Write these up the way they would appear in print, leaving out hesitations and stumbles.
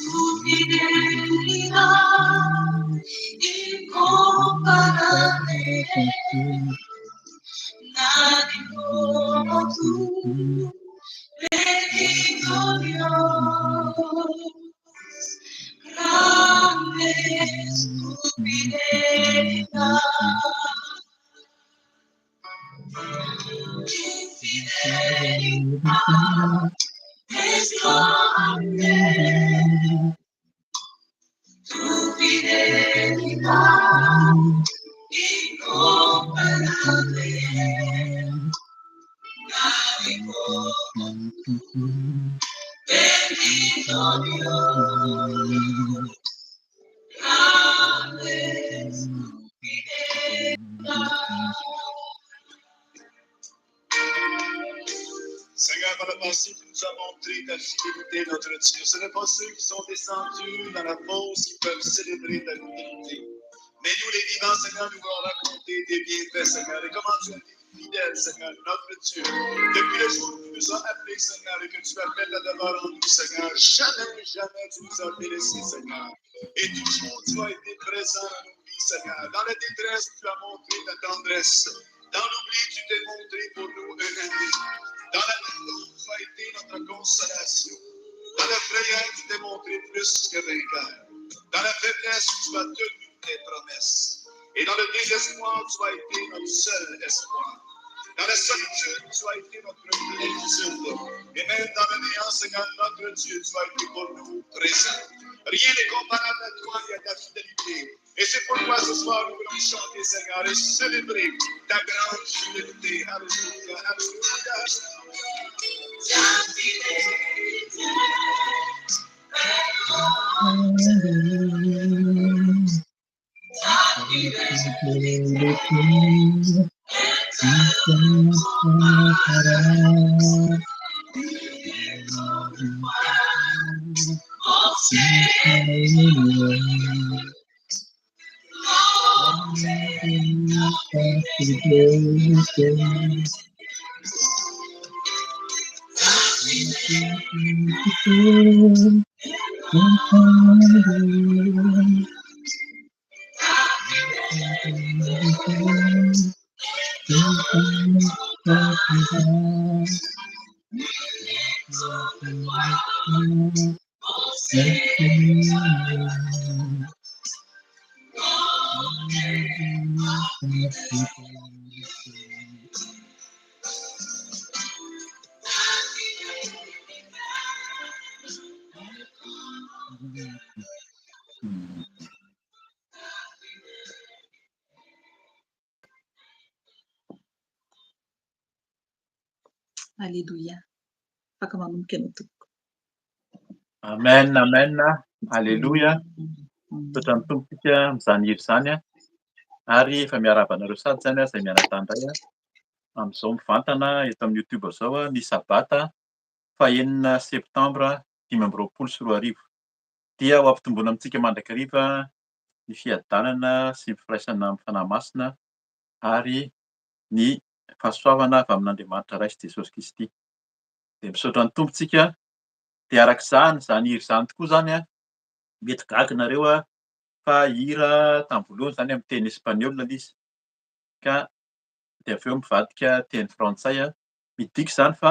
tu fidelità incomparabile, nati come tu, bendito Dios, grande tu fidelità. Infidelità es grande, tu fidelidad incomparable, nadie como tú, bendito Dios, grande es tu fidelidad. Seigneur, par le passé, tu nous as montré ta fidélité, notre Dieu. Ce n'est pas ceux qui sont descendus dans la fosse qui peuvent célébrer ta fidélité. Mais nous, les vivants, Seigneur, nous voulons raconter tes bienfaits, Seigneur, et comment tu as été fidèle, Seigneur, notre Dieu. Depuis le jour où tu nous as appelés, Seigneur, et que tu as fait ta demeure en nous, Seigneur, jamais, jamais tu nous as délaissés, Seigneur. Et toujours, tu as été présent dans nos vies, Seigneur. Dans la détresse, tu as montré ta tendresse. Dans l'oubli, tu t'es montré pour nous un ami. Dans la douleur, tu as été notre consolation. Dans la frayeur, tu t'es montré plus que vainqueur. Dans la faiblesse, tu as tenu tes promesses. Et dans le désespoir, tu as été notre seul espoir. Dans la solitude, tu as été notre plénitude. Et même dans le néant, Seigneur, notre Dieu, tu as été pour nous présent. Rien n'est comparable à toi et à ta fidélité. Et c'est pourquoi ce soir, nous voulons chanter, Seigneur, et célébrer ta grande fidélité. Alléluia, alléluia. Ta fidélité est grande, ta fidélité est incomparable. Oh Seigneur, Haleluya. Mpaka manomboka ianao tompoko. Amen, amen. Alleluia. Totra ny tompotsika mizany hiri zany ary efa miarahaba anareo sady zany izay mianatandray amin'izao mivantana eto amin'ny YouTube zao ny sabata 9 septambra 2024 dia ho ampitomboana amintsika mandrakariva ny fiadanana sy ny firaisana amin'ny fanahy masina ary ny fahasoavana avy amin'Andriamanitra Ray sy Jesosy Kristy. Dia misaotra ny tompontsika dia arak'izany zany hira zany tokoa zany mety gaga nareo fa hira tamin'ny voalohany zany amin'ny teny espaniola ilay izy ka dia avy eo mivadika teny frantsay midika izany fa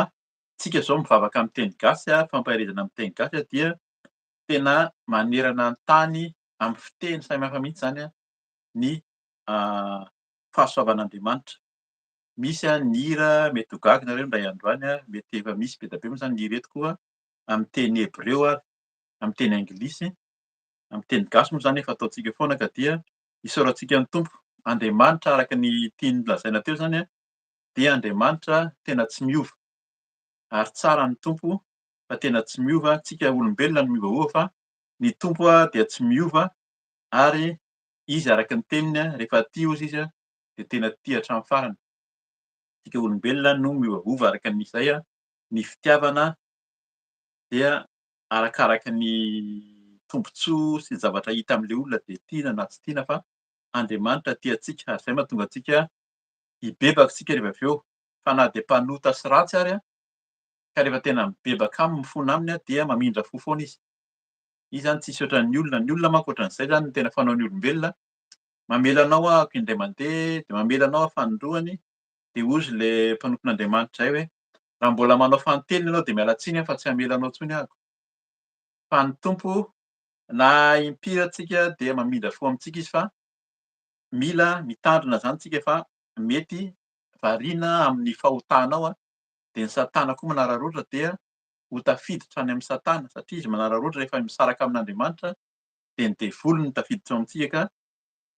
tsika izao mivavaka amin'ny teny gasy fampahirizana amin'ny teny gasy dia tena manerana ny tany amin'ny fiteny samihafa mihitsy zany ny fahasoavan'Andriamanitra. Misy ny hira mety ho gaga nareo indray androany mety efa misy be dia be moa zany ny hira eto koa amin'ny teny hebreo amin'ny teny anglisy amin'ny teny gasy moa zany efa ataontsika foana ka dia isaorantsika ny tompo Andriamanitra araka ny tiany lazaina teo zany dia Andriamanitra tena tsy miova ary tsara ny tompo fa tena tsy miova. Tsika olombelona no miovaova fa ny tompo dia tsy miova ary izy araka ny teniny rehefa tia ozy izy dia tena tia hatramin'ny farany. Tsika olombelona no miovaova araka n'izay ny fitiavana dia arakaraka ny tombontsoa sy zavatra hita amin'ilay olona dia tiana na tsy tiana fa Andriamanitra tia antsika ary izay mahatonga antsika hibebaka tsika rehefa avy eo fa na dia mpanota sy ratsy ary ka rehefa tena mibebaka aminy mifono aminy dia mamindra fo foana izy. Io zany tsisy ohatran'ny olona. Ny olona manko ohatran'izay zany no tena fanaon'ny olombelona. Mamela anao aho indray mandeha, de mamela anao fanondroany, de ozy le mpanompon'Andriamanitra zay hoe raha mbola manao fanontely ianao de miala tsiny aho fa tsy hamela anao intsony ahako. Fa ny Tompo na impiry antsika dia mamindra fo amintsika izy fa mila mitandrina zany tsika fa mety variana amin'ny fahotanao de ny Satana koa manararaotra dia ho tafiditra any amin'ny Satana satria izy manararaotra rehefa misaraka amin'Andriamanitra de ny devolony tafiditra ao amintsika ka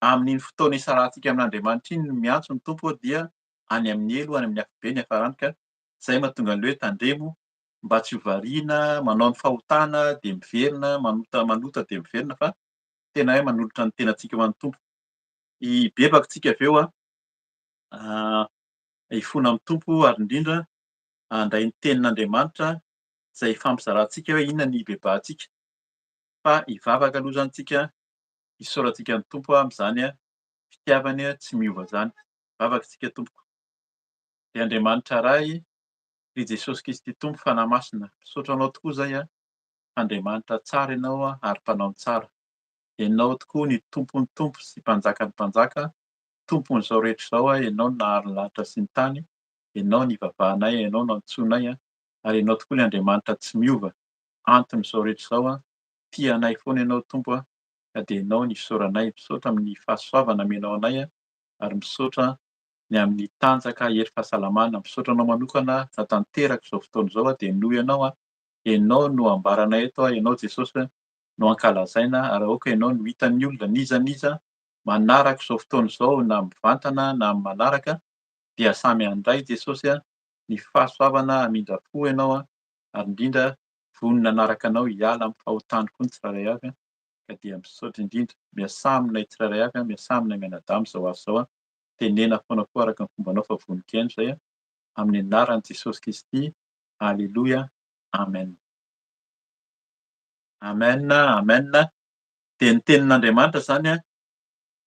amin'iny fotoana isarantsika amin'Andriamanitra iny no miantso ny Tompo dia any amin'ny elo, any amin'ny hafobe ny hafarany ka zay mahatonga an'le hoe tandremo mba tsy ho variana, manao ny fahotana de miverina, manota de miverina fa tena hoe manolotra ny tenantsika ho an'ny Tompo. Hibebaka tsika avy eo hifono amin'ny Tompo ary indrindra handray ny tenin'Andriamanitra zay ifampizarantsika hoe inona ny ibebahantsika. Fa hivavaka aloha zany tsika hisaorantsika amin'ny Tompo amin'izany fitiavany tsy miova zany. Vavaka isika tompoko. De Andriamanitra iray, i Jesosy Kristy Tompo fanahy masina. Misaotra anao tokoa zay Andriamanitra tsara ianao ary mpanao tsara. Ianao tokoa ny tompon'ny tompo sy mpanjakan'ny mpanjaka. Tompon'izao rehetra izao ianao no nahary ny lanitra sy ny tany. Ianao no ivavahanay, ianao no antsoinay ary ianao tokoa ny Andriamanitra tsy miova. Anton'izao rehetra izao tia anay foana ianao Tompo ka dia ianao ny fisaoranay. Misaotra amin'ny fahasoavana amenao anay ary misaotra ny amin'ny tanjaka hery fahasalamana. Misaotra anao manokana za tanteraka izao fotoana izao dia noho ianao ianao no ambaranay eto ianao Jesosy no ankalazaina ary aoka ianao no hitan'ny olona nizaniza manaraka izao fotoana izao na mivantana na manaraka dia samy handray Jesosy ny fahasoavana hamindra fo ianao ary indrindra vonona anaraka anao hiala amin'ny fahotany koa ny tsirairay avy ka dia misaotra indrindra. Miasa aminay tsirairay avy, miasa aminay mianadahy amin'izao asa izao tenena foana koa araka ny fombanao fa vonin-kaino izay amin'ny anaran'i Jesosy Kristy. Alleloia. Amen. Amen, amen. De ny tenin'Andriamanitra zany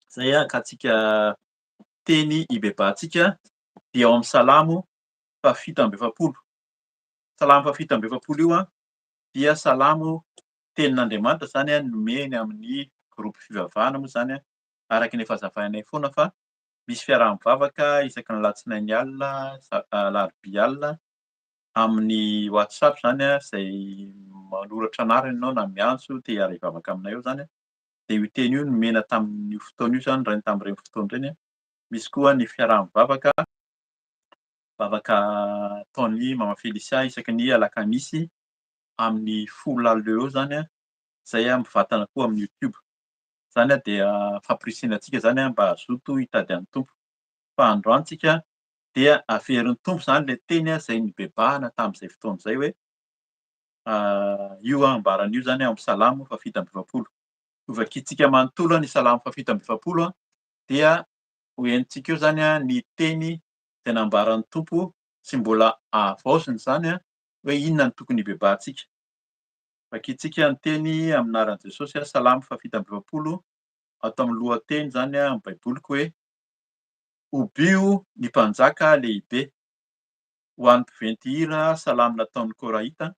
zay ka tsika teny ibebahantsika dia ao amin'ny Salamo fahafito amby efapolo. Salamo fahafito amby efapolo io dia salamo tenin'Andriamanitra zany nomeny amin'ny gropy fivavahana moa zany araka ny efa hazavainay foana fa misy fiaraha-mivavaka isaky ny alatsinainy alina, alarobia alina amin'ny WhatsApp zany izay manoratra anarana ianao na miantso te hiara hivavaka aminay eo zany de io teny io nomena tamin'io fotoana io zany raha tamin'ireny fotoana ireny. Misy koa ny fiaraha-mivavaka ataon'ny Mama Felicia isaky ny alakamisy amin'ny 10 alina eo zany zay mivantana koa amin'ny YouTube. Zany dia famporisiana antsika zany mba hazoto hitady an'ny Tompo. Fa androany tsika dia averin'ny Tompo zany le teny zay nibebahana tamin'izay fotoana izay hoe io ambaran'io zany amin'ny Salamo fahafito amby efapolo. Ho vakintsika manontolo ny Salamo fahafito amby efapolo dia ho henontsika eo zany ny teny izay nambaran'ny Tompo sy mbola ahavaoziny zany hoe inona no tokony hibebahantsika. Vakintsika ny teny amin'ny anaran'i Jesosy Salamo fahafito amby efapolo atao amin'ny lohateny zany amin'ny baiboliko hoe obio ny mpanjaka lehibe ho an'ny mpiventy hira salamo nataon'ny Korahita.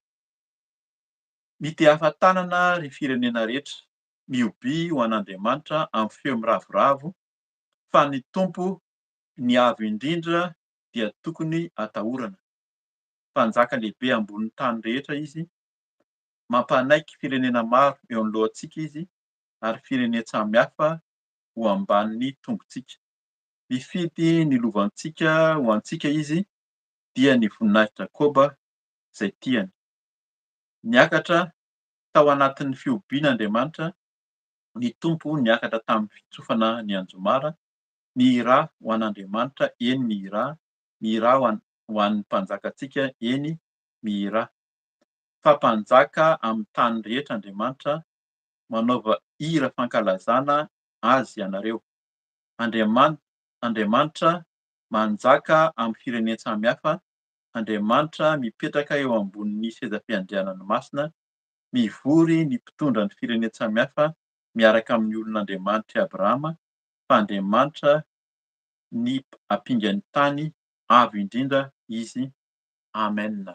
Mity ahafantanana ny firenena rehetra, mihobi ho an'Andriamanitra amin'ny feo miravoravo fa ny Tompo ny avo indrindra dia tokony atahorana. Mpanjaka lehibe ambonin'ny tany rehetra izy, mampanaiky firenena maro eo anoloantsika izy ary firenena samihafa ho ambanin'ny tongontsika. Mifidy ny lovantsika ho antsika izy dia ny voninahitry Jakoba izay tiany. Niakatra tao anatin'ny fiobian'Andriamanitra, ny Tompo niakatra tamin'ny fitsofana ny Anjomara, mihira ho an'Andriamanitra, eny mihira, mihira ho an'ny mpanjakantsika, eny mihira. Fa mpanjaka amin'ny tany rehetra Andriamanitra, manaova hira fankalazana azy ianareo. Andriamanitra manjaka amin'ny firenena samihafa, Andriamanitra mipetraka eo ambonin'ny seza-fiandrianan'ny masina, mivory ny mpitondra ny firenena samihafa miaraka amin'ny olon'Andriamanitra Abrahama, fa Andriamanitra ny hampingan'ny tany avo indrindra izy. Amen.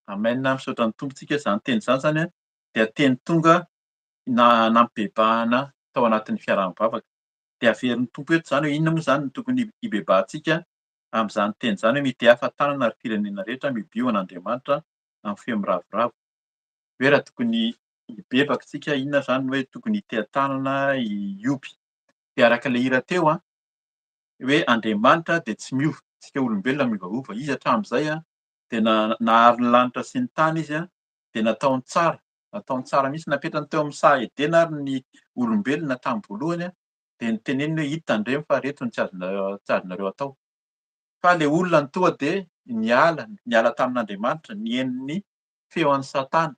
Amen. Misaotra ny tompontsika izany teny izany dia teny tonga nampibebahana tao anatin'ny fiaraha-mivavaka. Dia averin'ny tompo eto zany hoe inona moa zany no tokony hibebahantsika amin'izany teny zany hoe mity ahafantarana ary firenena rehetra mibio an'Andriamanitra amin'ny feo miravoravo. Hoe raha tokony hibebaka isika inona zany hoe tokony hitehan-tanana hiompy. Dia arak'ilay hira teo hoe Andriamanitra dia tsy miova, isika olombelona miovaova. Izy hatramin'izay dia nahary ny lanitra sy ny tany izy dia nataony tsara mihitsy, napetrany teo amin'ny saha edena ary ny olombelona tamin'ny voalohany dia niteneniny hoe ito tandremo fa reto ny tsy azonareo atao. Fa ilay olona ny tonga dia niala tamin'Andriamanitra, nihaino ny feon'ny Satana.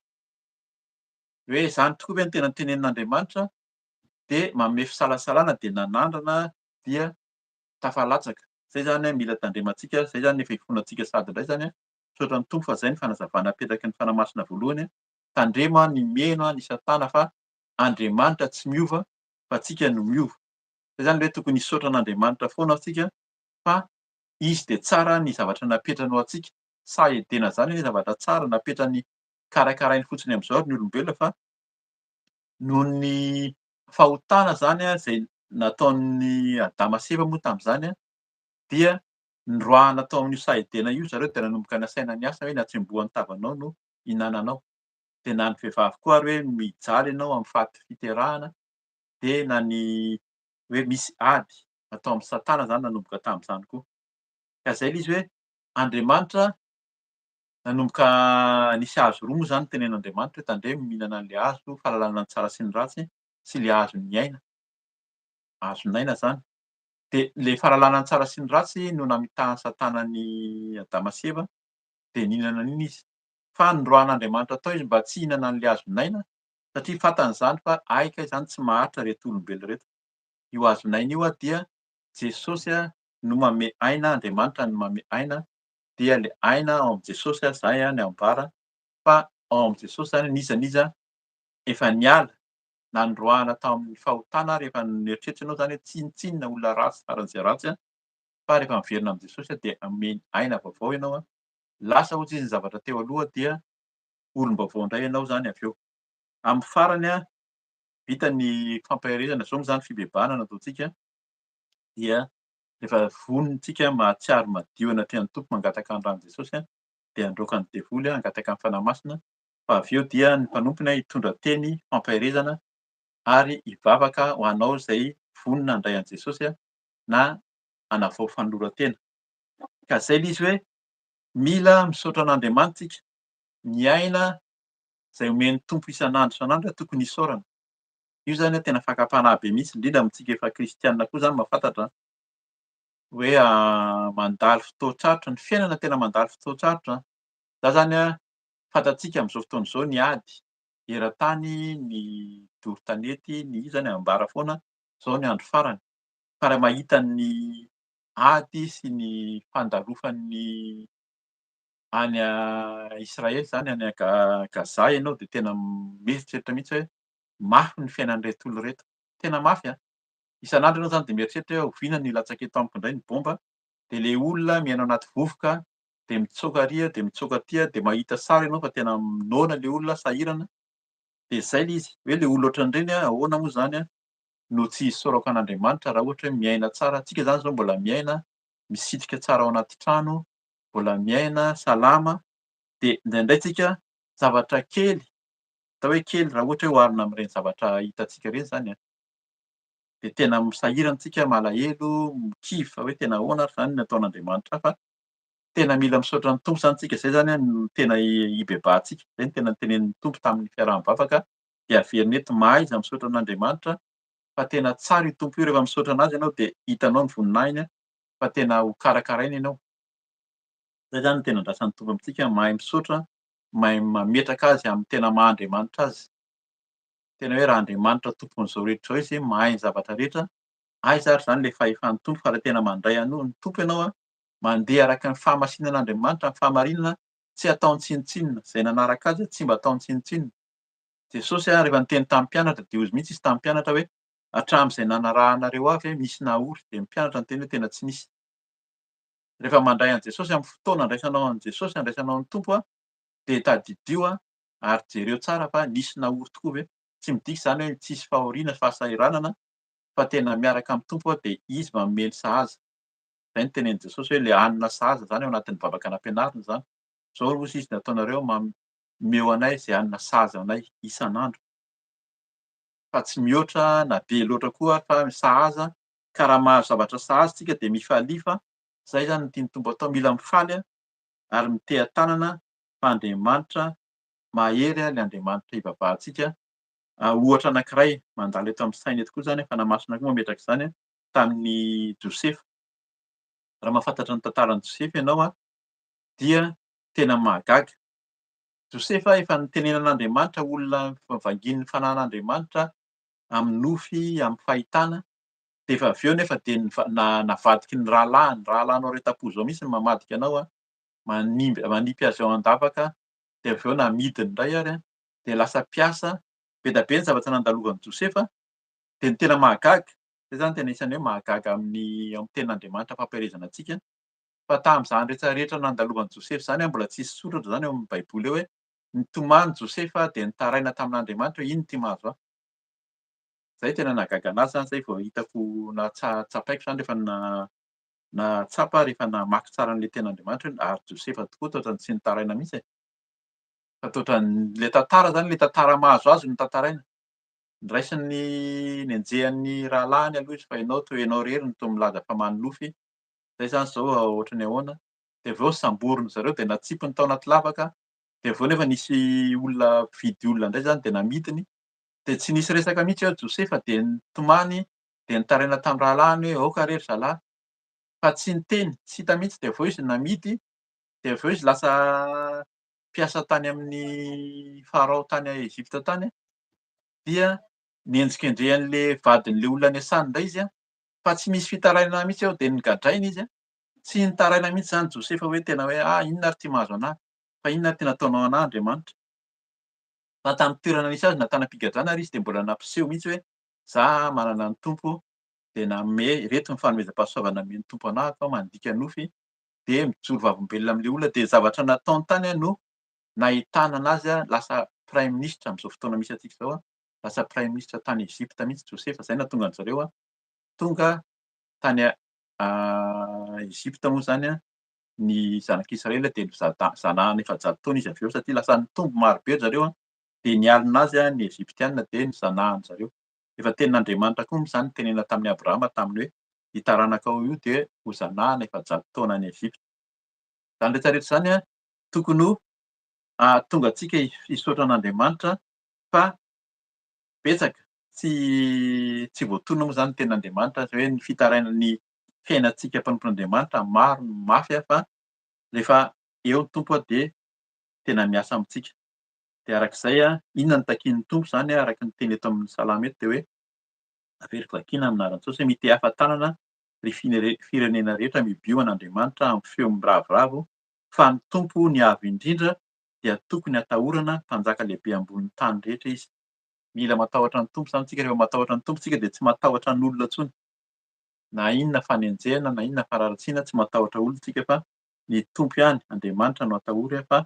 Hoe izany tokoa ve no tena nitenenin'Andriamanitra dia manome fisalasalana dia nanandrana dia tafalatsaka. Zay zany mila tandremantsika, zay zany efa ifonantsika sady indray zany misaotra ny tompo fa zay ny fanazavana apetraky ny fanamasina voalohany. Tandremo ny mihaino ny Satana fa Andriamanitra tsy miova fa tsika no miova. Zay zany hoe tokony hisaotra an'Andriamanitra foana tsika fa izy dia tsara ny zavatra napetrany ho antsika. Saha edena zany hoe zavatra tsara napetrany karakarainy fotsiny amin'izao ary ny olombelona fa noho ny fahotana zany izay nataon'ny Adama sy Eva moa tamin'izany dia noroahana tao amin'io saha edena io zareo dia nanomboka nasaina ny asa hoe natsembohan'ny tavanao no hinananao. Dia na ny vehivavy koa ary hoe mijaly ianao amin'ny faty fiterahana dia na ny hoe misy ady atao amin'ny Satana zany nanomboka tamin'izany koa. Ka zay ilay izy hoe Andriamanitra nanomboka nisy hazo roa moa zany tenenin'Andriamanitra hoe tandremo mihinana an'ilay hazo fahalalana ny tsara sy ny ratsy sy ilay hazon'ny aina. Hazon'aina zany. Dia ilay fahalalana ny tsara sy ny ratsy no namitahan'ny Satana ny Adama sy Eva dia nihinana an'iny izy. Fa noroahan'Andriamanitra tao izy mba tsy hihinana an'ilay hazon'aina satria fantany izany fa aika izany tsy maharitra reto olombelona reto. Io hazon'aina io dia Jesosy no manome aina, Andriamanitra no manome aina dia ilay aina ao amin'i Jesosy izay ny ambara fa ao amin'i Jesosy zany n'iza efa niala na noroahana tamin'ny fahotana rehefa nieritreretra ianao zany hoe tsinotsinona olona ratsy faran'izay ratsy fa rehefa miverina amin'i Jesosy dia omeny aina vaovao ianao lasa hozy izy ny zavatra teo aloha dia olom-baovao indray ianao zany avy eo. Amin'ny farany vita ny fampaherezana zao moa zany fibebahana nataontsika dia rehefa vonintsika mahatsiaro madio anatrehan'ny tompo mangataka ny ran'i Jesosy dia androaka ny devoly hangataka ny fanahy-masina fa avy eo dia ny mpanompiny hitondra teny fampaherezana ary hivavaka ho anao izay vonona handray an'i Jesosy na hanavao fanoloran-tena. Ka zay ilay izy hoe mila misaotra an'Andriamanitra tsika, ny aina izay omen'ny tompo isan'andro tokony hisaorana. Io zany tena fakapanahy be mihitsy indrindra amintsika efa kristianina koa zany mahafantatra hoe mandalo fotoan-tsarotra, ny fiainana tena mandalo fotoan-tsarotra. Za zany fantatsika amin'izao fotoana izao ny ady, eran-tany, ny doro-tanety, ny io zany ambara foana izao ny andro farany. Fa raha mahita ny ady sy ny fandarofan'ny any Israely zany, any Gaza ianao dia tena mieritreritra mihitsy hoe mafy ny fiainan'ireto olona ireto. Tena mafy. Isan'andro ianao zany dia mieritreritra hoe oviana ny hilatsaka eto amiko indray ny bomba dia ilay olona miaina anaty vovoka dia mitsoaka arya dia mitsoaka aty dia mahita sary ianao fa tena noana ilay olona sahirana. Dia zay ilay izy hoe ilay olona ohatran'ireny ahoana moa zany no tsy hisaorako an'Andriamanitra raha ohatra hoe miaina tsara. Tsika zany izao mbola miaina misitrika tsara ao anaty trano, mbola miaina salama dia indraindray tsika zavatra kely, atao hoe kely raha ohatra hoe oharina amin'ireny zavatra hitantsika ireny zany dia tena misahirana tsika, malahelo, mikiva hoe tena ahoana ary zany no ataon'Andriamanitra fa tena mila misaotra ny tompo zany tsika. Zay zany no tena hibebahantsika. Zay no tena nitenenin'ny tompo tamin'ny fiaraha-mivavaka dia averiny eto mahaiza misaotra an'Andriamanitra fa tena tsara io tompo io. Rehefa misaotra anazy ianao dia hitanao ny voninahiny fa tena ho karakaraina ianao. Zay zany no tena andrasan'ny tompo amintsika, mahay misaotra, mahay mametraka azy amin'ny tena maha-Andriamanitra azy. Tena hoe raha Andriamanitra tompon'izao rehetra izao izy, mahay ny zavatra rehetra, aiza ary zany ilay fahefan'ny tompo fa raha tena mandray ny tompo ianao mandeha araka ny fahamasinan'Andriamanitra, ny fahamarinana, tsy ataony tsinotsinona. Izay nanaraka azy tsy mba ataony tsinotsinona. Jesosy rehefa niteny tamin'ny mpianatra dia hozy mihitsy izy tamin'ny mpianatra hoe hatramin'izay nanarahanareo avy misy nahory, dia ny mpianatra niteny hoe tena tsy nisy. Rehefa mandray an'i Jesosy amin'ny fotoana andraisanao an'i Jesosy, andraisanao ny tompo dia tadidio ary jereo tsara fa nisy nahory tokoa ve? tsy midika izany hoe tsisy fahoriana, fahasahiranana, fa tena miaraka amin'ny tompo dia izy manome ny sahaza. Izay no tenenin Jesosy hoe ilay hanina sahaza izany ao anatin'ny vavaka nampianarina izany. Izao hozy izy nataonareo meo anay izay hanina sahaza anay isan'andro. Fa tsy mihoatra na be loatra koa fa sahaza, ka raha mahazo zavatra sahaza isika dia mifalifa. Izay izany no tiany Tompo atao, mila mifaly ary mitehan-tanana fa Andriamanitra mahery ilay Andriamanitra ivavahantsika. Ohatra anankiray mandalo eto amin'ny saina eto koa izany, fanamasina koa mametraka izany tamin'ny Josefa. Raha mahafantatra ny tantaran'i Josefa ianao dia tena mahagaga. Josefa efa nitenenan'Andriamanitra, olona vangin'ny fanahin'Andriamanitra amin'ny nofy, amin'ny fahitana. Dia efa avy eo nefa dia navadiky ny rahalahinao rehetam-po izao mihitsy ny mamadika anao manipy azy ao an-davaka. Dia avy eo namidiny indray ary dia lasa mpiasa. Be dia be ny zavatra nandalovan'i Josefa dia ny tena mahagaga. Izay izany tena isan'ny hoe mahagaga amin'ny tenin'Andriamanitra fampielezana antsika. Fa tamin'izany rehetra nandalovan'i Josefa izany mbola tsisy soratra izany eo amin'ny Baiboly eo hoe nitomany Josefa dia nitaraina tamin'Andriamanitra hoe ino no ity mahazo ahy. Izay tena nahagaga anazy izany, izay vao hitako tsapaiko izany rehefa natsapa rehefa namaky tsara an'ilay tenin'Andriamanitra hoe ary Josefa tokoa toa ohatrany tsy nitaraina mihitsy e. Fa toa ohatran'ilay tantara izany, ilay tantara mahazo azy no tantaraina. Niraisiny nenjehan'ny rahalahiny aloha izy fa ianao toa ianao irery no toa milaza fa manolofy. Izay izany izao ohatran'ny ahoana. Dia avy eo samboriny zareo dia natsipiny tao anaty lavaka. Dia avy eo nefa nisy olona mpividy olona indray izany dia namidiny. Dia tsy nisy resaka mihitsy eo Josefa dia nitomany dia nitaraina tamin'ny rahalahiny hoe aoka rery zalahy. Fa tsy niteny, tsy hita mihitsy. Dia avy eo izy namidy. Dia avy eo izy lasa mpiasa tany amin'ny Farao tany Ezipta tany. Dia niendrikendrehan'ilay vadin'ilay olona niasany indray izy fa tsy misy fitarainana mihitsy eo dia nigadraina izy. Tsy nitaraina mihitsy izany Josefa hoe tena hoe inona ary ity mahazo anahy, fa inona ary ty nataonao anahy Andriamanitra. Fa tamin'ny toerana nisy azy natana am-pigadrana ary izy dia mbola nampiseho mihitsy hoe izaho manana ny Tompo dia nanome ireto ny fanomezam-pahasoavana namen'ny Tompo anahy aho mandika nofy dia mijoro vavolombelona amin'ilay olona. Dia zavatra nataony tany no nahitana anazy lasa Prime Ministre amin'izao fotoana misy antsika izao, lasa Prime Ministre tany Ezipta mihitsy Josefa. Izay nahatonga an'zareo tonga tany Ezipta moa izany ny zanak'Israela dia zanahany efa-jato taona izy avy eo satria lasa nitombo marobe zareo dia nialina azy ny Eziptiana dia nizanahany zareo. Efa tenin'Andriamanitra koa moa izany tenena tamin'ny Abrahama taminy hoe io taranaka io dia ho zanahana efa-jato taona any Ezipta. Izany rehetrarehetra izany tokony ho tonga antsika hisaotra an'Andriamanitra fa betsaka tsy voatonona moa izany ny tenin'Andriamanitra hoe ny fitarainan'ny fiainantsika mpanompon'Andriamanitra maro no mafy fa rehefa eo ny Tompo dia tena miasa amintsika. Dia arak'izay inona no takian'ny Tompo izany araka ny teny eto amin'ny Salama eto dia hoe averiko vakiana amin'ny anaran'i Jesosy hoe mity ahafantarana ry firenena rehetra mibio an'Andriamanitra amin'ny feo miravoravo fa ny Tompo ny avo indrindra dia tokony hatahorana mpanjaka lehibe ambonin'ny tany rehetra izy. Mila matahotra ny Tompo izany tsika, rehefa matahotra ny Tompo tsika dia tsy matahotra ny olona intsony. Na inona fanenjehana, na inona fararatsiana tsy matahotra olona tsika fa ny Tompo ihany, Andriamanitra no atahory fa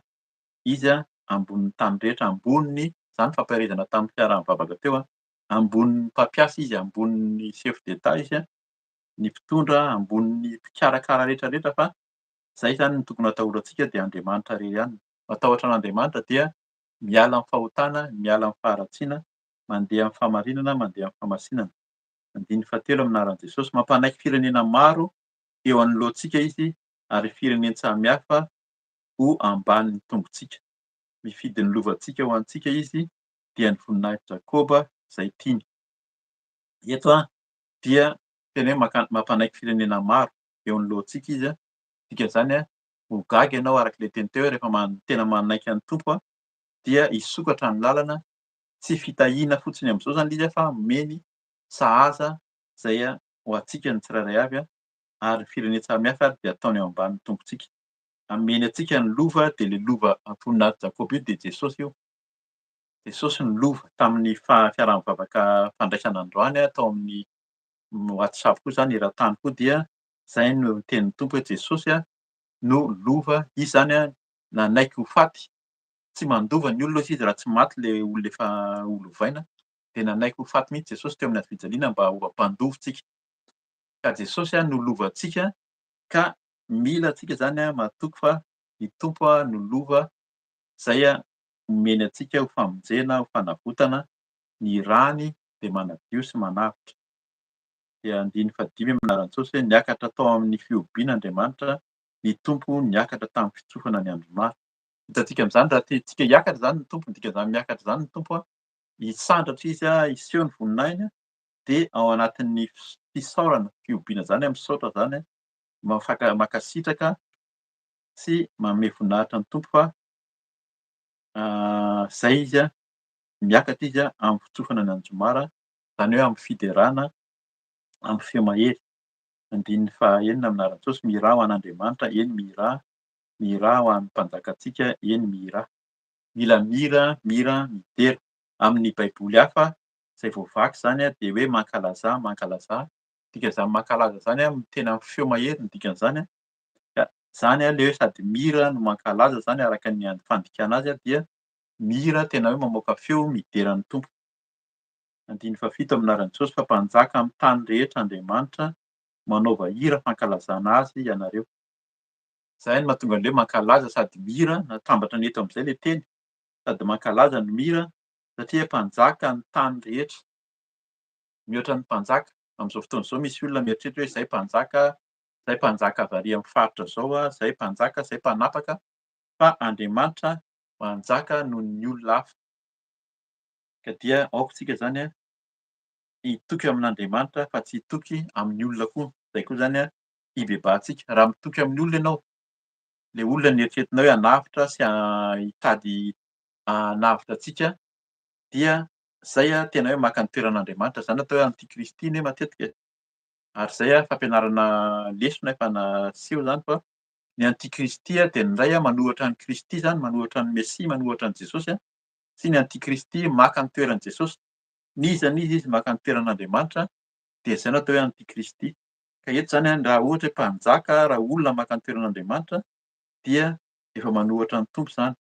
izy ambonin'ny tany rehetra, amboniny izany fampiarezana tamin'ny fiaraha-mivavaka teo ambonin'ny mpampiasa izy, ambonin'ny chef d'État izy ny mpitondra, ambonin'ny mpikarakara rehetra rehetra fa izay izany no tokony hatahorantsika dia Andriamanitra irery ihany. Matahotra an'Andriamanitra dia miala amin'ny fahotana, miala amin'ny faharatsiana, mandeha amin'ny fahamarinana, mandeha amin'ny fahamasinana. Andiny fahatelo amin'ny anaran'i Jesosy. Mampanaiky firenena maro eo anoloantsika izy ary fireneny samihafa ho ambanin'ny tongontsika. Mifidy ny lovantsika ho antsika izy dia ny voninahitry Jakoba izay tiany. Eto dia tena hoe mampanaiky firenena maro eo anoloantsika izy. Dikan'izany ho gaga ianao arak'ilay teny teo rehefa tena manaiky an'ny Tompo dia hisokatra ny lalana, tsy fitahiana fotsiny amin'izao izany izy fa omeny sahaza izay ho antsika ny tsirairay avy ary ny firenena samihafa dia ataony eo ambanin'ny tongontsika. Hameny antsika ny lova dia ilay lova voninahitry Jakoba io dia Jesosy io. Jesosy ny lova tamin'ny fiaraha-mivavaka fandraisana androany tao amin'ny WhatsApp koa izany eran-tany koa dia izay no tenin'ny Tompo hoe Jesosy no lova. Izy izany nanaiky ho faty. Tsy mandova ny olona izy raha tsy maty ilay olona efa holovaina dia nanaiko ho faty mihitsy Jesosy teo amin'ny fijaliana mba ho ampandovintsika. Ka Jesosy no lovantsika, ka mila antsika zany matoky fa ny Tompo no lova izay omeny antsika ho famonjena, ho fanavotana ny rany dia manadio sy manavitra. Dia 5 amin'ny anaran'i Jesosy hoe niakatra tao amin'ny fiobian'Andriamanitra ny Tompo niakatra tamin'ny fitsofana ny andro maro. Hitantsika amin'izany raha tiantsika hiakatra zany ny Tompo, dikan'izany miakatra zany ny Tompo hisandratra izy hiseho ny voninahiny dia ao anatin'ny fisaorana, fiobiana zany misaotra zany makasitraka sy manome voninahitra ny Tompo fa izay izy miakatra izy amin'ny fitsofana ny andro maro, izany hoe amin'ny fiderana, amin'ny feo mahery. 9 amin'ny anaran'i Jesosy miraha ho an'Andriamanitra, eny miraha, miraha ho an'ny mpanjakantsika, eny miraha. Mila mira midera. Amin'ny baiboly hafa izay voavaky zany dia hoe mankalaza, mankalaza. Dikan'izany mankalaza zany tena amin'ny feo mahery ny dikan'izany. Ka zany ilay hoe sady mira no mankalaza zany araka ny fandikana azy dia mira tena hoe mamoaka feo mideran'ny Tompo. 7 amin'ny anaran'i Jesosy fa mpanjaka amin'ny tany rehetra Andriamanitra, manaova hira fankalazana azy ianareo. Izay no mahatonga an'ilay mankalaza sady mira, natambatra ny eto amin'izay ilay teny, sady mankalaza ny mira satria mpanjaka ny tany rehetra. Mihoatra ny mpanjaka amin'izao fotoana izao misy olona mieritreritra hoe izay mpanjaka avy arỳ amin'ny faritra izao, izay mpanjaka, izay mpanapaka, fa Andriamanitra manjaka noho ny olona hafa. Ka dia aoka isika zany hitoky amin'Andriamanitra fa tsy hitoky amin'ny olona koa. Izay koa zany hibebahantsika. Raha mitoky amin'ny olona ianao, ilay olona nieritreretinao hoe hanavitra sy hitady hanavitra antsika, dia izay tena hoe maka ny toeran'Andriamanitra. Izany atao hoe antikristy anie matetika. Ary izay fampianarana lesona efa naseho zany fa ny antikristy dia ny iray manohitra ny Kristy zany, manohitra ny Mesia, manohitra ny Jesosy, sy ny antikristy maka ny toeran'i Jesosy. N'iza izy maka ny toeran'Andriamanitra dia izay no atao hoe antikristy. Ka eto zany raha ohatra hoe mpanjaka, raha olona maka ny toeran'Andriamanitra dia efa manohitra ny Tompo zany.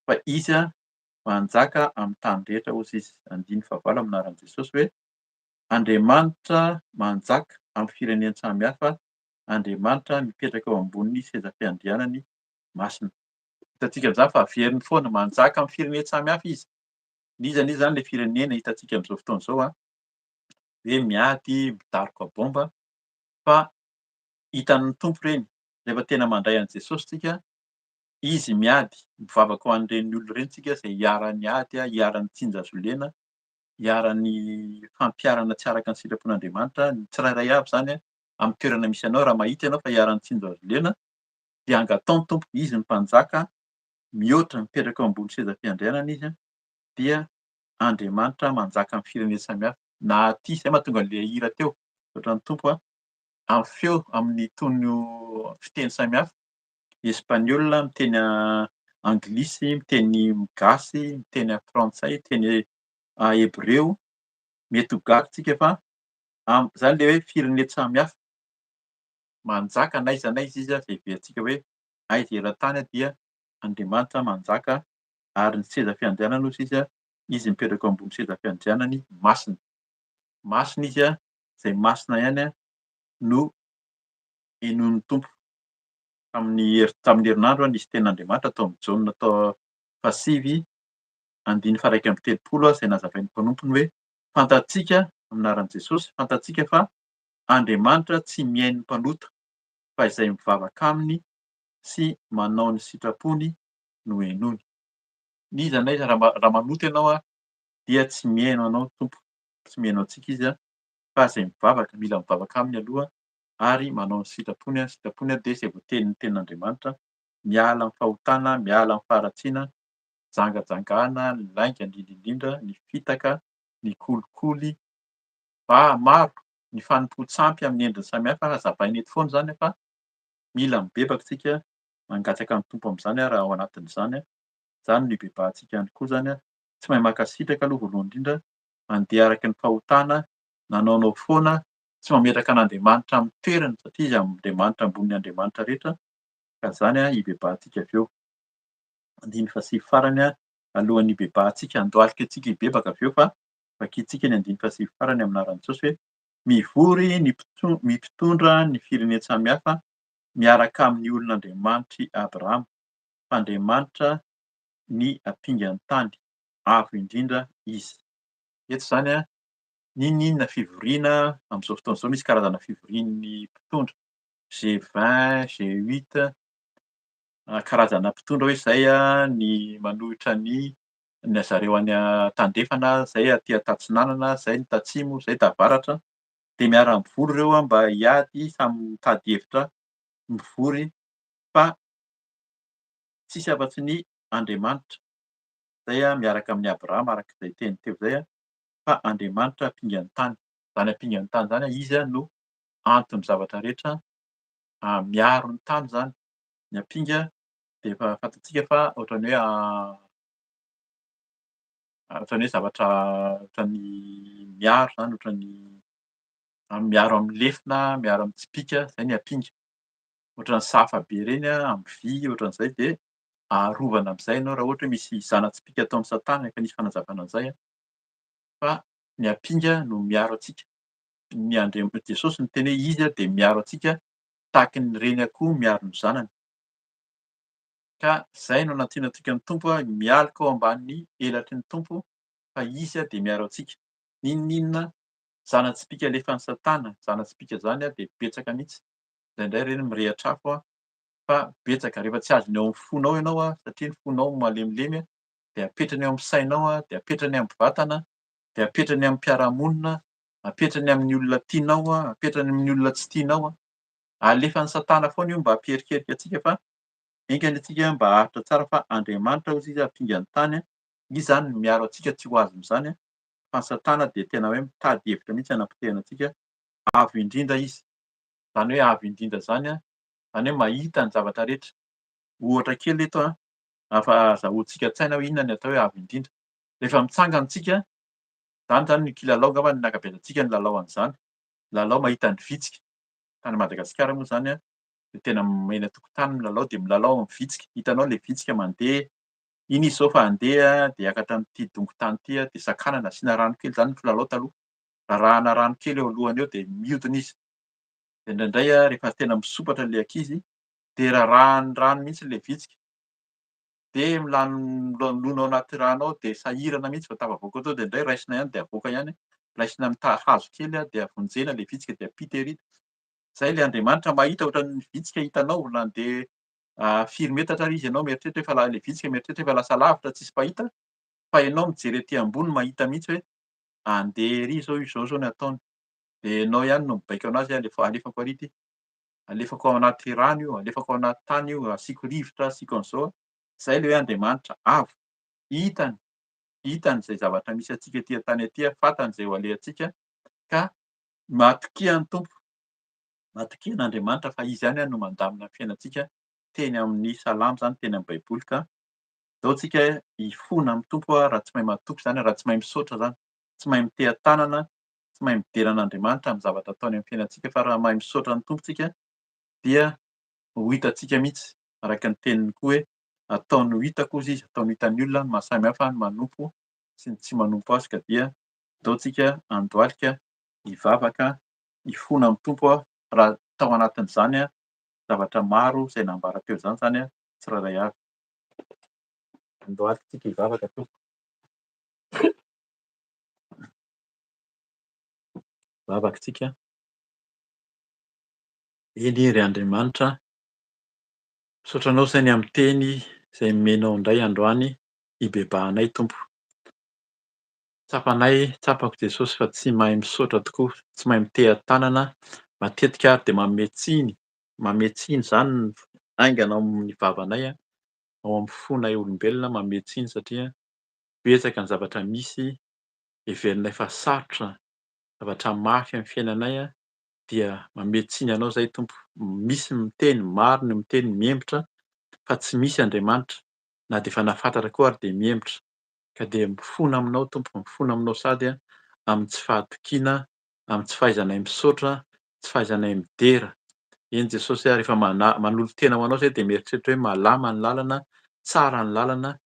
Fa izy manjaka amin'ny tany rehetra hozy izy. 9 amin'ny anaran'i Jesosy hoe Andriamanitra manjaka amin'ny firenena samihafa, Andriamanitra mipetraka eo ambonin'ny seza fiandrianany masina. Hitantsika amin'izany fa averiny foana manjaka amin'ny firenena samihafa izy. N'iza zany ilay firenena hitantsika amin'izao fotoana izao hoe miady, midaroka baomba, fa hitan'ny Tompo ireny. Rehefa tena mandray an'i Jesosy tsika, izy miady, mivavaka ho an'ireny olona ireny tsika izay hiara-ny ady, hiara-ny tsinjazolena, hiara-ny fampiarana tsy araka ny sitrapon'Andriamanitra, ny tsirairay avy zany amin'ny toerana misy anao raha mahita ianao fa hiara-ny tsinjazolena, dia angatao ny Tompo. Izy ny mpanjaka, mihoatra mipetraka eo ambony seza fiandrianana izy, dia Andriamanitra manjaka amin'ny firenena samihafa. Na aty izay mahatonga an'ilay hira teo, ohatran'ny Tompo amin'ny feo, amin'ny tono fiteny samihafa. Espaniola miteny anglisy, miteny gasy, miteny frantsay, miteny hebreo, mety ho gaga tsika fa izany ilay hoe firenena samihafa. Manjaka n'aiza n'aiza izy izay heverantsika hoe aiza eran-tany dia Andriamanitra manjaka ary ny seza fiandrianana hozy izy mipetraka eo ambony seza fiandrianany masina. Masina izy izay masina ihany no henoin'ny Tompo. Tamin'ny herinandro nisy tenin'Andriamanitra tao amin'ny Jaona tao 7:1 izay nazavain'ny mpanompony hoe fantatsika amin'ny anaran'i Jesosy, fantatsika fa Andriamanitra tsy mihaino ny mpanota fa izay mivavaka aminy sy manao ny sitrapony no henoiny. N'iza n'aiza raha manota ianao dia tsy mihaino anao Tompo, tsy mihaino antsika izy fa izay mivavaka, mila mivavaka aminy aloha ary manao ny sitrapony. Sitrapony dia izay voatenin'ny tenin'Andriamanitra, miala amin'ny fahotana, miala amin'ny faharatsiana, jangajangana, ny lainga indrindra, ny fitaka, ny kolikoly, maro ny fanompoan-tsampy amin'ny endriny samihafa hazavaina eto foana zany fa mila mibebaka isika mangatsaka ny Tompo amin'izany raha ao anatin'izany. Izany no ibebahantsika ihany koa zany, tsy mahay mankasitraka aloha voalohany indrindra, mandeha araka ny fahotana, nanaonao foana, tsy mametraka an'Andriamanitra amin'ny toerany satria izy Andriamanitra ambonin'ny Andriamanitra rehetra. Ka izany ibebahantsika avy eo. 9 sy farany alohan'ny ibebahantsika, handohalika antsika hibebaka avy eo fa vakiantsika ny 5 farany amin'aran'i Jesosy hoe mivory ny mpitondra ny firenena samihafa miaraka amin'ny olon'Andriamanitry Abrahama. Fa Andriamanitra ny ampingany tany, avo indrindra izy. Eto izany n'inona fivoriana amin'izao fotoana izao misy karazana fivorian'ny mpitondra G20, G8 karazana mpitondra hoe izay ny manohitra ny zareo any tandefana, izay aty an-tatsinanana, izay ny tatsimo, izay tavaratra dia miara-mivory ireo mba hiady samy mitady hevitra mivory fa tsisy afa-tsy ny Andriamanitra. Izay miaraka amin'ny Abrahama araka izay teny teo izay fa Andriamanitra ampingany tany. Izany ampingany tany izany izy no anton'ny zavatra rehetra, miaro ny tany izany. Ny ampinga dia efa fantatsika fa ohatran'ny hoe zavatra ohatran'ny miaro izany, ohatran'ny miaro amin'ny lefina, miaro amin'ny tsipika, izay ny ampinga. Ohatran'ny sahafa be ireny amin'ny vy, ohatran'izay dia arovana amin'izay ianao raha ohatra hoe misy zana-tsipika ataon'i Satana efa nisy fanazavana an'izay fa ny ampinga no miaro antsika. Jesosy ny teny hoe izy dia miaro antsika tahaka ny reny akoho miaro ny zanany. Ka izay no nantiana antsika ny Tompo mialoka ao ambanin'ny elatry ny Tompo fa izy dia miaro antsika. N'inon'inona zana-tsipika alefan'ny Satana, zana-tsipika izany dia betsaka mihitsy. Indraindray ireny mirehatra afo fa betsaka rehefa tsy azony ao amin'ny fonao ianao satria ny fonao malemilemy dia apetrany ao amin'ny sainao, dia apetrany amin'ny vatana, dia apetrany amin'ny mpiara-monina, apetrany amin'ny olona tianao, apetrany amin'ny olona tsy tianao. Alefan'ny Satana foana io mba hampiherikerika antsika fa engany antsika mba haritra tsara fa Andriamanitra hozy izy ampingany tany. Izy izany no miaro antsika tsy ho azo amin'izany fa ny Satana dia tena hoe mitady hevitra mihitsy hanapotehana antsika. Avo indrindra izy. Izany hoe avo indrindra izany izany hoe mahita ny zavatra rehetra. Ohatra kely eto fa azahoantsika tsaina hoe inona ny atao hoe avo indrindra. Rehefa mitsangana isika, izany ny kilalao angamba ny ankabeazantsika ny lalao an'izany. Lalao mahita ny vitsika. Tany Madagasikara moa izany dia tena eny an-tokotany milalao dia milalao amin'ny vitsika. Hitanao ilay vitsika mandeha, iny izy izao fa handeha dia hiakatra amin'ity dongon-tany ity dia sakanana asiana rano kely, izany ny kilalao taloha. Rarahana rano kely eo alohany eo dia mihodina izy. Dia indraindray rehefa tena misopatra ilay ankizy dia rarahany rano mihitsy ilay vitsika. Dia milona ao anaty rano ao dia sahirana mihitsy vao tafavoaka tao dia indray raisina ihany dia avoaka ihany. Raisina amin'ny hazo kely dia avonjena ilay vitsika dia ampita ery. Izay ilay Andriamanitra mahita ohatran'ny vitsika hitanao nandeha firy metatra ary izy ianao mieritreritra efa ilay vitsika mieritreritra efa lasa lavitra tsisy pahita fa ianao mijery etỳ ambony mahita mihitsy hoe andeha ery izao ny ataony. Dia ianao ihany no mibaiko anazy alefako ary ity. Alefako ao anaty rano io, alefako ao anaty tany io, asiako rivotra, asiako an'izao. Izay ilay hoe Andriamanitra avo. Hitany izay zavatra misy antsika etỳ an-tany etỳ, fantany izay ho alehantsika ka matokian'ny Tompo. Matokian'Andriamanitra fa izy ihany no mandamina ny fiainantsika. Teny amin'ny Salamo izany, teny amin'ny Baiboly ka izao tsika hifona amin'ny Tompo raha tsy mahay matoky izany, raha tsy mahay misaotra izany, tsy mahay mitehan-tanana, tsy mahay midera an'Andriamanitra amin'ny zavatra ataony amin'ny fiainantsika fa raha mahay misaotra ny Tompo tsika dia ho hitantsika mihitsy araka ny teniny koa hoe ataony ho hitako hozy izy, ataony ho hitan'ny olona ny mahasamihafa ny manompo sy ny tsy manompo azy. Ka dia izao tsika handoalika hivavaka hifona amin'ny Tompo raha tao anatin'izany zavatra maro izay nambara teo izany tsirairay avy. Handoalika isika hivavaka tompoko. Hivavaka isika. Eny ry Andriamanitra, misaotra anao sainy amin'ny teny izay nomenao indray androany hibebahanay Tompo. Tsapanay, tsapako Jesosy fa tsy mahay misaotra tokoa, tsy mahay mitehan-tanana. Matetika ary dia manome tsiny izany ny aingana ao amin'ny vavanay, ao amin'ny fonay olombelona manome tsiny satria betsaka ny zavatra misy heverinay fa sarotra, zavatra mafy amin'ny fiainanay dia manome tsiny anao izay Tompo. Misy miteny, maro ny miteny miembotra fa tsy misy Andriamanitra, na dia efa nahafantatra koa ary dia miembotra. Ka dia mifona aminao Tompo, mifona aminao sady amin'ny tsy fahatokiana, amin'ny tsy fahaizanay misaotra, tsy fahaizanay midera. Eny Jesosy rehefa manolo tena ho anao izay dia mieritreritra hoe malama ny lalana, tsara ny lalana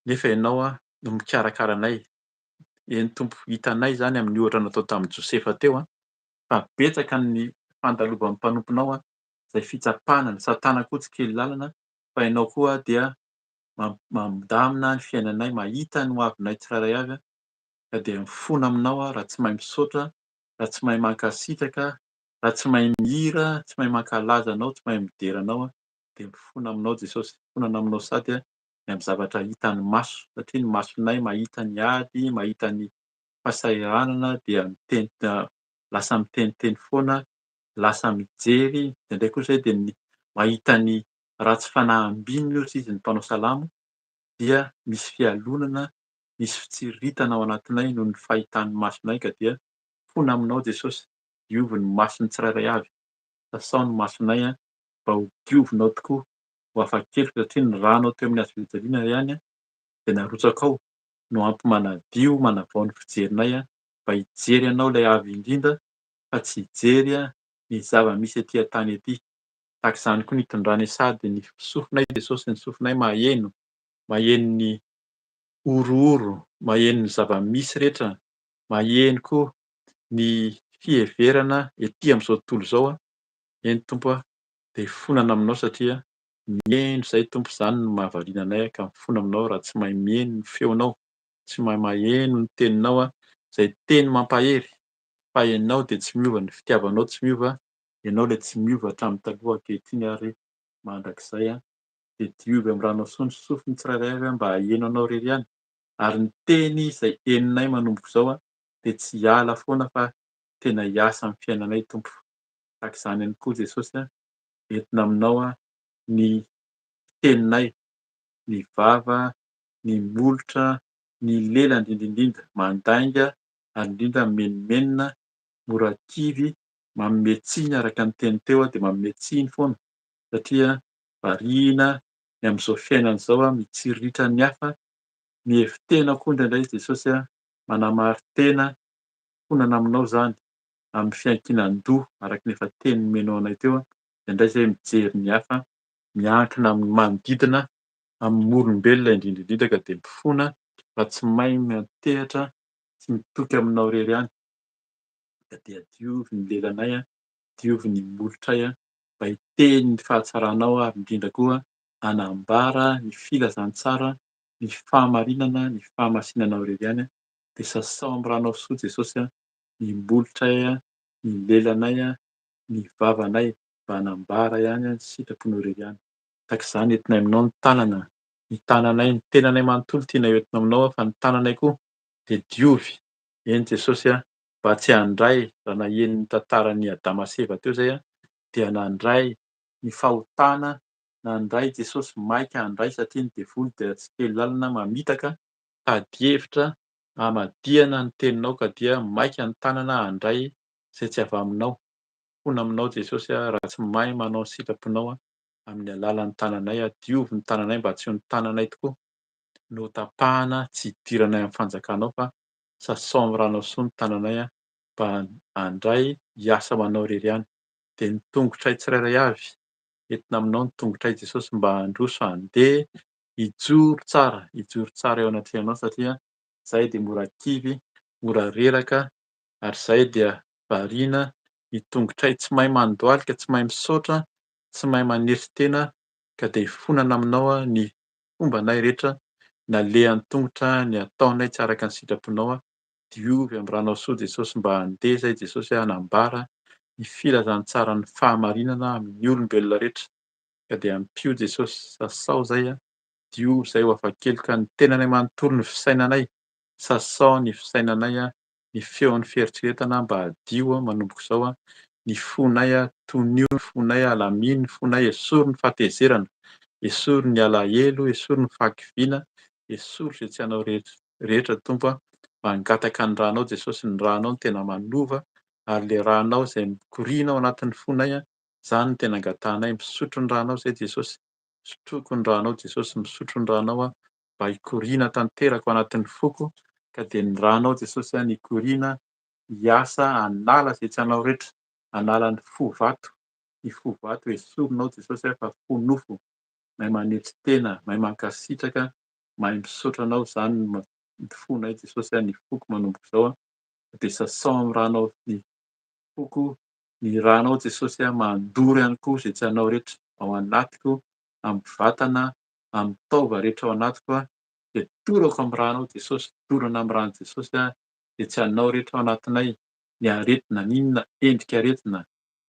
nefa ianao no mikarakara anay. Eny Tompo, hitanay zany amin'ny ohatra natao tamin'i Josefa teo fa betsaka ny fandalovan'ny mpanomponao izay fitsapana, ny satana koa tsy kely lalana, fa ianao koa dia mandamina ny fiainanay, mahita ny ho avinay tsirairay avy ka dia mifono aminao raha tsy mahay misaotra, raha tsy mahay mankasitraka, raha tsy mahay mihira, tsy mahay mankalaza anao, tsy mahay midera anao dia mifono aminao Jesosy. Fonona aminao sady ny amin'ny zavatra hitan'ny maso, satria ny masonay mahita ny ady, mahita ny fahasahiranana dia lasa miteniteny foana, lasa mijery, indraindray kosa dia mahita ny ratsy fanaham-biny ohatra izy ny mpanao salamo dia misy fialonana, misy fitsiritana ao anatinay noho ny fahitan'ny masonay ka dia fona aminao Jesosy, diovy ny mason'ny tsirairay avy. Sasao ny masonay mba ho diovinao tokoa, ho hafakely satria ny ranao teo amin'ny hazofijaliana ihany dia narotsaka ao no ampy manadio, manavao ny fijerinay mba hijery anao ilay avy indrindra fa tsy hijery ny zava-misy etỳ an-tany etỳ. Tahaka izany koa ny hitondrany sady ny sofinay Jesosy, ny sofinay maheno, maheno ny orooro, maheno ny zava-misy rehetra, maheno koa ny fiheverana etỳ amin'izao tontolo izao. Eny Tompo dia hifonana aminao satria mihaino izay Tompo, izany no mahavariana anay ka mifono aminao raha tsy mahay mihaino ny feonao, tsy mahay maheno ny teninao izay teny mampahery. Fa ianao dia tsy miova, ny fitiavanao tsy miova, ianao ilay tsy miova hatramin'ny taloha ankehitriny ary mandrakizay dia diovy amin'ny ranao sy ny sofiny tsirairay avy mba haheno anao irery ihany. Ary ny teny izay henonay manomboka izao dia tsy hiala foana fa tena hiasa amin'ny fiainanay Tompo. Tahaka izany ihany koa Jesosy, entina aminao ny teninay, ny vava, ny molotra, ny lela indrindra mandainga ary indrindra menomenona, mora kivy, manome tsiny araka ny teny teo dia manome tsiny foana satria variana ny amin'izao fiainana izao mitsiritra ny hafa. Mihevin-tena koa indraindray Jesosy manamari-tena, fonana aminao izany amin'ny fiankinan-doha araka ny efa teny nomenao anay teo. Indraindray izay mijery ny hafa, miankina amin'ny manodidina, amin'ny olombelona indrindra indrindra ka dia mifono mba tsy mahay mitehatra, tsy mitoky aminao irery ihany ka dia diovy ny lelanay, diovy ny molotray mba hiteny ny fahatsaranao ary indrindra koa hanambara ny filazantsara, ny fahamarinana, ny fahamasinanao irery ihany dia sasao amin'ny ranao soa Jesosy ny molotray, ny lelanay, ny vavanay mba hanambara ihany ny sitraponao irery ihany. Tahaka izany entinay aminao ny tanana, ny tananay, ny tenanay manontolo tianay ho entina aminao fa ny tananay koa dia diovy. Eny Jesosy mba tsy handray raha naheno ny tantaran'i Adama sy Eva teo izay dia nandray ny fahotana, nandray Jesosy maika handray satria ny devoly dia tsy kely lalina mamitaka tady hevitra hamadihana ny teninao ka dia maika ny tanana handray izay tsy avy aminao. Fona aminao Jesosy raha tsy mahay manao ny sitraponao amin'ny alalan'ny tananay, diovy ny tananay mba tsy ho ny tananay tokoa no tapahana tsy hidiranay amin'ny fanjakanao fa sasao amin'ny ranao soa ny tananay mba handray hiasa ho anao irery ihany. Dia ny tongotray tsirairay avy entina aminao, ny tongotray Jesosy mba handroso, handeha hijoro tsara eo anaty fiainanao satria izay dia mora kivy, mora reraka ary izay dia variana ny tongotray tsy mahay mandohalika, tsy mahay misaotra, tsy mahay maneritena ka dia hifonana aminao ny fombanay rehetra, na alehan'ny tongotra, ny ataonay tsy araka ny sitraponao. Diovy amin'ny ranao soa Jesosy mba handeha izay Jesosy hanambara ny filazantsara, ny fahamarinana amin'ny olombelona rehetra ka dia ampio Jesosy, sasao izay diovy izay ho hafakely ka ny tenanay manontolo ny fisainanay, sasao ny fisainanay, ny feon'ny fieritreretana mba hadio manomboka izao, ny fonay tonio, ny fonay alamino, ny fonay esory ny fahatezerana, esory ny alahelo, esory ny fahakiviana, esory izay tsy hanao rehetra Tompo mba hangataka ny ranao Jesosy, ny ranao no tena manova ary ilay ranao izay mikoriana ao anatin'ny fonay izany no tena angatahanay. Misotro ny ranao izay Jesosy, sotroiko ny ranao Jesosy, misotro ny ranao mba hikoriana tanteraka ao anatin'ny foko ka dia ny ranao Jesosy ny hikoriana, hiasa hanala izay tsy hanao rehetra, hanala ny fo vato, ny fo vato esorinao Jesosy fa fo nofo, mahay manetry tena, mahay mankasitraka, mahay misaotra anao, izany no ny fonay Jesosy ny foko manomboka izao dia sasao amin'ny ranao ny foko, ny ranao Jesosy mandory ihany koa izay tsy anao rehetra ao anatiko, amin'ny vatana, amin'ny taova rehetra ao anatiko dia torako amin'ny ranao Jesosy, dorana amin'ny rano Jesosy dia tsy anao rehetra ao anatinay, ny aretina, n'inona endrika aretina,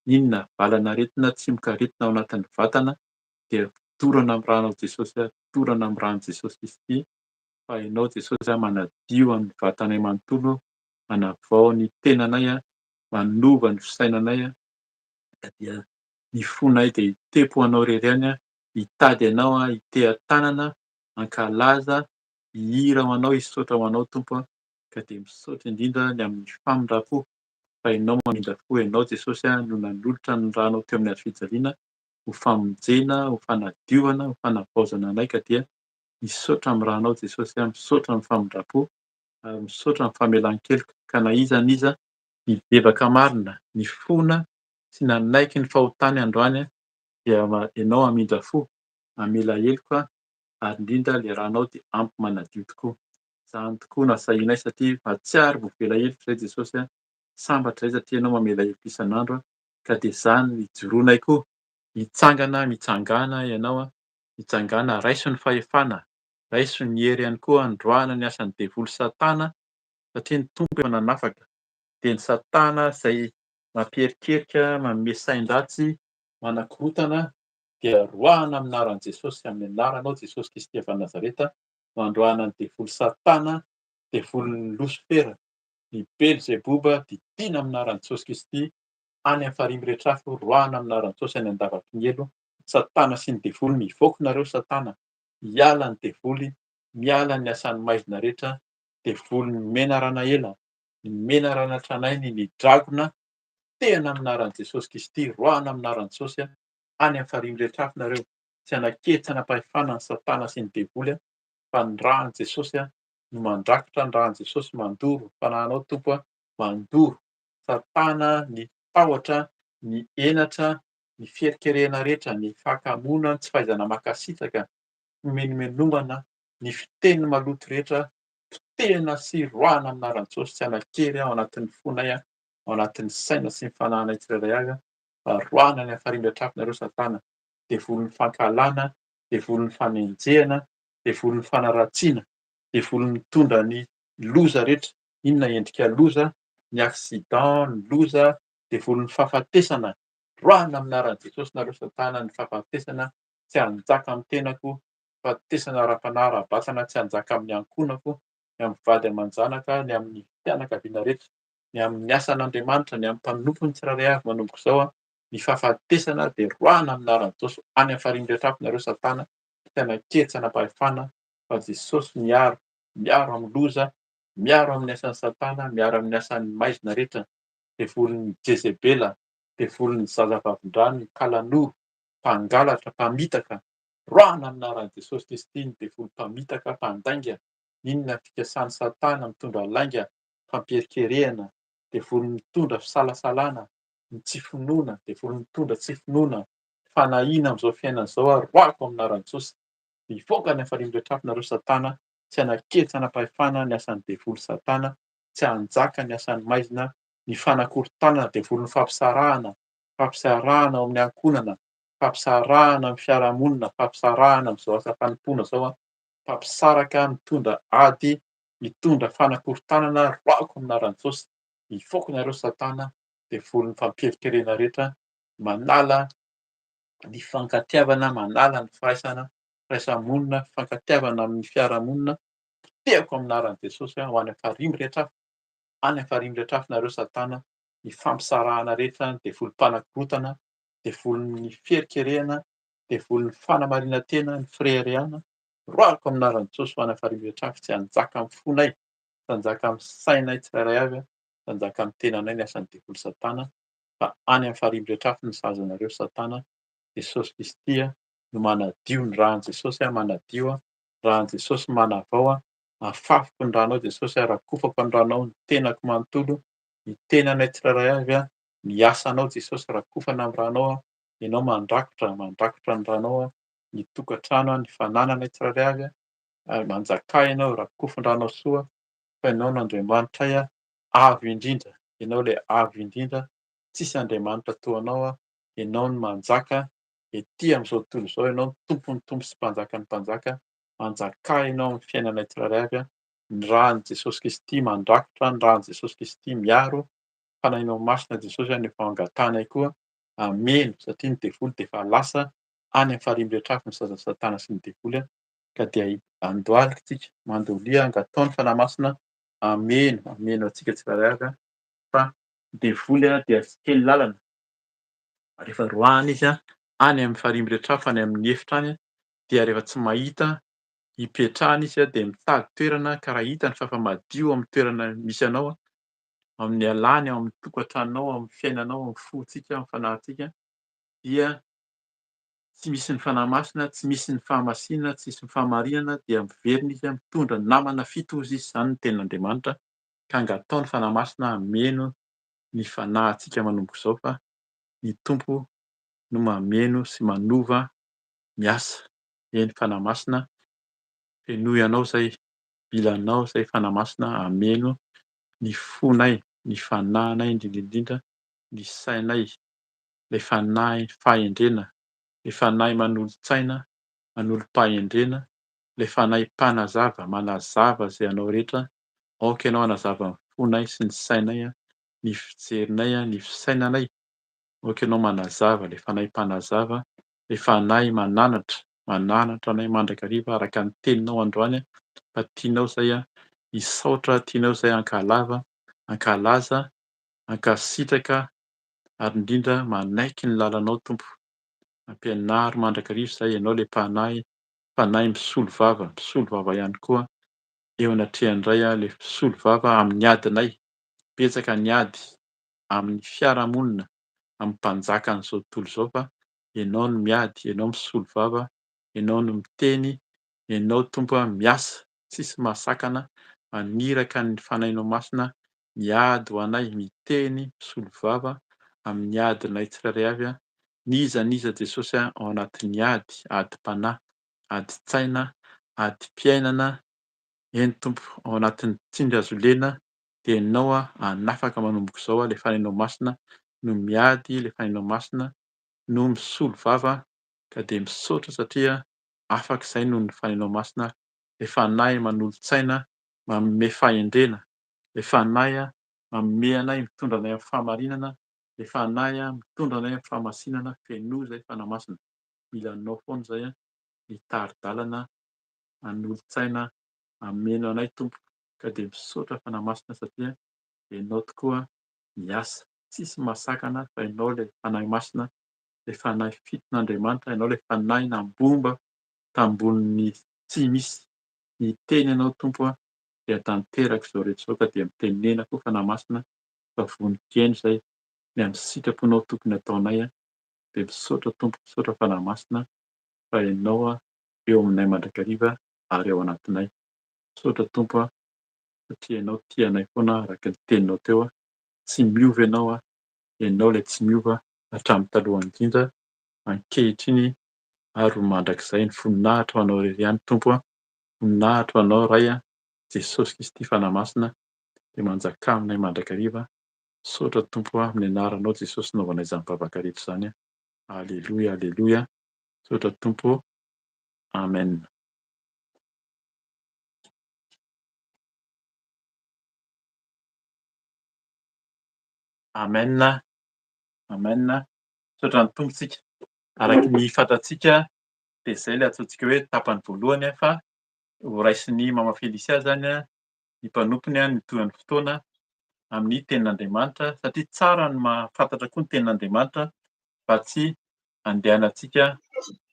n'inona valana aretina, tsimoka aretina ao anatin'ny vatana dia dorana amin'ny ranao Jesosy, dorana amin'ny rano Jesosy izy ity, fa ianao Jesosy manadio amin'ny vatanay manontolo, manavao ny tenanay, manova ny fisainanay ka dia ny fonay dia hitempo anao irery ihany, hitady anao, hitehan-tanana, hankalaza, hihira ho anao, hisaotra ho anao Tompo ka dia misaotra indrindra ny amin'ny famindrapo fa ianao mamindrapo, ianao Jesosy no nanolotra ny ranao teo amin'ny hazofijaliana ho famonjena, ho fanadiovana, ho fanavaozana anay ka dia misaotra amin'ny ranao Jesosy, misaotra amin'ny famindrapo, misaotra amin'ny famelan-keloka ka na iza n'iza ny bebaka marina, ny fona sy nanaiky ny fahotany androany dia ianao hamindrafo, hamela heloka ary indrindra ilay ranao dia ampy manadio tokoa. Izany tokoa no sahinay satria mahatsiaro voavela heloka izay Jesosy, sambatra izay satria ianao mamela heloka isan'andro ka dia izany no ijoroanay koa, mitsangana, mitsangana ianao, mitsangana raiso ny fahefana, raiso ny hery ihany koa androana ny asan'ny devoly Satana satria ny Tompo efa nanafaka dia ny Satana izay mampiherikerika, manome sain-dratsy, manakorotana dia roahana amin'ny anaran'i Jesosy, amin'ny anaranao Jesosy Kristy avy Nazareta no androana ny devoly Satana, devolin'ny Losifera, ny Belzeboba, didina amin'ny anaran'i Jesosy Kristy any amin'ny farihy rehetra afo, roahana amin'ny anaran'i Jesosy any an-davampinielo. Satana sy ny devoly mivoaka nareo Satana, miala ny devoly, miala ny asan'ny maizina rehetra, devoly nomena rana ela, nomena rana tranainy, ny dragona tehana amin'ny anaran'i Jesosy Kristy, roahana amin'ny anaran'i Jesosy any amin'ny farihy rehetra afo nareo, tsy hanaketsy, tsy hanapahefana ny Satana sy ny devoly fa ny rano Jesosy no mandrakotra, ny rano Jesosy mandoro, fananao Tompo mandoro Satana ny tahotra, ny henatra, ny fieritreretana rehetra, ny fahakamoana, tsy fahaizana mankasitraka, menomenomana, ny fiteny maloto rehetra, potehina sy roahana amin'ny anaran'i Jesosy, tsy hanakery ao anatin'ny fonay, ao anatin'ny saina sy ny fanahinay tsirairay avy fa roahana ny farihy rehetra afo nareo Satana, devolin'ny fankalana, devolin'ny fanenjehana, devolin'ny fanaratsiana, devoly mitondra ny loza rehetra, inona endrika loza, ny accident, ny loza, devolin'ny fahafatesana, roahana amin'ny anaran'i Jesosy nareo Satana, ny fahafatesana tsy hanjaka amin'ny tenako, fahatesana ara-panahy ara-batana tsy hanjaka amin'ny ankonako, ny amin'ny vady aman-janaka, ny amin'ny fianakaviana rehetra, ny amin'ny asan'Andriamanitra, ny amin'ny mpanompo ny tsirairay avy manomboka izao ny fahafatesana dia roahana amin'ny anaran'i Jesosy any amin'ny farihy rehetra afo nareo Satana, tsy hanakery, tsy hanapahefana fa Jesosy miaro, miaro amin'ny loza, miaro amin'ny asan'ny Satana, miaro amin'ny asan'ny maizina rehetra, devolin'ny Jezebela, devolin'ny zazavavin-drano, ny kalanoro, mpangalatra, mpamitaka, roahana amin'ny anaran'i Jesosy Kristy, ny devoly mpamitaka, mpandainga, inona fikasan'ny Satana mitondra lainga, fampiherikerehana, devoly mitondra fisalasalana, ny tsy finoana, devoly mitondra tsy finoana, fanahiana amin'izao fiainana izao roahako amin'ny anaran'i Jesosy, mivoaka any amin'ny farihy rehetra afo nareo Satana, tsy hanakery, tsy hanapahefana ny asan'ny devoly Satana, tsy hanjaka ny asan'ny maizina, ny fanakorontanana, devolin'ny fampisarahana, fampisarahana ao amin'ny ankonana, fampisarahana amin'ny fiarahamonina, fampisarahana amin'izao asa fanompoana izao fampisaraka, mitondra ady, mitondra fanakorontanana, roahako amin'ny anaran'i Jesosy, mivoaka nareo Satana, devolin'ny fampiherikerena rehetra, manala ny fankatiavana, manala ny firaisamonina, fankatiavana amin'ny fiarahamonina, potehako amin'ny anaran'i Jesosy ho any amin'ny farihy rehetra afo, any amin'ny farihy rehetra afo nareo Satana, ny fampisarahana rehetra, ny devoly mpanakorotana, devolin'ny fieritreretana, devolin'ny fanamarina tena, ny fireharehana, roahako amin'ny anaran'i Jesosy ho any amin'ny farihy rehetra afo, tsy hanjaka amin'ny fonay, tsy hanjaka amin'ny sainay tsirairay avy, tsy hanjaka amin'ny tenanay ny asan'ny devoly Satana fa any amin'ny farihy rehetra afo no sazanareo Satana. Jesosy Kristy no manadio, ny ran'i Jesosy manadio, ran'i Jesosy manavao, afafoko ny ranao Jesosy, rakofako ny ranao, ny tenako manontolo, ny tenanay tsirairay avy, ny asanao Jesosy rakofana amin'ny ranao, ianao mandrakotra, mandrakotra ny ranao, ny tokantrano, ny fanananay tsirairay avy, ary manjakà ianao raha kofon-dranao soa fa ianao n'Andriamanitra avo indrindra, ianao ilay avo indrindra, tsisy andriamanitra toa anao ianao no manjaka ety amin'izao tontolo izao, ianao no tompon'ny tompo sy mpanjakan'ny mpanjaka, manjakà ianao amin'ny fiainanay tsirairay avy ny ran'i Jesosy Kristy mandrakotra, ny ran'i Jesosy Kristy miaro, fanahinao masina Jesosy rehefa angatanay koa, ameno satria ny devoly dia efa lasa any amin'ny farihy rehetra ny saza Satana sy ny devoly ka dia andohalika isika mandolia angatao ny fanahy masina, ameno antsika tsirairay avy fa ny devoly dia tsy kely lalana, rehefa roahana izy any amin'ny farihy rehetra fa any amin'ny efitra any dia rehefa tsy mahita hipetrahana izy dia mitady toerana ka raha hitany fa efa madio amin'ny toerana misy anao, amin'ny alany, ao amin'ny tokantranonao, amin'ny fiainanao, amin'ny fontsika, amin'ny fanahintsika dia tsy misy ny fanahy masina, tsy misy ny fahamasinana, tsy misy ny fahamarinana dia miverina izy mitondra namana fito ozy izy, izany ny tenin'Andriamanitra ka angatao ny fanahy masina hameno ny fanahintsika manomboka izao fa ny Tompo no mameno sy manova miasa. Eny fanahy masina, fenoy anao izay, mila anao izay fanahy masina hameno ny fonay, ny fanahinay indrindra indrindra, ny sainay, ilay fanahy fahendrena, ilay fanahy manolo-tsaina, manolo-pahendrena, ilay fanahy mpanazava, manazava izay anao rehetra, aoka ianao hanazava ny fonay sy ny sainay, ny fijerinay, ny fisainanay, aoka ianao manazava, ilay fanahy mpanazava, ilay fanahy mananatra anay mandrakariva araka ny teninao androany fa tianao izay hisaotra, tianao izay hankalava, hankalaza, hankasitraka ary indrindra manaiky ny lalanao Tompo. Ampianaro mandrakariva izay ianao ilay fanahy misolo vava ihany koa eo anatrehan'ny iray ilay misolo vava amin'ny adinay, betsaka ny ady amin'ny fiarahamonina, amin'ny mpanjaka an'izao tontolo izao fa ianao no miady, ianao misolo vava, ianao no miteny, ianao Tompo miasa, tsisy mahasakana, maniraka ny fanahinao masina, miady ho anay, miteny, misolo vava amin'ny adinay tsirairay avy n'iza Jesosy ao anatin'ny adi-panahy, adi-tsaina, adi-piainana, eny Tompo ao anatin'ny tsindry azo lena dia ianao hanafaka manomboka izao ilay fanahinao masina no miady, ilay fanahinao masina no misolo vava ka dia misaotra satria afaka izay noho ny fanahinao masina, ilay fanahy manolo-tsaina, manome fahendrena, ilay fanahy manome anay, mitondra anay amin'ny fahamarinana, ilay fanahy mitondra anay amin'ny fahamasinana, fenoy izay fanahy masina. Mila anao foana izay mitari-dalana, hanolo-tsaina, hameno anay Tompo ka dia misaotra fanahy masina satria ianao tokoa miasa, tsisy mahasakana fa ianao ilay fanahy masina, ilay fanahy fiton'Andriamanitra, ianao ilay fanahy nambomba tambonin'ny tsy misy, miteny ianao Tompo dia tanteraka izao rehetra izao ka dia mitenenena koa fanahy masina fa vonin-keno izay ny amin'ny sitraponao tokony ataonay dia misaotra Tompo, misaotra fanahy masina fa ianao eo aminay mandrakariva ary ao anatinay. Misaotra Tompo satria ianao tia anay foana araka ny teninao teo, tsy miova ianao, ianao ilay tsy miova hatramin'ny taloha indrindra, ankehitriny ary ho mandrakizay ny voninahitra ho anao irery ihany Tompo, voninahitra ho anao Ray Jesosy Kristy fanahy masina dia manjakà aminay mandrakariva. Misaotra Tompo amin'ny anaranao Jesosy naovanay izany bavaka rehetra izany. Aleloia, aleloia. Misaotra Tompo. Amen. Amen. Amen. Misaotra ny tompontsika. Araka ny fantatsika dia izay ilay ataontsika hoe tapany voalohany fa ho raisin'ny Mama Felicia izany ny mpanompony nitohan'ny fotoana amin'ny tenin'Andriamanitra satria tsara ny mahafantatra koa ny tenin'Andriamanitra fa tsy andehanantsika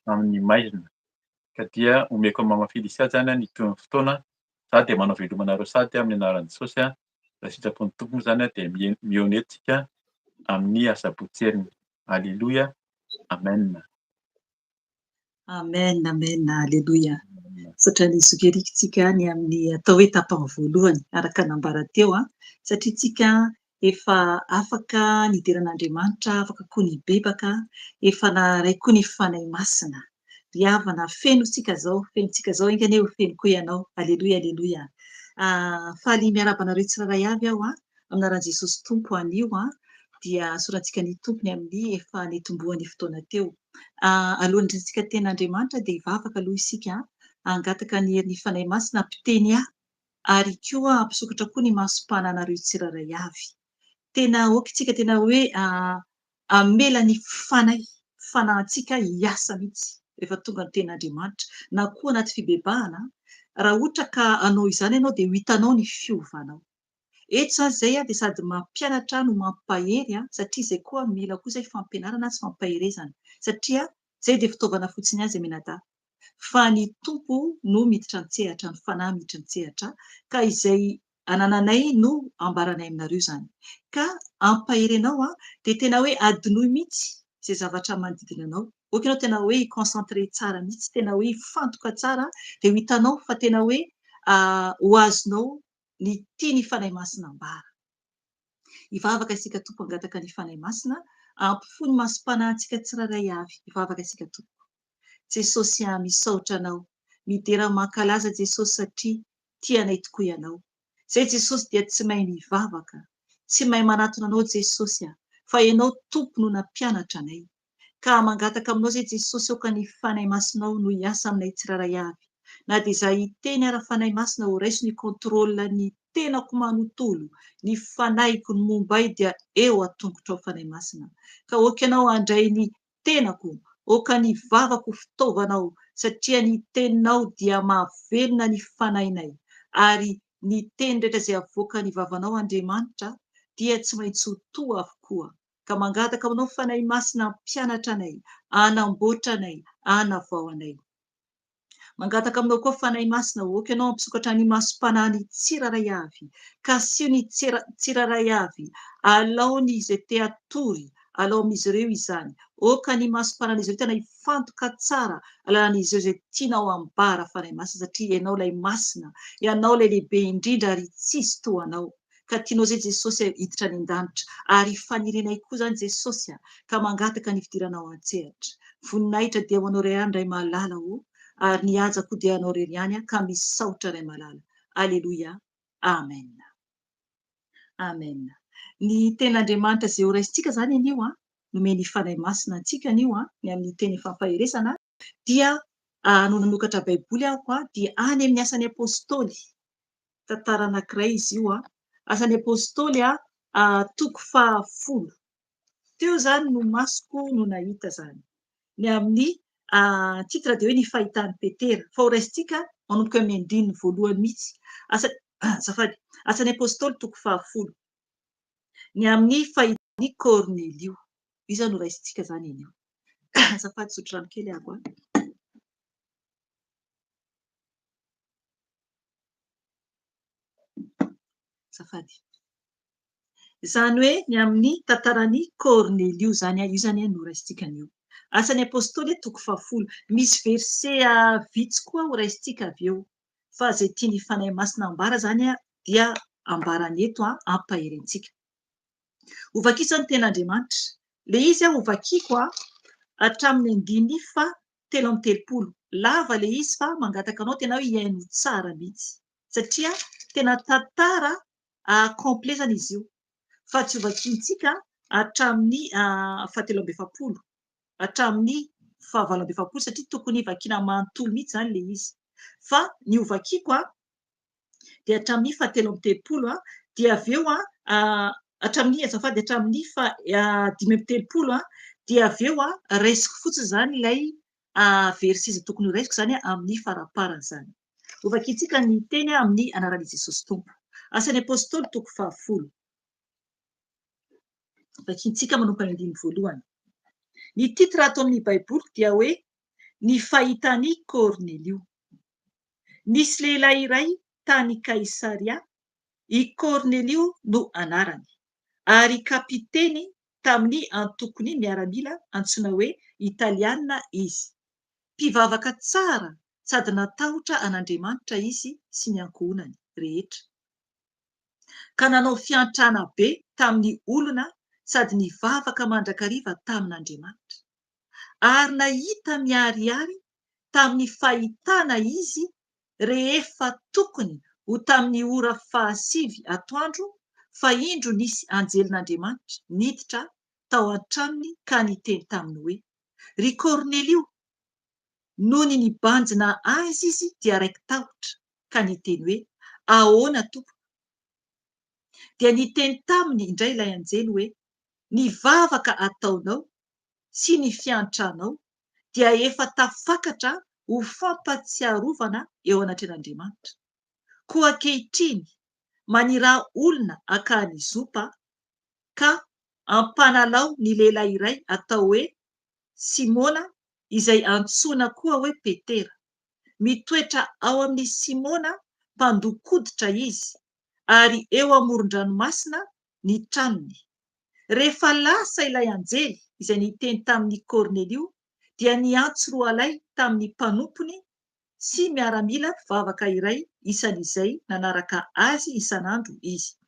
amin'ny maizina. Ka dia omeko amin'ny Mama Felicia izany nitohan'ny fotoana. Za dia manao velomanareo sady amin'ny anaran'i Jesosy raha sitrapon'ny tompony izany dia mihonetsika amin'ny asabotsy. Aleloia. Amen. Amen, amen, aleloia. Misaotra ny Jesoa Kristy ny amin'ny atao hoe tapany voalohany araka nambara teo satria tsika efa afaka nidiran'Andriamanitra, afaka koa nibebaka, efa naray koa ny fanahy masina. riavana fenontsika zao ingany eo feno koa ianao. Aleloia, aleloia. Faly miarabanareo tsiraray avy aho aminaran'i Jesosy Tompo anio dia sorantsika ny tompony amin'ny efa netombohan'ny fotoana teo. Alohan'iretsika ten'Andriamanitra dia hivavaka aloha isika hangataka ny herin'ny fanahy masina ampiteny ary koa ampisokatra koa ny masom-pananareo tsiraray avy. Tena okitsika tena hoe amela ny fanahintsika hiasa mihitsy rehefa tonga ny ten'Andriamanitra na koa anaty fibebahana. Raha ohatra ka anao izany ianao dia ho hitanao ny fiovanao. Eto zany izay dia sady mampianatra no mampahery satria izay koa mila koa izay fampianarana sy fampaherezana satria izay dia fitaovana fotsiny ihany izay menada. Fa ny tompo no miditra an-tsehatra, ny fanahy miditra an-tsehatra ka izay anananay no ambaranay aminareo izany. Ka ampaherenao dia tena hoe adinoy mihitsy izay zavatra manodidina anao. Okanao tena hoe concentré tsara mihitsy, tena hoe fantoka tsara dia ho hitanao fa tena hoe ho azonao ny tia ny fanahy masina ambara. Hivavaka isika tompo hangataka ny fanahy masina, ampifony masom-panahintsika tsiraray avy. Hivavaka isika tompo. Jesosy misaotra anao, midera mankalaza Jesosy satria tianay tokoa ianao. Izay Jesosy dia tsy mahay mivavaka, tsy mahay manatona anao Jesosy fa ianao tompo no nampianatra anay. Ka mangataka aminao izay Jesosy ao ka ny fanahy masinao no hiasa aminay tsiraray avy. Na dia izaho hiteny ara fanahy masina ho raiso ny contrôle ny tenako manontolo, ny fanahiko ny mombay dia eo atongotra ao fanahy masina. Ka okanao handray ny tenako, oka ny vavako fitaovanao satria ny teninao dia mahavelona ny fanahinay ary ny teny rehetra izay avoaka ny vavanao Andriamanitra dia tsy maintsy ho toa avokoa. Ka mangataka aminao fanahy masina hampianatra anay, hanamboatra anay, hanavao anay. Mangataka aminao koa fanahy masina okanao ampisokatra ny masom-panahiny tsiraray avy, ka sio ny tsiraray avy alaony izay te hatory, alao amin'izy ireo izany. Oka ny masom-panahiny izy ireo tena hifantoka tsara alalan'izy ireo izay tianao ambara fanahy masina satria ianao ilay masina, ianao ilay lehibe indrindra ary tsisy toanao. Ka tianao izay Jesosy hiditra any an-danitra ary fanirenay koa izany Jesosy ka mangataka ny fidiranao an-tsehatra. Voninahitra dia ho anao iray ihany ray malala ary ny haja koa dia anao irery ihany ka misaotra ray malala. Aleloia. Amen. Amen. Ny ten'Andriamanitra izay ho raisintsika izany anio nomeny fanahy masina antsika anio ny amin'ny teny fampaherezana dia no nanokatra baiboly aho dia any amin'ny asan'ny apôstôly. Tantara anankiray izy io asan'ny apôstôly toko 10. Teo izany no masoko no nahita izany. Ny amin'ny titra dia hoe ny fahitan'ny Petera. Fa ho raisintsika manomboka amin'ny andininy voalohany mihitsy. Asan'ny apôstôly toko 10. Ny amin'ny fahitan'ny Kornelio. Io izany ho raisintsika izany anio. Azafady sotro rano kely ako. Azafady. Izany hoe ny amin'ny tantaran'ny Kornelio izany io izany no raisintsika anio. Asan'ny apôstôly toko 10. Misy verse vitsy koa ho raisintsika avy eo. Fa izay tiany fanahy masina ambara izany dia ambarany eto ampaherentsika. Hovakiako izany ten'Andriamanitra. Ilay izy hovakiako hatramin'ny 7:30. Lava ilay izy fa mangataka anao tena hoe hiaino tsara mihitsy. Satria tena tantara complet izany izy io. Fa tsy hovakiantsika hatramin'ny 7:30. Hatramin'ny 9:30 satria tokony vakiana manontolo mihitsy izany ilay izy. Fa ny hovakiako dia hatramin'ny 7:30 dia avy eo hatramin'ny 5:30 dia avy eo raisiko fotsiny izany ilay verse izay tokony ho raisiko izany amin'ny faraparany izany. Hovakiantsika ny teny amin'ny anaran'i Jesosy Tompo. Asan'ny apôstôly toko 10. Vakiantsika manomboka amin'ny andininy voalohany. Ny titra ato amin'ny baiboly dia hoe ny fahitan'ny Kornelio. Nisy lehilahy iray tany Kaisaria, i Kornelio no anarany, ary kapiteny tamin'ny antokony miaramila antsoina hoe Italiana izy. Mpivavaka tsara sady natahotra an'Andriamanitra izy sy ny ankohonany rehetra. Ka nanao fiantrana be tamin'ny olona sady nivavaka mandrakariva tamin'Andriamanitra. Ary nahita miharihary tamin'ny fahitana izy rehefa tokony ho tamin'ny ora 7 atoandro fa indro nisy anjelin'Andriamanitra niditra tao an-tranony ka niteny taminy hoe: ry Kornelio, nony nibanjina azy izy dia raiky tahotra ka niteny hoe: ahoana tompo? Dia niteny taminy indray ilay anjely hoe: ny vavaka ataonao sy ny fiantranao dia efa tafakatra ho fampatsiarovana eo anatren'Andriamanitra. Koa ankehitriny maniraha olona akany Jopa ka ampanalao ny lehilahy iray atao hoe Simona, izay antsoina koa hoe Petera. Mitoetra ao amin'ny Simona mpandokoditra izy, ary eo amoron-dranomasina ny tranony. Rehefa lasa ilay anjely izay niteny tamin'ny Kornelio dia niantso roalahy tamin'ny mpanompony sy miaramila vavaka iray isan'izay nanaraka azy isan'andro izy.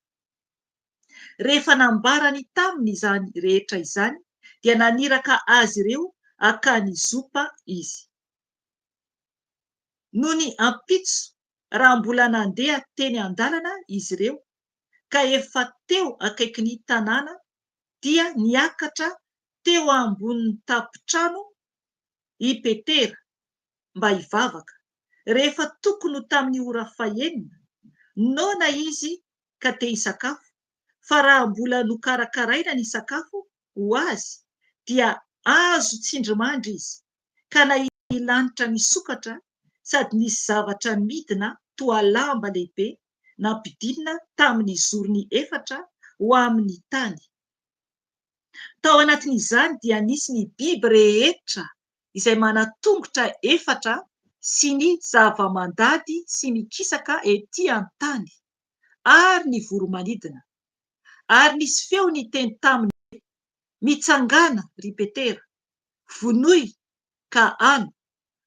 Rehefa nambarany taminy izany rehetra izany dia naniraka azy ireo akany Jopa izy. No ny ampitso raha mbola nandeha teny an-dalana izy ireo ka efa teo akaikin'ny tanàna dia niakatra teo ambonin'ny tampon-trano i Petera mba hivavaka. Rehefa tokony ho tamin'ny ora 9 nona izy ka te hisakafo, fa raha mbola nokarakaraina ny sakafo ho azy dia azo tsindrimandry izy, ka nahity lanitra misokatra sady nisy zavatra midina toa lamba lehibe nampidinina tamin'ny zorony 4 ho amin'ny tany. Tao anatin'izany dia nisy ny biby rehetra izay manatongotra 4 sy ny zava-mandady sy mikisaka etỳ an-tany ary ny voromanidina. Ary nisy feo niteny taminy hoe: mitsangana ry Petera, vonoy ka ano,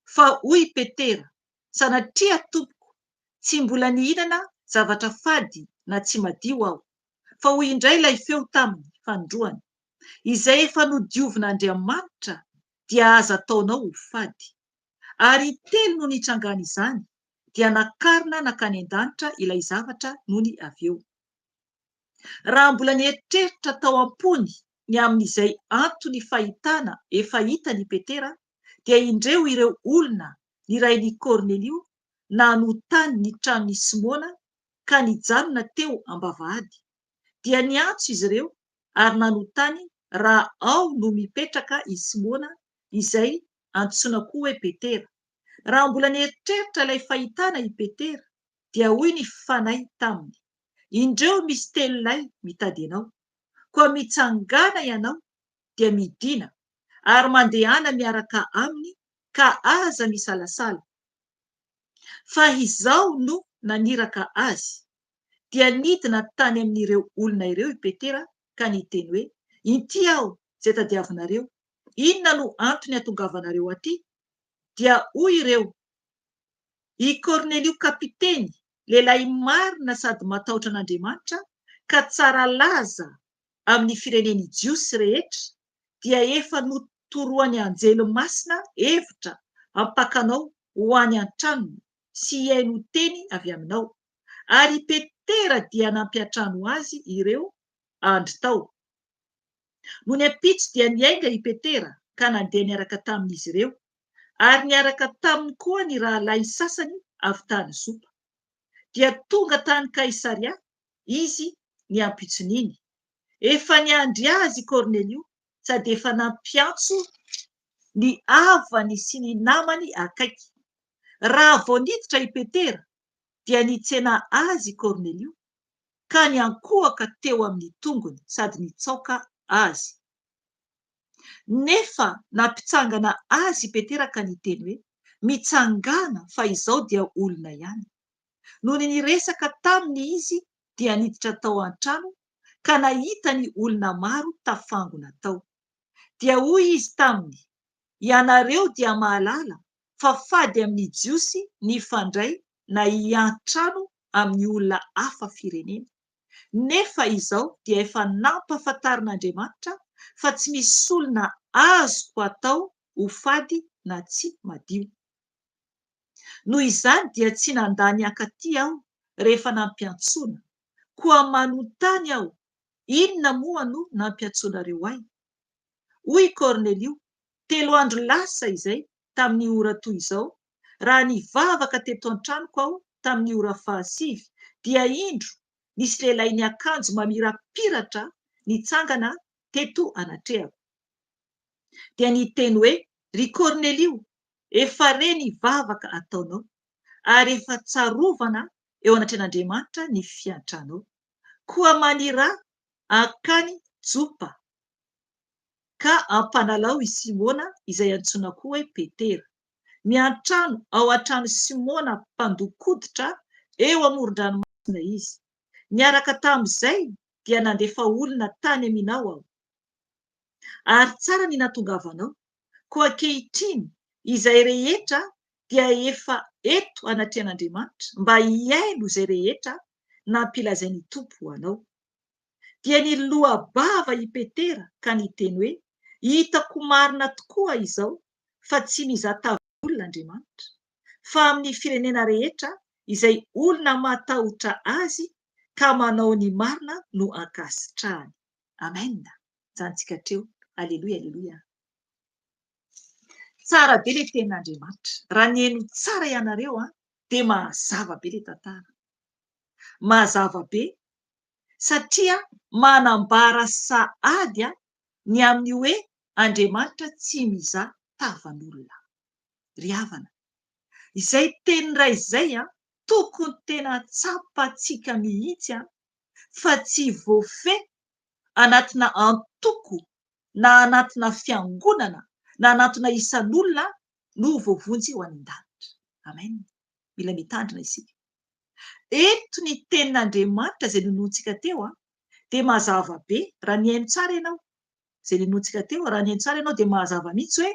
fa hoy Petera, sanatria tompoko, tsy mbola nihinana zavatra fady na tsy madio aho. Fa hoy indray ilay feo taminy fandroany: izay efa nodiovinaNdriamanitra dia aza ataonao ho fady. Ary telo no nitrangana izany dia nakarina nakany an-danitra ilay zavatra noho ny avy eo. Raha mbola nieritreritra tao am-pony ny amin'izay antony fahitana efa hitany Petera, dia indreo ireo olona nirain'ny Kornelio nanotany ny tranon'ny Simona ka nijanona teo am-bavahady. Dia niantso izy ireo ary nanotany raha ao no mipetraka i Simona, izay antsoina koa hoe Petera. Raha mbola nieritreritra ilay fahitana i Petera dia hoy ny fanahy taminy: indreo misy telolay mitady ianao, koa mitsangana ianao dia midina ary mandehana miaraka aminy ka aza misalasala. Fa izao no naniraka azy. Dia nidina tany amin'ireo olona ireo i Petera ka niteny hoe: inty aho izay tadiavinareo, inona no antony atongavanareo aty? Dia hoy ireo: i Kornelio kapiteny, lehilahy marina sady matahotra an'Andriamanitra ka tsara laza amin'ny fireneny jiosy rehetra, dia efa notoroany anjely masina hevitra hampakanao ho any an-tranony sy hiaino teny avy aminao. Ary Petera dia nampiatrano azy ireo andry tao. No ny ampitso dia niainga i Petera ka nandeha niaraka tamin'izy ireo, ary niaraka taminy koa ny rahalahy sasany avy tany Jopa. Dia tonga tany Kaisaria izy ny ampitson'iny. Efa niandry azy Kornelio sady efa nampiantso ny havany sy ny namany akaiky. Raha vao niditra i Petera dia nitsena azy Kornelio ka niankohaka teo amin'ny tongony sady nitsaoka azy. Nefa nampitsangana azy Petera ka niteny hoe: mitsangana fa izao dia olona ihany. Noho ny resaka taminy izy dia niditra tao an-trano ka nahita ny olona maro tafangona tao. Dia hoy izy taminy: ianareo dia mahalala fa fady amin'ny jiosy ny fandray na hian-trano amin'ny olona hafa firenena. Nefa izao dia efa nampahafantarin'Andriamanitra fa tsy misy olona azoko atao ho fady na tsy madio. Noho izany dia tsy nandany akaty aho rehefa nampiantsoana, koa manontany aho, inona moa no nampiantsoanareo ahy? Hoy Kornelio, 3 andro lasa izay tamin'ny ora toy izao, raha nivavaka teto an-tranoko aho tamin'ny ora 7 dia indro nisy lehilahy niakanjo mamirapiratra nitsangana teto anatrehako. Dia niteny hoe, ry Kornelio, efa re nivavaka ataonao, ary efa tsarovana eo anatren'Andriamanitra ny fiantranao, koa manira akany Jopa, ka ampanalao i Simona izay antsoina koa hoe Petera. Miantrano ao an-trano Simona mpandokoditra eo amoron-dranomasina izy. Niaraka tamin'izay dia nandefa olona tany aminao aho. Ary tsara ny natongavanao, koa ankehitriny izay rehetra dia efa eto anatrehan'Andriamanitra mba hiaino izay rehetra nampilazainy Tompo ho anao. Dia niloha-bava i Petera ka niteny hoe, hitako marina tokoa izao fa tsy mizatavy Andriamanitra, fa amin'ny firenena rehetra izay olona matahotra azy ka manao ny marina no ankasitrahany. Amen. Jantsika treo. Aleluia, aleluia. Tsara be le tenin'Andriamanitra. Raha ny heno tsara ianareo dia mazava be le tantara. Mazava be satria manambara sahady ny amin'ny hoe Andriamanitra tsy mizaha tavan'olona. Ry havana, izay tenin'iray izay tokony tena tsapantsika mihitsy fa tsy voafehy anatina antoko na anatina fiangonana na anatina isan'olona no voavonjy ho any an-danitra. Amen. Mila mitandrina isika. Eto ny tenin'Andriamanitra izay nonointsika teo dia mazava be raha ny haino tsara ianao. Izay nonointsika teo raha ny haino tsara ianao dia mazava mihitsy hoe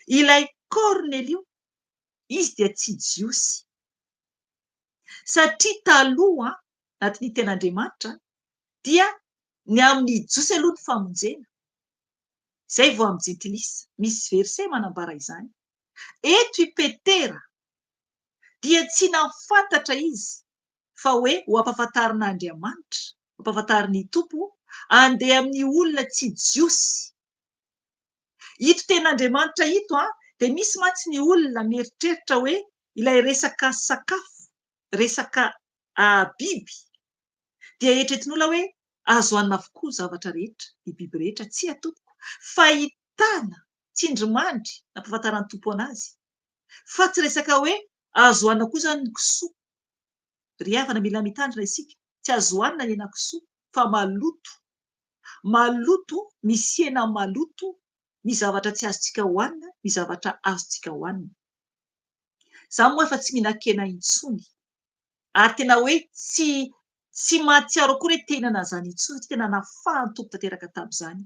ilay Kornelio, izy dia tsy jiosy. Satria taloha anatin'ny tenin'Andriamanitra dia ny amin'ny jiosy aloha ny famonjena. Izay vao amin'ny Jentilisa misy verse manambara izany. Eto i Petera dia tsy nafantatra izy fa hoe ho ampahafantarin'Andriamanitra, ho ampahafantarin'ny Tompo andeha amin'ny olona tsy jiosy. Ito tenin'Andriamanitra ito dia misy mantsy ny olona mieritreritra hoe ilay resaka sakafo, resaka biby dia eritreretin'olona hoe azo hanina avokoa zavatra rehetra, ny biby rehetra, tsy atopoko. Fahitana tsindrimandry nampahafantaran'ny Tompo anazy. Fa tsy resaka hoe azo hanina koa izany ny kisoa. Ry havana, mila mitandrina isika. Tsy azo hanina ny henan-kisoa fa maloto. Maloto, misy hena maloto, ny zavatra tsy azontsika hohanina, ny zavatra azontsika hohanina. Izaho moa efa tsy mihinan-kena intsony. Ary tena hoe tsy mahatsiaro akory hoe tenana izany intsony, tena nafahan'ny Tompo tanteraka tamin'izany.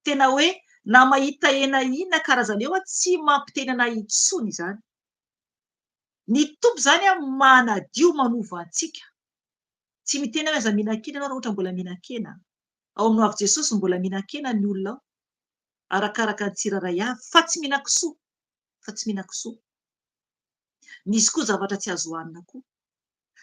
Tena hoe na mahita hena inona karazana eo tsy mampitenana intsony izany. Ny Tompo izany manadio manova antsika. Tsy miteny hoe aza mihinan-kena ianao raha ohatra mbola mihinan-kena. Ao amin'ny hoavy Jesosy mbola mihinan-kena ny olona ao, arakaraka ny tsirairay avy, fa tsy mihinan-kisoa, fa tsy mihinan-kisoa. Misy koa zavatra tsy azo hanina koa.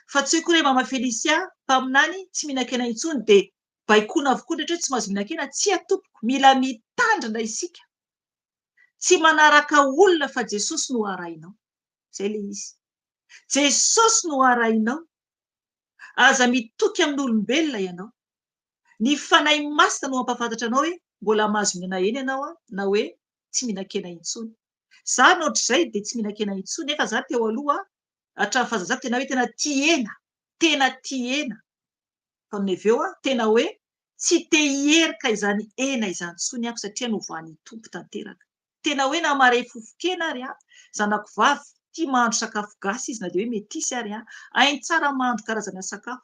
Fa tsy hoe koa hoe Mama Felicia mpaminany tsy mihinan-kena intsony dia baikona avokoa rehetra tsy mahazo mihinan-kena. Tsy atopoko, mila mitandrina isika. Tsy manaraka olona fa Jesosy no arahinao. Izay le izy. Jesosy no arahinao. Aza mitoky amin'ny olombelona ianao. Ny fanahy masina no ampahafantatra anao hoe mbola mahazo mihinana hena ianao na hoe tsy mihinan-kena intsony. Izaho nohatr'izay dia tsy mihinan-kena intsony nefa izaho teo aloha hatramin'ny fahazazako tena hoe tena tia hena, tena tia hena. Fa ny avy eo tena hoe tsy te hierika izany hena izany intsony aho satria novan'ny Tompo tanteraka. Tena hoe na mahay fofon-kena ary zanako vavy tia mahandro sakafo gasy izy na dia hoe metisy ary hainy tsara mahandro karazana sakafo.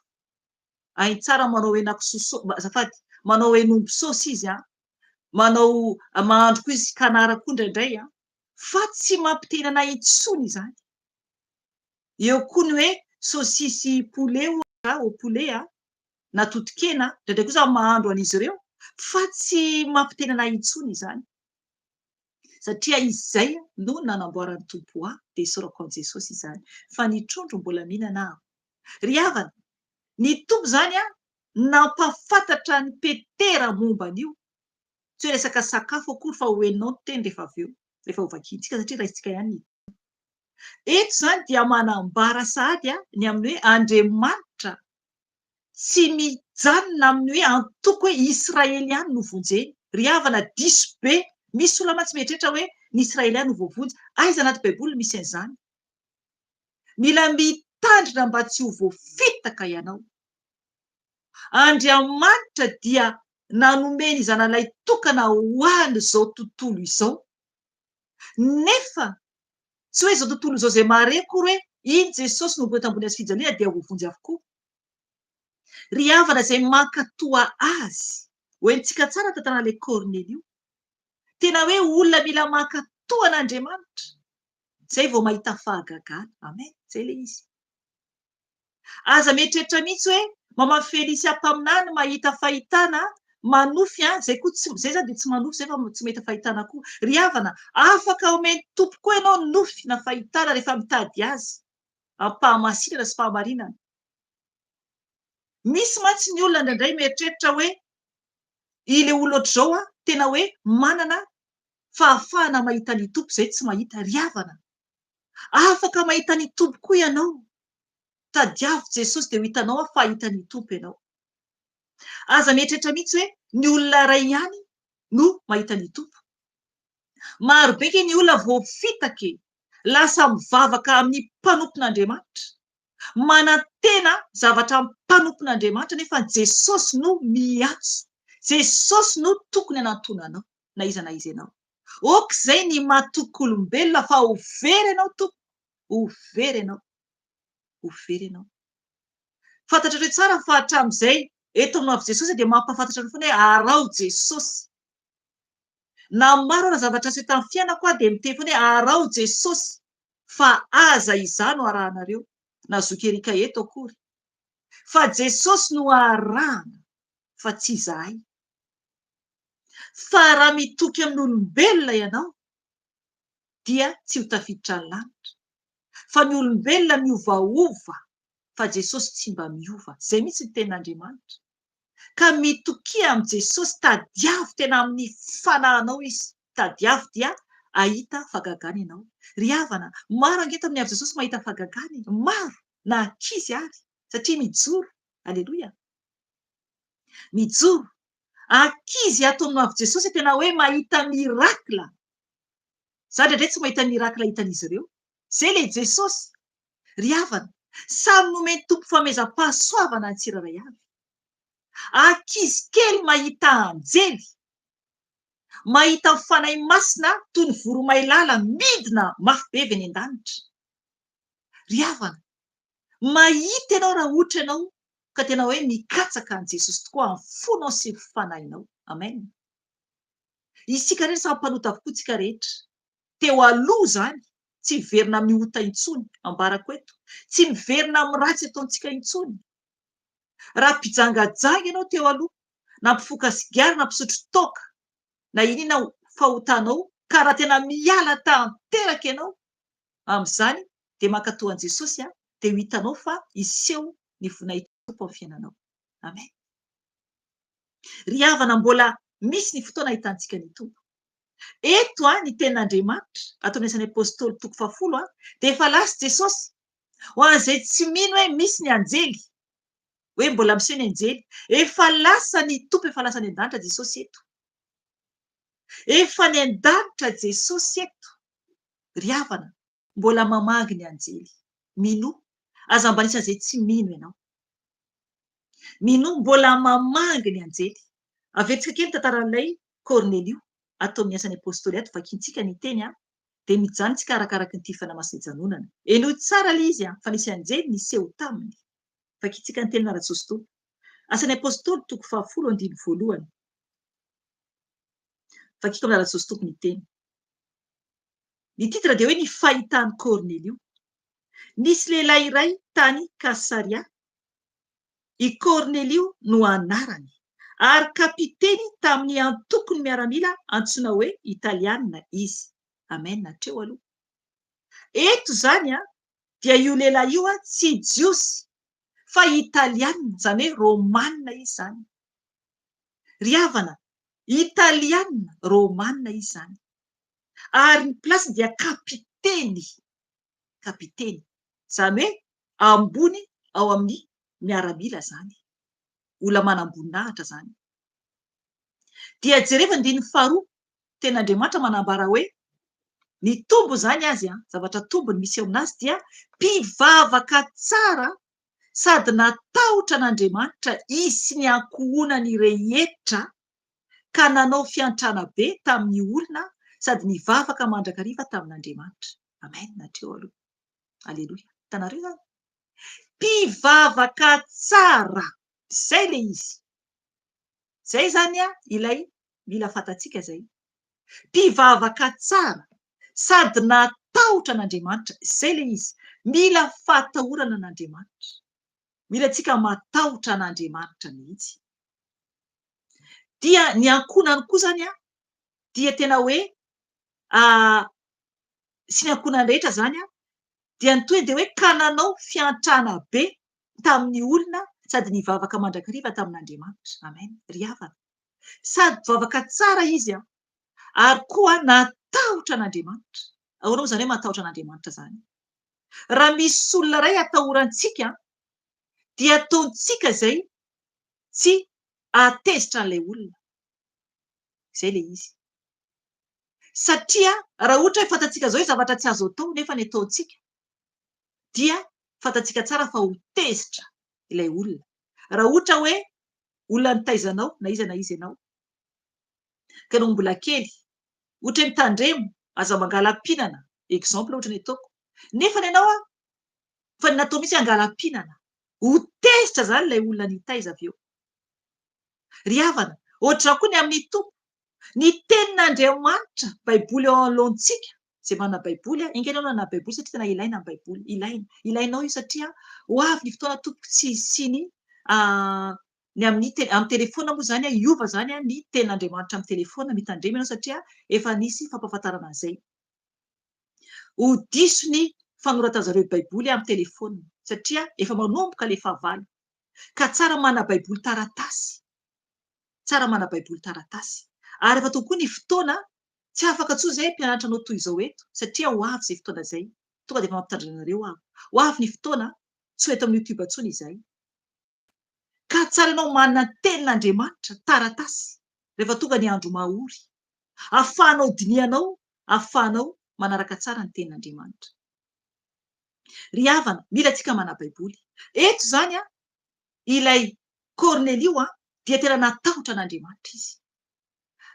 Hainy tsara manao henan-kisoa, azafady, manao hen'omby saosy izy manao mahandro koa izy kanara koa indraindray fa tsy mampitenana intsony izany. Eo koa ny hoe saosisy poulet au poulet na toton-kena indraindray koa izaho mahandro an'izy ireo fa tsy mampitenana intsony izany. satria izay no nanamboarany tompo ahy dia isaorako an' Jesosy izany fa ny trondro mbola mihinana aho. Ry havana, ny tompo zany a nampafantatra ny Petera momba an'io, tsy hoe resaka sakafo akory fa hoeninao no teny rehefa avy eo, rehefa hovakiantsika satria raisitsika ihany. Eto zany dia manambara sahady a ny amin'ny hoe Andriamanitra tsy mijanona amin'ny hoe antoko hoe Israely ihany no vonjeny. Ry havana, diso be, misy olona tsy mieritreritra hoe ny Israely ihany no voavonjy. Aiza anaty baiboly misy an'izany? Mila mitandrina mba tsy ho voafitaka ianao. Andriamanitra dia nanome ny zanalay tokana ho an'izao tontolo izao, nefa tsy hoe izao tontolo izao izay mare akory hoe iny Jesosy no miboaka tambony hazo fijaliana dia voavonjy avokoa. Ry havana, izay mankatoa azy hoentsika tsara tantaran'ilay Kornelio, tena hoe olona mila mankatoa an'Andriamanitra izay vao mahita fahagagana. Amen, izay le izy. Aza mieritreritra mihitsy hoe mama Felisy ampaminany mahita fahitana manofy a, zay koa zay zany dia tsy manofy zay fa tsy mahita fahitana koa. Ry havana, afaka omeny tompo koa ianao nofy na fahitana rehefa mitady azy ampahamasinana sy fahamarinana. Misy mantsy ny olona indraindray mieritreritra hoe ile olona ohatr'izao a tena hoe manana fahafahana mahita ny tompo izay tsy mahita. Ry havana, afaka mahita ny tompo koa ianao. Tadiavo Jesosy dia ho hitanao fahita ny tompo ianao. Aza mieritreritra mihitsy hoe ny olona iray ihany no mahita ny tompo. Maro be ke ny olona voafitaka, lasa mivavaka amin'ny mpanompon'Andriamanitra, manantena zavatra mpanompon'Andriamanitra nefa Jesosy no miantso, Jesosy no tokony hanantona anao na iza na iza ianao. Okizay ny mahatoky olombelona fa ho very ianao tompo, ho very ianao, ho very ianao. Fantatrareo tsara fa hatramin'izay eto amin'ny avy Jesosy dia mampahafantatra foana hoe arao Jesosy. Na maro ara zavatra aseho tamin'ny fiainako a dia miteny foana hoe arao Jesosy, fa aza izany no arahanareo, na zoky erika eto akory. Fa Jesosy no arahana fa tsy izahay. Fa raha mitoky amin'ny olombelona ianao dia tsy ho tafiditra ny lanitra, fa ny olombelona miovaova fa Jesosy tsy mba miova. Izay mihitsy ny tenin'Andriamanitra. Ka mitokia amin'ny Jesosy, tadiavo tena amin'ny fanahinao izy, tadiavo dia ahita fahagagana ianao. Ry havana, maro angeto amin'ny avy Jesosy mahita fahagagana, maro na ankizy ary satria mijoro. Aleloia, mijoro. Ankizy ato amin'ny avy Jesosy tena hoe mahita mirakla. Za indraindray tsy mahita mirakla hitan'izy ireo. Izay le Jesosy. Ry havana, samy nomeny tompo famezam-pahasoavana ny tsirairay avy. Ankizy kely mahita anjely, mahita fanahy masina toy ny voromailala midina mafy be avy any an-danitra. Ry havana, mahita ianao raha ohatra ianao ka tena hoe mikatsaka an' Jesosy tokoa amin'ny fonao sy ny fanahinao. Amen. Isika rehetra samy mpanota avokoa tsika rehetra. Teo aloha zany, tsy miverina miota intsony ambarako eto, tsy miverina amin'ny ratsy ataontsika intsony. Raha mpijangajanga ianao teo aloha, na mpifoka sigara na mpisotro toaka, na inona fahotanao, ka raha tena miala tanteraka ianao amin'izany dia mankatoa an'i Jesosy dia ho hitanao fa iseho ny vonay tompo amin'ny fiainanao. Amen. Ry havana, mbola misy ny fotoana ahitantsika ny tompo. Eto ny tenin'Andriamanitra atao amin'ny Asan'ny Apôstôly 10 dia efa lasa Jesosy ho an'izay tsy mino hoe misy ny anjely, hoe mbola miseho ny anjely. Efa lasa ny tompo, efa lasa ny an-danitra Jesosy eto. Efa ny an-danitra Jesosy eto. Ry havana, mbola mamangy ny anjely. Mino, aza mba anisan'izay tsy mino ianao. Mino, mbola mamangy ny anjely. Avetsika kely tantaran'ilay Kornelio atao amin'ny Asan'ny Apôstôly ato, vakiantsika ny teny dia mijanontsika arakaraka ny tifana masina ijanonana. Enoy tsara le izy fa nisy anjely niseho taminy. Vakiantsika ny teny ara-Jesosy tompo. Asan'ny Apôstôly 10:1. Vakiko amin'ny ara-Jesosy tompo ny teny. Ny titra dia hoe ny fahitany Kornelio. Nisy lehilahy iray tany Kasaria, i Kornelio no anarany, ary kapiteny tamin'ny antokony miaramila antsoina hoe italiana izy. Amen hatreo aloha. Eto zany dia io lehilahy io tsy jiosy fa italiana, zany hoe romanina izy zany. Ry havana, italiana romanina izy zany. Ary ny plasy dia kapiteny, kapiteny, zany hoe ambony ao amin'ny miaramila zany, olona manamboninahitra zany. Dia jereva andininy faharoa, ten'Andriamanitra manambara hoe ny tombo zany azy zavatra tombony misy eo aminazy dia mpivavaka tsara sady natahotra an'Andriamanitra izy sy ny ankohonany rehetra ka nanao fiantrana be tamin'ny olona sady nivavaka mandrakariva tamin'Andriamanitra. Amen hatreo aloha. Aleloia. Hitanareo zany mpivavaka tsara, zay le izy. Zay zany ilay mila fantatsika zay. Mpivavaka tsara sady natahotra an'Andriamanitra, zay le izy. Mila fatahorana an'Andriamanitra. Mila tsika matahotra an'Andriamanitra mihitsy. Dia ny ankonany koa zany dia tena hoe sy ny ankonany rehetra zany dia ny toe dia hoe ka nanao fiantrana be tamin'ny olona sady nivavaka mandrakariva tamin'Andriamanitra. Amen. Ry havana. Sady vavaka tsara izy ary koa natahotra an'Andriamanitra. Ahoana moa zany hoe matahotra an'Andriamanitra zany? Raha misy olona iray atahorantsika dia ataontsika zay tsy atezitra an'ilay olona. Zay le izy. Satria raha ohatra hoe fantatsika zao hoe zavatra tsy azo atao nefa ny ataontsika dia fantatsika tsara fa ho tezitra ilay olona. Raha ohatra hoe olona nitaizanao na iza ianao ka ianao mbola kely, ohatra hoe mitandremo aza mangalam-pihinana, exemple ohatra ny ataoko, nefa ianao fa ny natao mihitsy hangalam-pihinana, ho tezitra zany ilay olona nitaiza avy eo. Ry havana, ohatra koa ny amin'ny tompo, ny tenin'Andriamanitra, baiboly eo anoloantsika, izay manana baiboly inga ianao manana baiboly satria tena ilaina ny baiboly, ilainao io satria ho avy ny fotoana tompo tsy siny ny amin'ny telefona moa zany iova zany ny tenin'Andriamanitra amin'ny telefona, mitandremo ianao satria efa nisy fampahafantarana an'izay. Ho diso ny fanoratana zareo baiboly amin'ny telefona satria efa manomboka ilay fahavalo. Ka tsara mana baiboly taratasy. Tsara mana baiboly taratasy. Ary efa tokoa ny fotoana tsy afaka tsony izay mpianatra anao toy izao eto satria ho avy izay fotoana izay. Tonga dia efa mampitandrina anareo aho. Ho avy ny fotoana tsy ho eto amin'ny YouTube intsony izay. Ka tsara ianao manana ny tenin'Andriamanitra taratasy rehefa tonga ny andro mahory. Ahafahanao dinihanao, ahafahanao manaraka tsara ny tenin'Andriamanitra. Ry havana, mila tsika mana baiboly. Eto zany ilay Kornelio dia tena natahotra an'Andriamanitra izy.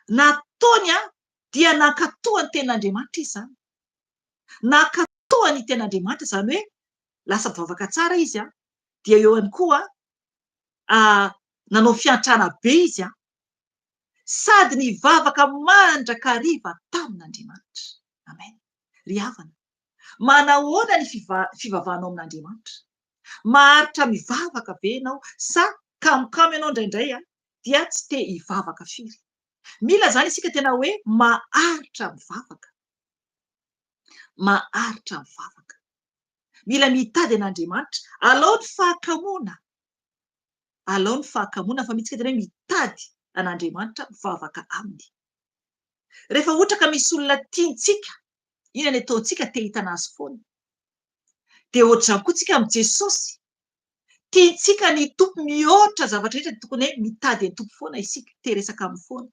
Nataony dia nankatoa ny tenin'Andriamanitra izy zany. Nankatoa ny tenin'Andriamanitra zany hoe lasa bavaka tsara izy dia eo ihany koa nanao fiantrana be izy sady nivavaka mandrakariva tamin'Andriamanitra. Amen. Ry havana, manahoana ny fivavahanao amin'Andriamanitra? Maharitra mivavaka be ianao sa kamokamo ianao indraindray dia tsy te hivavaka firy? Mila zany isika tena hoe maharitra mivavaka. Maharitra mivavaka. Mila mitady an'Andriamanitra. Alao ny fahakamoana. Alao ny fahakamoana fa mitsika tena hoe mitady an'Andriamanitra mivavaka aminy. Rehefa ohatra ka misy olona tiantsika, ina ny ataontsika te hitana azy foana. Dia ohatr'izany koa tsika amin'ny Jesosy. Tiantsika ny tompo mihoatra zavatra rehetra tokony hoe mitady ny tompo foana isika, te resaka amin'ny foana.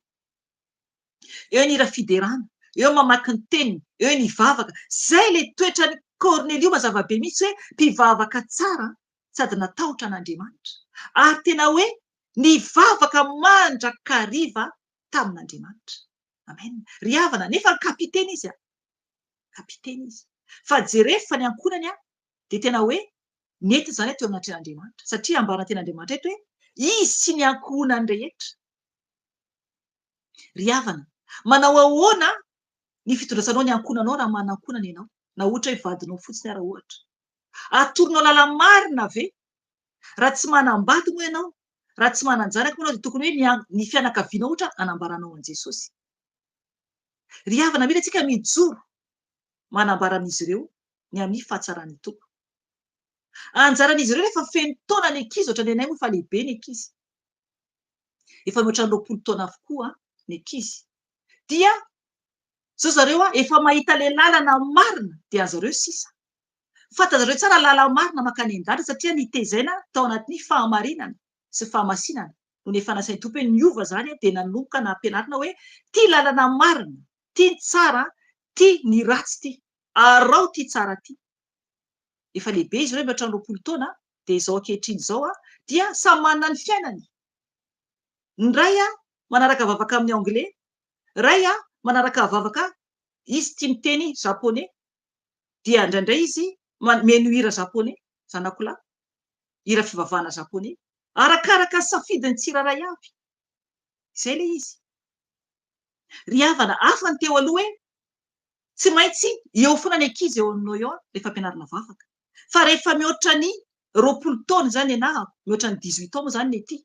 Eo ny hira fiderana, eo mamaky ny teniny, eo ny vavaka. Zay le toetra ny Kornelio mazava be mihitsy hoe mpivavaka tsara sady natahotra an'Andriamanitra. Ary tena hoe nivavaka mandrakariva tamin'Andriamanitra. Amen. Ry havana, nefa kapiteny izy kapiteny izy. Fa jerefy fa ny ankonany dia tena hoe nety zany teo amin'ny tenan'Andriamanitra. Satria ambara tenan'Andriamanitra eto hoe izy sy ny ankohonany rehetra. Ry havana, manao ahoana ny fitondrasanao ny ankonanao raha manana ankonana ianao? Na ohatra hoe vadinao fotsiny ara ohatra. Atoronao lala marina ve? Raha tsy manambady moa ianao, raha tsy mananjanaka moa anao dia tokony hoe ny fianakaviana ohatra anambaranao an' Jesosy. Ry havana mila antsika mijoro manambara an'izy ireo ny amin'ny fahatsarany tompo. Anjaran'izy ireo rehefa feno taona ny ankizy, ohatra ny anay moa efa lehibe ny ankizy, efa mihoatra ny 20 taona avokoa ny ankizy, dia zao zareo efa mahita le lalana marina dia zareo sisa. Fantanjareo tsara lala marina mankany an-dàlana satria nitezaina tao anatin'ny fahamarinana sy fahamasinana no ny efa nasain'ny tompo hoe niova zany dia nanomboka na ampianarina hoe ty lalana marina, ty ny tsara, ty ny ratsy, ty arao ty tsara ty. Efa lehibe izy ireo mihoatra ny 20 taona dia izao ankehitriny izao dia samy manana ny fiainany. Ny ray manaraka vavaka amin'ny anglais, ray manaraka vavaka izy tia miteny japonais, dia indraindray izy meno hira japonais, zanakolahy, hira fivavahana japonais, arakaraka safidiny tsirairay avy. Izay le izy. Ry havana, hafa ny teo aloha hoe tsy maintsy eo foana ny ankizy eo aminao eo rehefa ampianarana vavaka. Fa rehefa mihoatra ny 20 taona zany ianao, mihoatra ny 18 taona moa zany ny ety,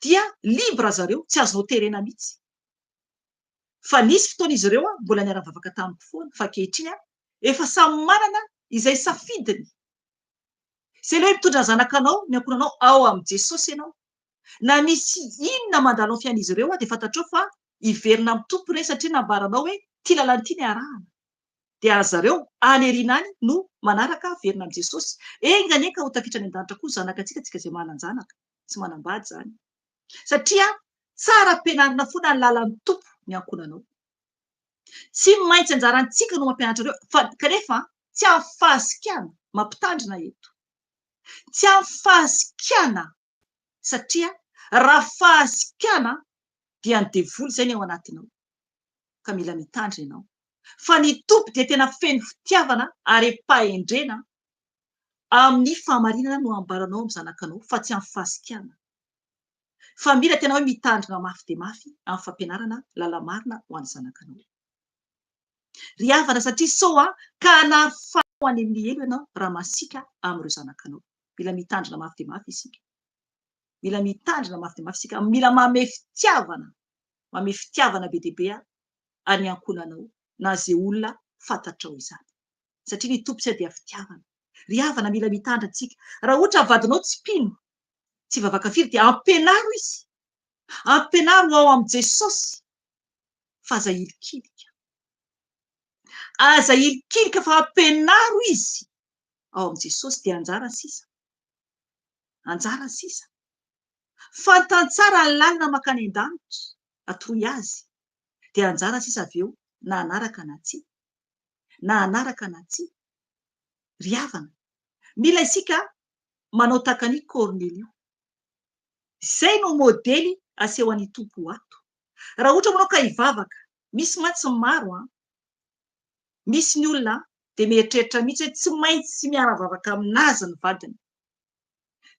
dia libra zareo, tsy azonao terena mihitsy. Fa nisy fotoana izy ireo mbola niara-bavaka tamin'ny foana, fa ankehitriny efa samy manana izay safidiny. Izay le hoe mitondra ny zanakanao, ny ankonanao ao amin'i Jesosy ianao. Na misy inona mandalo amin'ny fiain'izy ireo dia fantatrao fa hiverina amin'ny tompony satria nambaranao hoe ty lalana ity ny arahana. Dia zareo any aoriana any no manaraka verina amin'i Jesosy. Enganeka ho tafiditra any an-danitra koa zanakatsika, tsika izay manan-janaka, tsy manambady zany. Satria tsara ampianarina foana ny lalan'ny tompo ny ankonanao. Tsy maintsy anjarantsika no mampianatra ireo, kanefa tsy amin'ny fahasikana mampitandrina eto. Tsy amin'ny fahasikana, satria raha fahasikana dia ny devoly zay ny ao anatinao, ka mila mitandrina ianao. Fa ny tompo dia tena feno fitiavana ary empahendrena amin'ny fahamarinana no ambaranao amin'ny zanakanao, fa tsy amin'ny fahasikana. Fa mila tena hoe mitandrina mafy dia mafy amin'ny fampianarana lalamarina ho an'ny zanakanao. Ry havana, satria sao ka hanafy ho any amin'ny elo ianao raha masika amin'ireo zanakanao. Mila mitandrina mafy dia mafy isika. Mila mitandrina mafy dia mafy isika. Mila manome fitiavana be dia be any ankonanao na izay olona fantatrao izany. Satria ny tompo dia fitiavana. Ry havana, mila mitandrina tsika. Raha ohatra vadinao tsy mpino, tsy vavaka firy, dia ampianaro izy. Ampianaro ao amin'i Jesosy fa aza ilikilika. Aza ilikilika fa ampianaro izy ao amin'i Jesosy dia anjara sisa. Anjara sisa. Fantantsara ny lalina mankany an-danitra, atoy azy, dia anjara sisa avy eo na anaraka na tsia. Na anaraka na tsia. Ry havana, mila isika manao tahaka ny Kornelio. Izay no modely aseho an'ny tompo ato. Raha ohatra manao ka hivavaka, misy mantsy maro, misy ny olona dia mieritreritra mihitsy hoe tsy maintsy miara-bavaka aminazy ny vadiny.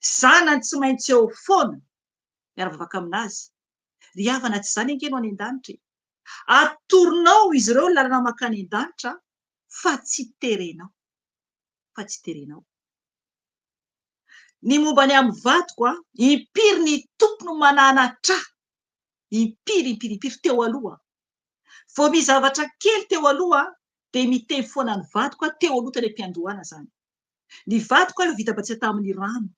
Zanany tsy maintsy eo foana miara-bavaka aminazy. Ry havana, tsy izany ankeno any an-danitra. Atoronao izy ireo lalana mankany an-danitra fa tsy terenao. Fa tsy terenao. Ny momba ny amin'ny vadiko, impiry ny tompo no mananatra. Impiry teo aloha. Vao mizavatra kely teo aloha dia miteny foana ny vadiko teo aloha tany am-piandohana zany. Ny vadiko io vita-batsy tamin'ny rano.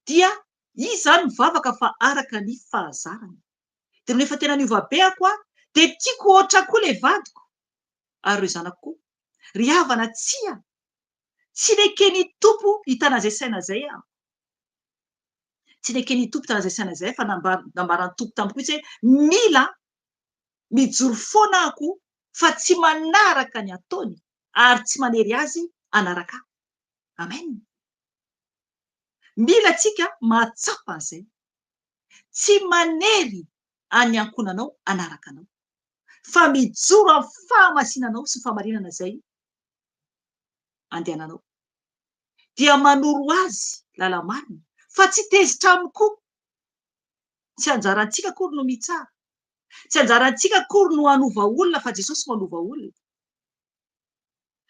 Dia izy zany mivavaka fa araka ny fahazarany. Dia rehefa tena niova be ako dia tiako ohatra koa ilay vadiko. Ary ireo zanako koa. Ry havana, tsy neken'ny tompo hitana izay saina izay aho. Tsy neken'ny tompo hitana izay saina izay fa nambaran'ny tompo tamiko mihitsy hoe mila mijoro foana ako fa tsy manaraka ny ataony ary tsy manery azy anaraka. Amen. Mila tsika mahatsapa an'izay. Tsy manery any ankonanao anaraka anao. Fa mijoro amin'ny fahamasinanao sy fahamarinana izay andehananao. Dia manoro azy lalamarina fa tsy tezitra amiko. Tsy anjarantsika akory no mitsara. Tsy anjarantsika akory no hanova olona fa Jesosy manova olona.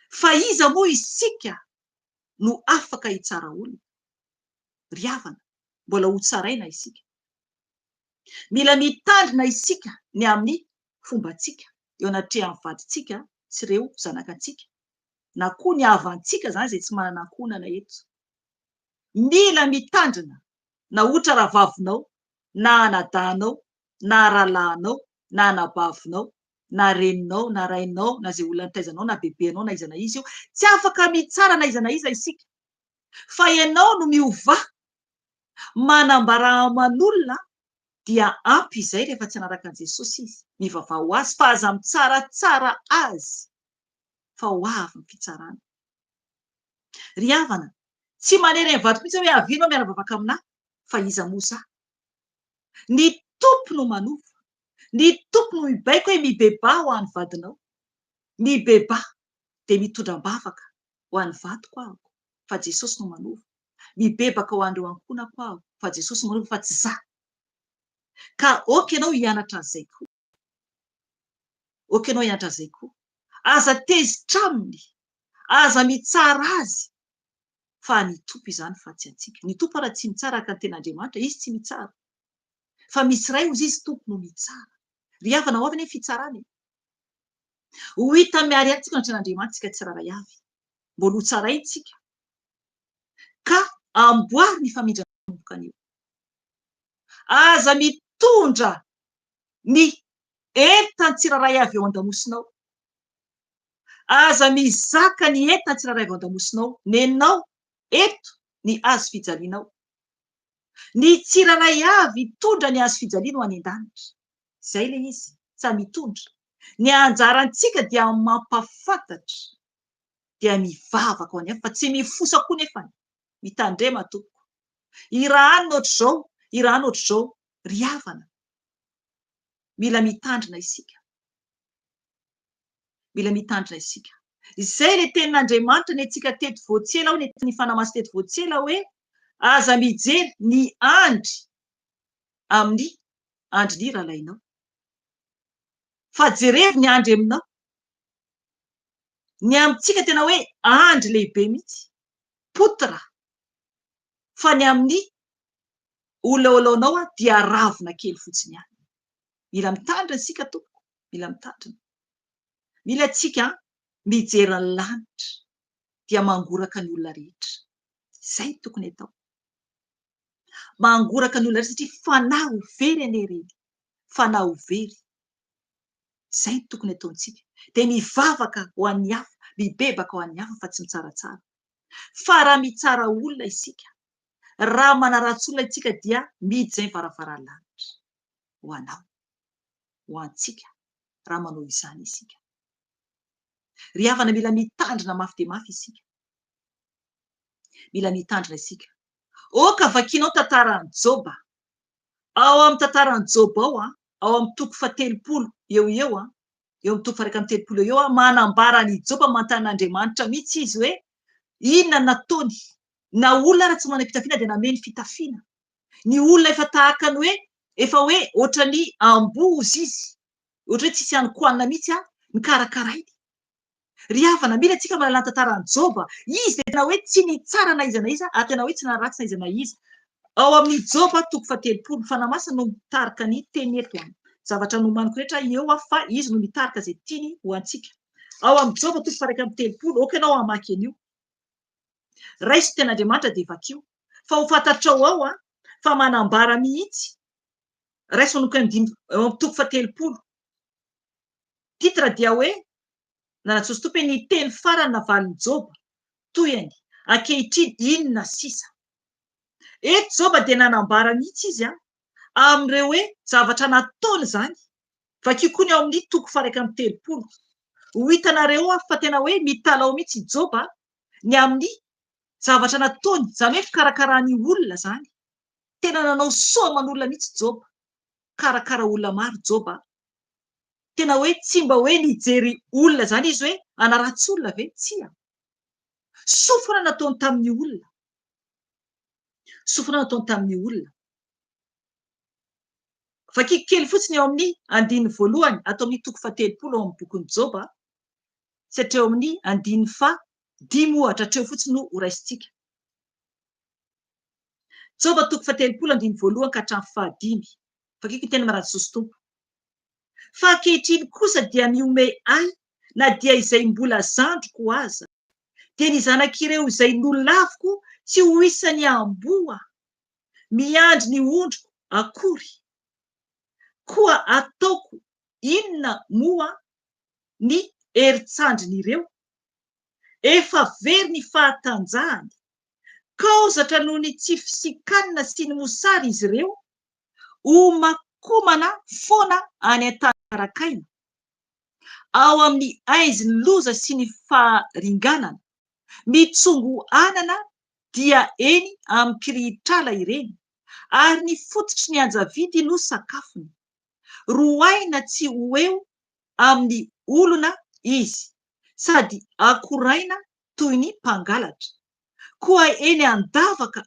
Fa iza moa isika no afaka hitsara olona. Ry havana, mbola ho tsaraina isika. Mila mitandrina isika ny amin'ny fombantsika eo anaty amin'ny vadintsika sy ireo zanakantsika, na koa ny havantsika zany zay tsy manana ankonana eto. Mila mitandrina na ohatra rahavavinao, na anadahinao, na rahalahinao, na anabavinao, na reninao, na rainao, na zay olona nitaizanao, na bebenao, na iza na izy io, tsy afaka mitsara na iza na iza isika. Fa ianao no miova manambara aman'olona dia ampy izay rehefa tsy anaraka an' Jesosy izy, mivavah ho azy fa aza mitsaratsara azy fa ho avy ny fitsarana. Ry havana, tsy manery ny vato mihitsy hoe avianao miara-bavaka aminahy, fa iza moa izaho? Ny tompo no manova, ny tompo no mibaiko hoe mibeba ho an'ny vadinao, mibeba dia mitondram-bavaka ho an'ny vatoko aho, fa Jesosy no manova, mibebaka ho an'ireo ankonako aho, fa Jesosy no manova, fa tsy izaho. Ka oka ianao hianatra an'izay koa, oka ianao hianatra an'izay koa, aza tezitra aminy, aza mitsara azy, fa ny tompo izany fa tsy antsika. Ny tompo raha tsy mitsara ka ny ten'Andriamanitra, izy tsy mitsara, fa misy iray ozy izy tompo no mitsara. Ry havana, ho avy anie fitsarana e. Ho hita miary antsika ny tren'Andriamanitra tsika tsiraray avy, mbola ho tsaraintsika ka amboary ny famindrana nomboka anio. Aza mitondra ny entana tsiraray avy eo an-damosinao, aza mizaka ny entana tsiraray avy eo an-damosinao, nenao eto ny hazo fijalianao, ny tsiraray avy mitondra ny hazo fijaliana ho any an-danitra. Izay le izy, sa mitondra. Ny anjarantsika dia mampafantatra, dia mivavaka ho any hafa, fa tsy mifosa koa nefany, mitandrema tompoko. Irahana ohatr'izao, irahana ohatr'izao, ry havana. Mila mitandrina isika. Mila mitandrina isika. Izay le tenin'Andriamanitra ny antsika teto voatsela ao, ny fanamaso teto voatsela hoe aza mijery ny andry amin'ny andry ny rahalainao. Fa jerevy ny andry aminao. Ny amintsika tena hoe andry lehibe mihitsy, poitra. Fa ny amin'ny olaolaonao dia ravina kely fotsiny ihany. Mila mitandrina isika tompoko, mila mitandrina. Mila tsika mijery ny lanitra dia mangoraka ny olona rehetra. Izay tokony atao. Mangoraka ny olona rehetra satria fanahy ho very anie reny. Fanahy ho very. Izay tokony ataontsika. Dia mivavaka ho an'ny hafa, mibebaka ho an'ny hafa fa tsy mitsaratsara. Fa raha mitsara olona isika, raha manaratsy olona isika dia mihidy izay varavaran-lanitra ho anao, ho antsika, raha manao izany isika. Ry havana, mila mitandrina mafy dia mafy isika. Mila mitandrina isika. Oka vakianao tantaran'i Joba. Ao amin'ny tantaran'i Joba ao amin'ny toko 30 eo eo amin'ny toko 130 eo manambara ny Joba, mantan'Andriamanitra mihitsy izy hoe inona nataony. Na olona raha tsy manam-pitafiana dia nameny fitafiana. Ny olona efa tahaka ny hoe efa hoe ohatran'ny ambozy izy, ohatra hoe tsisy hanokoanina mihitsy mikarakarainy. Ry havana, mila tsika mahalala ny tantaran'i Joba. Izy dia tena hoe tsy nitsara na iza na iza, ary tena hoe tsy naratsy na iza na iza. Ao amin'ny Joba toko 30, fanamasina no mitarika ny teny eto any. Zavatra nomaniko rehetra eo fa izy no mitarika izay tiany ho antsika. Ao amin'ny Joba toko 130, oka ianao hamaky an'io. Raiso ten'Andriamanitra dia vakio. Fa ho fantatrao ao fa manambara mihitsy. Raiso manoko eo amin'ny toko 30. Titra dia hoe nanatsoso tompo hoe ny teny farany navalin'i Joba toyany ankehitriny inona sisa. Eto Joba dia nanambara mihitsy izy amin'ireo hoe zavatra nataony izany. Vakio koa ny ao amin'ny toko 130. Ho hitanareo fa tena hoe mitalao mihitsy Joba ny amin'ny zavatra nataony, izany hoe fikarakarany olona zany. Tena nanao soa aman'olona mihitsy Joba. Karakara olona maro Joba. Tena hoe tsy mba hoe nijery olona zany izy hoe anaratsy olona ve? Tsia. Sofina nataony tamin'ny olona. Sofina nataony tamin'ny olona. Vakiko kely fotsiny eo amin'ny 1 atao amin'ny toko 30 ao amin'ny bokin'i Joba, satria eo amin'ny 5 hatreo fotsiny no ho raisitsika. Joba 3:1 ka hatramin'ny 5. Fakiko tena maratsy Jesosy tompo. Fa ankehitriny kosa dia miome ahy na dia izay mbola zandroko aza, dia ny zanak'ireo izay nolaviko tsy ho isan'ny amboa, miandry ny ondriko akory. Koa ataoko inona moa ny herintsandrin'ireo? Efa very ny fahatanjahany, kaozatra noho ny tsy fisikanina sy ny mosary izy ireo, ho makomana foana any an-tanarakaina. Ao amin'ny aizin'ny loza sy ny faharinganana, mitsongo anana dia eny amin'ny kirihitr'ala ireny, ary ny fototry ny anjavidy no sakafony. Roaina tsy ho eo amin'ny olona izy, sady akoraina toy ny mpangalatra. Koa eny an-davaka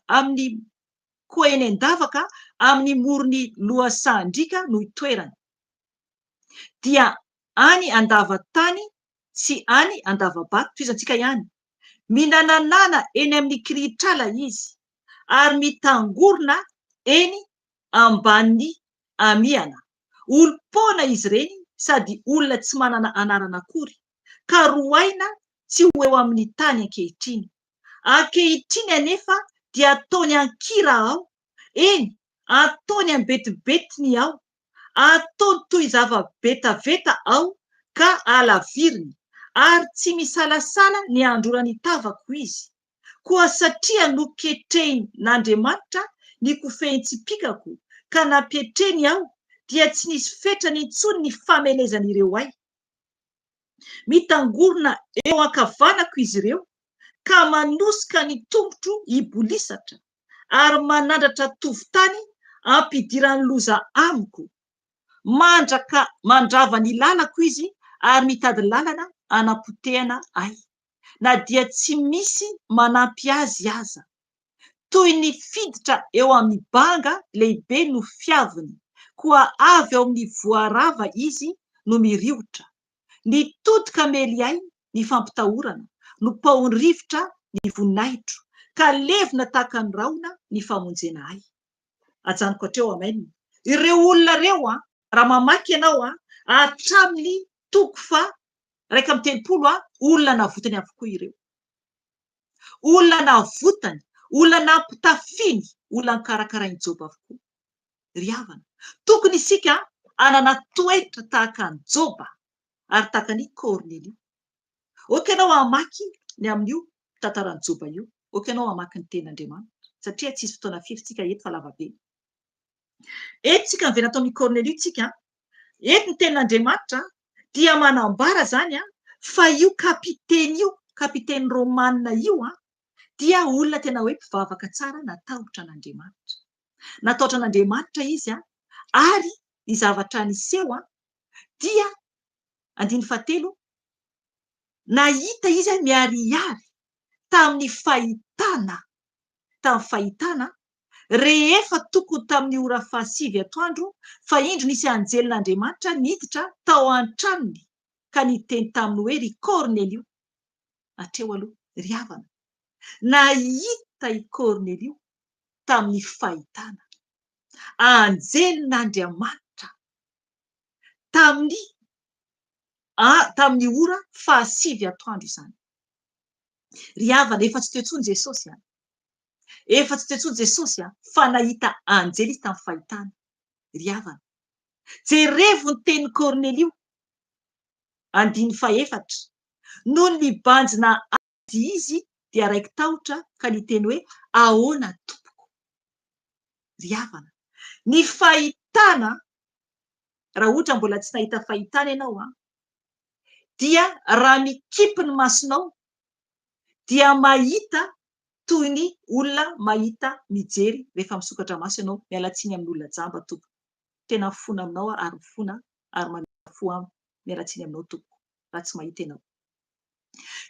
amin'ny morony lohasan-drika no itoerany. Dia any andavatany sy any andavabato, toizantsika ihany. Minananana eny amin'ny kirihitr'ala izy, ary mitangorona eny ambanin'ny amiana. Olom-poana izy ireny, sady olona tsy manana anarana akory, ka roaina tsy ho eo amin'ny tany ankehitriny. Ankehitriny anefa dia ataony ankira ao, eny ataony ambetibetiny ao, ataony toy zava-betaveta ao, ka alaviriny, ary tsy misalasala ny androrany tavako izy. Koa satria noketrehin'Andriamanitra ny kofehin-tsipikako, ka napetreny aho, dia tsy nisy fetrany intsony ny famelezan'ireo ahy. Mitangorona eo ankavanako izy ireo, ka manosika ny tongotro hibolisatra, ary manandratra tovotany ampidirany loza amiko. Mandrava ny lalako izy, ary mitady lalana anapotehana ahy, na dia tsy misy manampy azy aza. Toy ny fiditra eo amin'ny banga lehibe no fiaviny, koa avy ao amin'ny voarava izy no miriotra. Ny todika mely ahy ny fampitahorana, no paon'ny rivotra ny voninahitro, ka levona tahaka ny rahona ny famonjena ahy. Ajanoko hatreo amen. Ireo olona reo raha mamaky ianao hatramin'ny 1:3 olona navotany avokoa ireo. Olona navotany, olona nampitafiny, olona nikarakarainy Joba avokoa. Ry havana, tokony isika anana toetra tahaka ny Joba, ary tahaka ny Kornelio. Oka ianao hamaky ny amin'io tantaran'ny Joba io, oka ianao hamaky ny tenin'Andriamanitra, satria tsisy fotoana firy tsika eto fa lava be. Eto tsika mivena tao amin'ny Kornelio tsika, eto ny tenin'Andriamanitra dia manambara zany fa io kapiteny Romanina io dia olona tena hoe mpivavaka tsara, natahotra an'Andriamanitra. Natahotra an'Andriamanitra izy ary ny zavatra niseho dia 7, nahita izy miharihary tamin'ny fahitana rehefa tokony tamin'ny ora 7 atoandro, fa indro nisy anjelin'Andriamanitra niditra tao an-tranony, ka niteny taminy hoe ry Kornelio. Hatreo aloha ry havana, nahita i Kornelio tamin'ny fahitana, anjelin'Andriamanitra tamin'ny ora 7 atoandro izany. Ry havana, efa tsy teo intsony Jesosy efa tsy teo intsony Jesosy fa nahita anjely izy tamin'ny fahitana. Ry havana, jerevo ny teny Kornelio 4:, noho ny banjina ady izy dia raiky tahotra, ka niteny hoe ahoana tompoko. Ry havana, ny fahitana, raha ohatra mbola tsy nahita fahitana ianao dia raha mikipy ny masonao dia mahita toy ny olona mahita mijery rehefa misokatra maso ianao. Miala tsiny amin'ny olona jamba tompoko, tena fona aminao ary fona ary manana fo amiko. Miala tsiny aminao tompoko raha tsy mahita ianao.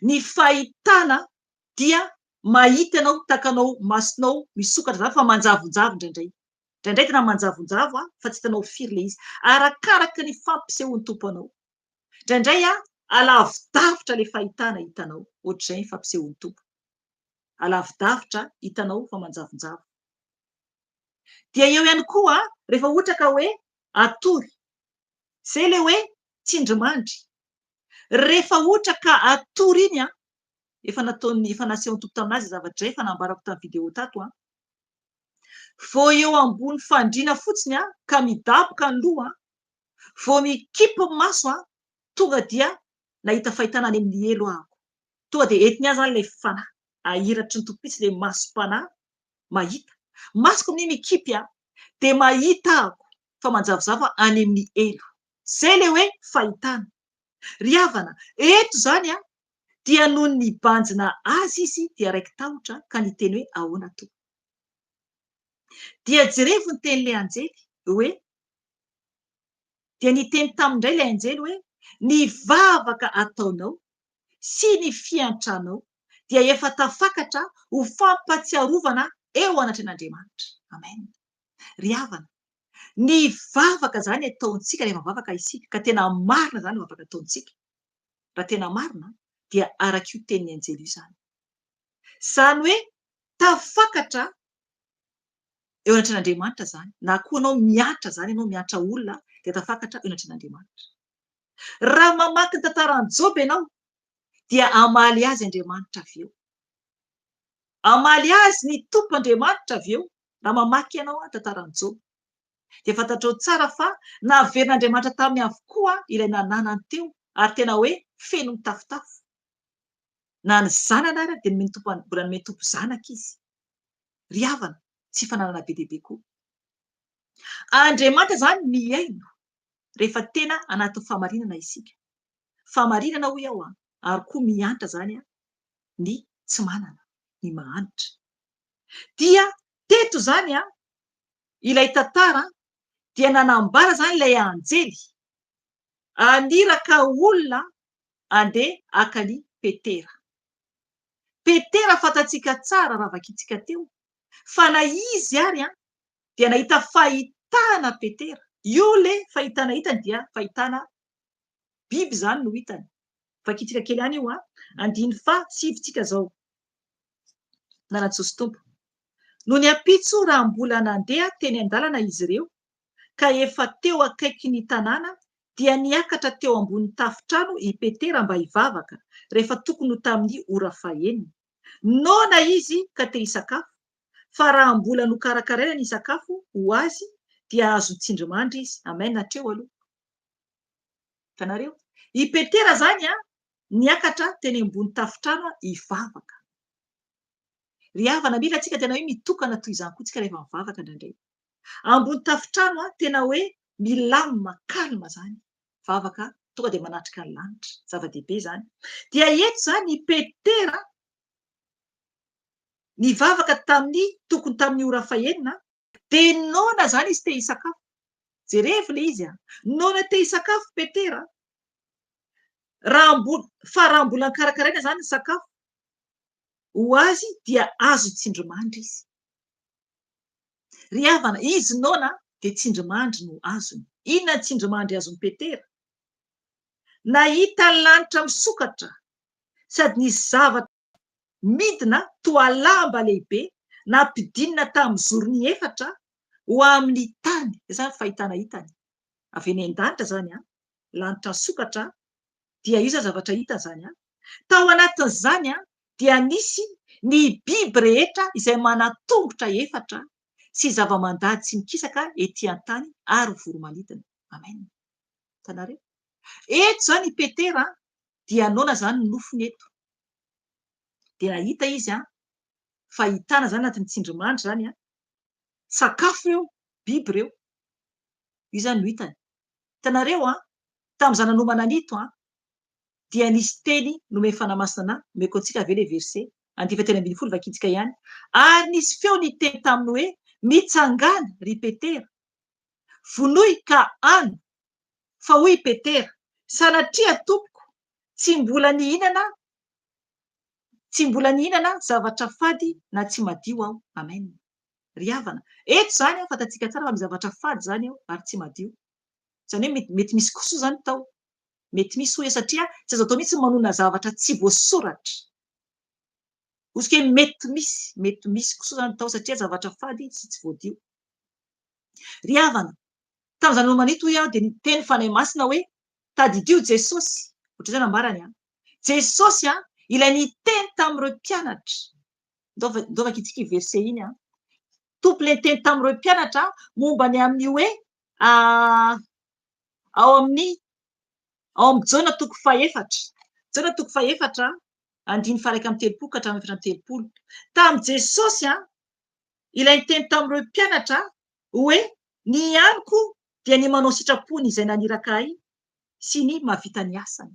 Ny fahitana dia mahita ianao takanao masonao misokatra zany, fa manjavonjavo indraindray tena manjavonjavo fa tsy hitanao firy le izy, arakaraka ny fampisehoan'ny tompo anao. Indraindray alavidavitra le fahitana hitanao, ohatr'izay ny fampisehoan'ny tompo. Alavidavitra hitanao fa manjavonjavo. dia eo ihany koa rehefa ohatra ka hoe atory zay le hoe tsindrimandry rehefa ohatra ka atory iny efa nataony efa naseho tompo taminazy zavatra efa nambarako tamin'ny vidéo tato vao eo ambony fandriana fotsiny ka midaboka ny loha vao mikipo maso tonga dia nahita fahitana any amin'ny elo ahako tonga dia entiny azy zany ilay fanahy ahiratry ny tompitsy le masom-panahy mahita masoko amin'ny mikipy dia mahita ahako fa manjavozavo any amin'ny elo zay le hoe fahitana ry havana eto zany dia noho ny banjina azy izy dia raiky tahotra ka niteny hoe ahoana to dia jerevo ny teny le anjely hoe dia niteny tamindray le anjely hoe ny vavaka ataonao sy ny fiantranao dia efa tafakatra ho fampatsiarovana eo anatren'Andriamanitra. Amen. Ry havana ny vavaka zany ataontsika rehefa vavaka isika ka tena marina zany vavaka ataontsika raha tena marina dia araka io tenin'ny anjely io zany hoe tafakatra eo anatren'Andriamanitra zany na koa anao miatra zany ianao miatra olona dia tafakatra eo anatren'Andriamanitra. Raha mamaky ny tantaran'i Job ianao dia amaly azy Andriamanitra avy eo, amaly azy ny tompo Andriamanitra avy eo raha mamaky ianao tantaran'i Job dia fantatrao tsara fa naverin'Andriamanitra taminy avokoa ilay nananany teo ary tena hoe feno mitafotafo na ny zanany ary dia mbola nomeny tompo zanaka izy. Ry havana tsy fananana be dehibe koa Andriamanitra zany miaino rehefa tena anaty famarinana isika, famarinana hoy aho ary koa miantra zany ny tsy manana ny mahanitra dia teto zany ilay tantara dia nanambara zany ilay anjely aniraka olona andeha akany Petera. Petera fantatsika tsara raha vakitsika teo fa na izy ary dia nahita fahitana Petera. Io le fahitana hitany dia fahitana biby zany no hitany. Vakitsika kely any io 5:7 zao. Nana-Jesosy tompo. No ny ampitso raha mbola nandeha teny an-dalana izy ireo ka efa teo akaiky ny tanàna dia niakatra teo ambony tafitrano i Petera mba hivavaka rehefa tokony ho tamin'ny ora fahaenina. Nona izy ka te hisakafo fa raha mbola nokarakaraina ny sakafo ho azy dia azo tsindrimandry izy. Amen hatreo aloha. Tanareo i Petera zany niakatra teny ambony tafitrano hivavaka. Ry havana mila antsika tena hoe mitokana toy izany koa tsika rehefa mivavaka indraindray. Ambony tafitrano tena hoe milamina kalma zany vavaka tonga dia manatrika ny lanitra zava-dehibe zany. Dia eto zany i Petera nivavaka tokony tamin'ny ora fahaenina dia nona zany izy te hisakafo. Jerevo le izy nona te hisakafo Petera fa raha mbola nikarakaraina zany ny sakafo ho azy dia azo tsindrimandry izy. Ry havana izy nona dia tsindrimandry no azony. Inona ny tsindrimandry azony Petera? Nahita ny lanitra misokatra sady nisy zavatra midina toa lamba lehibe nampidinina tamin'ny zorony efatra ho amin'ny tany. Izany fahitana hitany avy eny an-danitra zany lanitra misokatra dia io zavatra hita zany tao anatin'izany dia nisy ny biby rehetra izay manatongotra efatra sy zava-mandady tsy mikisaka etỳ an-tany ary voromanidina. Amen. Tanareo eto zany Petera dia nona zany ny nofony eto dia nahita izy fahitana zany anatin'ny tsindrimandry zany sakafo eo biby ireo io zany no hitany. Tanareo tamin'ny zana-nomana anito dia nisy teny nomeny fanamasina nomeko antsika ave le verset 9:10 vakitsika ihany ary nisy feo niteny taminy hoe mitsangana ry Petera vonoy ka any fa hoy Petera sanatria tompoko tsy mbola nihinana zavatra fady na tsy madio aho. Amen. Ry havana eto zany fantatsika tsara fa ny zavatra fady zany ary tsy madio zany hoe mety misy kisoa zany tao, mety misy hoe satria tsy azo atao mihitsy manona zavatra tsy voasoratra. Ozy ke mety misy kisoa zany tao satria zavatra fady tsy voadio. ry havana tamin'izany manito aho dia niteny fanahy masina hoe tadidio Jesosy ohatra zay nambarany a Jesosy a ilay niteny tamin'ireo mpianatra ndovaka itsika io verset iny a tompo le niteny tamin'ireo mpianatra momba ny amin'ny hoe ao amin'ny Jaona toko faefatra Jaona toko faefatra andiny faraka amin'ny telopolo ka hatramin'ny efatra amin'ny telopolo tamin'i Jesosy a ilay niteny tamin'ireo mpianatra hoe ny aniko dia ny manao sitrapony izay naniraka ahy sy ny mahavita ny asany.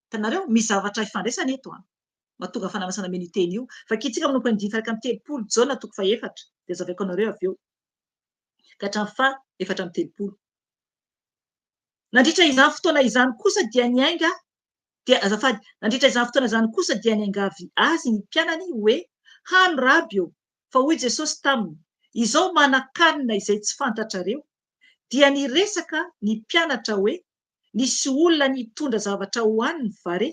Hitanareo misy zavatra ifandraisana eto a mahatonga fananasana meny io teny io vakitsika manompo andiny faraka amin'ny telopolo Jaona toko faefatra dia zavaiko anareo avy eo ka hatramin'ny fa efatra amin'ny telopolo. Nandritra izany fotoana izany kosa dia niainga dia azafady nandritra izany fotoana izany kosa dia niangavy azy ny mpianany hoe hano raby eo fa hoy Jesosy taminy izao manan-kanina izay tsy fantatrareo dia niresaka ny mpianatra hoe nisy olona nitondra zavatra hohaniny vare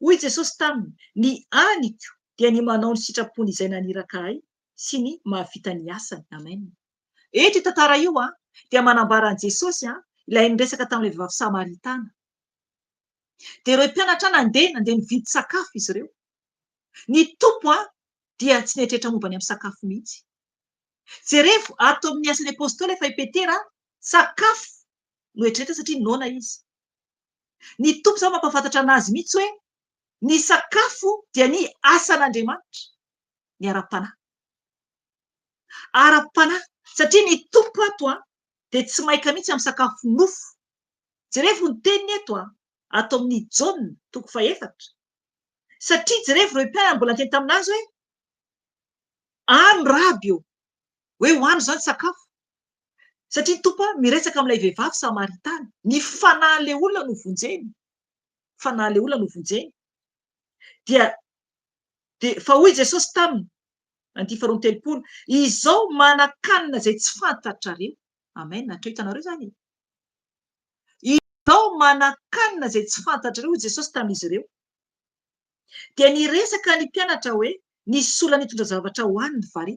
hoy Jesosy taminy ny aniko dia ny manao ny sitrapony izay naniraka ahy sy ny mahavita ny asany. Amen. Eto tantara io a dia manambara an Jesosy a ilay niresaka tamin'ilay vehivavy Samaritana dia ireo mpianatra nandeha nividy sakafo izy ireo. Ny tompo a dia tsy nieritreritra momba ny amin'ny sakafo mihitsy. Jerefo ato amin'ny asan'ny apôstôly efa i Petera sakafo no eritreretra satria nona izy. Ny tompo zao mampafantatra anazy mihitsy hoe ny sakafo dia ny asan'Andriamanitra, ny ara-panahy. Ara-panahy satria ny tompo ato a dia tsy maika mihitsy amin'ny sakafo nofo. Jerefo ny teniny eto a ato amin'ny Jaona toko faefatra satria jerefo ireo mpianatra mbola niteny taminazy hoe ano raby eo hoe hoano zany sakafo satria tompo miresaka amin'ilay vehivavy Samaritana ny fanahin'ilay olona no vonjeny fanahin'ilay olona no vonjeny dia fa hoy Jesosy taminy andiny faharoa amby telopolo izao manan-kanina izay tsy fantatrareo. Amen. Hatreo hitanareo zany izao manan-kanina izay tsy fantatrareo hoy Jesosy tamin'izy ireo dia niresaka ny mpianatra hoe nisy olona nitondra zavatra hohaniny vare.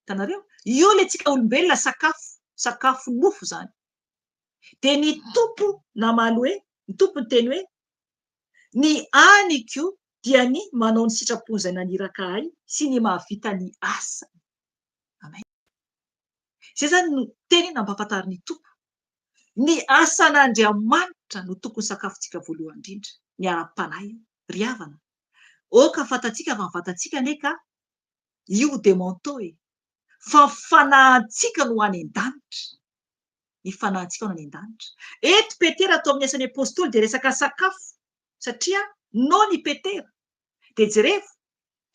Hitanareo io le tsika olombelona sakafo nofo zany dia ny tompo namaly hoe ny tompo ny teny hoe ny aniko dia ny manao ny sitrapony izay naniraka ahy sy ny mahavita ny asa. Amen. Zay zany no teny nampahafantary ny tompo ny asan'Andriamanitra no tokony sakafontsika voalohany indrindra ny ara-panahy ry havana. Oka fantatsika fa fantatsika neka io de manteau fa fanahintsika no any an-danitra. Ny fanahintsika no any an-danitra. Eto Petera atao amin'ny asan'ny apôstôly dia resaka sakafo satria no ny Petera dia jerefo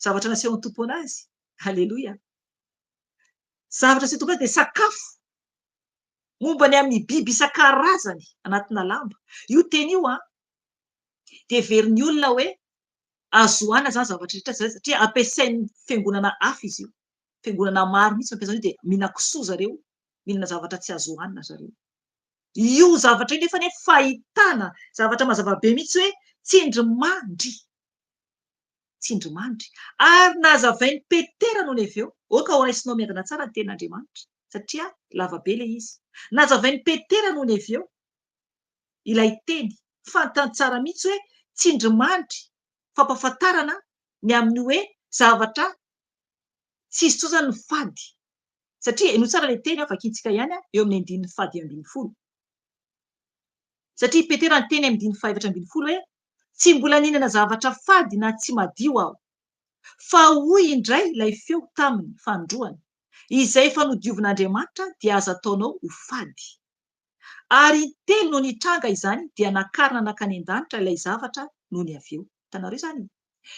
zavatra nasehon'ny tompo anazy. Halleloia. Zavatra nasehon'ny tompo anazy dia sakafo momba ny amin'ny biby isan-karazany anatina lamba. Io teny io a dia heverin'ny olona hoe azo hoanina zany zavatra rehetra satria ampiasain'ny fiangonana hafa izy io. Fiangonana maro mihitsy ampiasaina io dia mihinan-kisoa zareo, mihinana zavatra tsy azo hoanina zareo. Io zavatra io nefa fahitana zavatra mazava be mihitsy hoe tsindrimandry. Tsindrimandry. Ary nazavain'ny Petera noho ny avy eo. Oka ho raisinao miadana tsara ny tenin'Andriamanitra satria lava be le izy. Nazavain'ny Petera noho ny avy eo ilay teny fantany tsara mihitsy hoe tsindrimandry fampafantarana ny amin'ny hoe zavatra tsy izy tsoa zany ny fady satria eno tsara le teny vakitsika ihany eo amin'ny andininy fady ambin'ny folo satria Petera ny teny amin'ny fahaefatra ambin'ny folo hoe tsy mbola nihinana zavatra fady na tsy madio aho fa hoy indray ilay feo taminy fandroany izay efa nodiovan'Andriamanitra dia azo ataonao ho fady ary telo no nitranga izany dia nakarina nakany an-danitra ilay zavatra noho ny avy eo. Hitanareo zany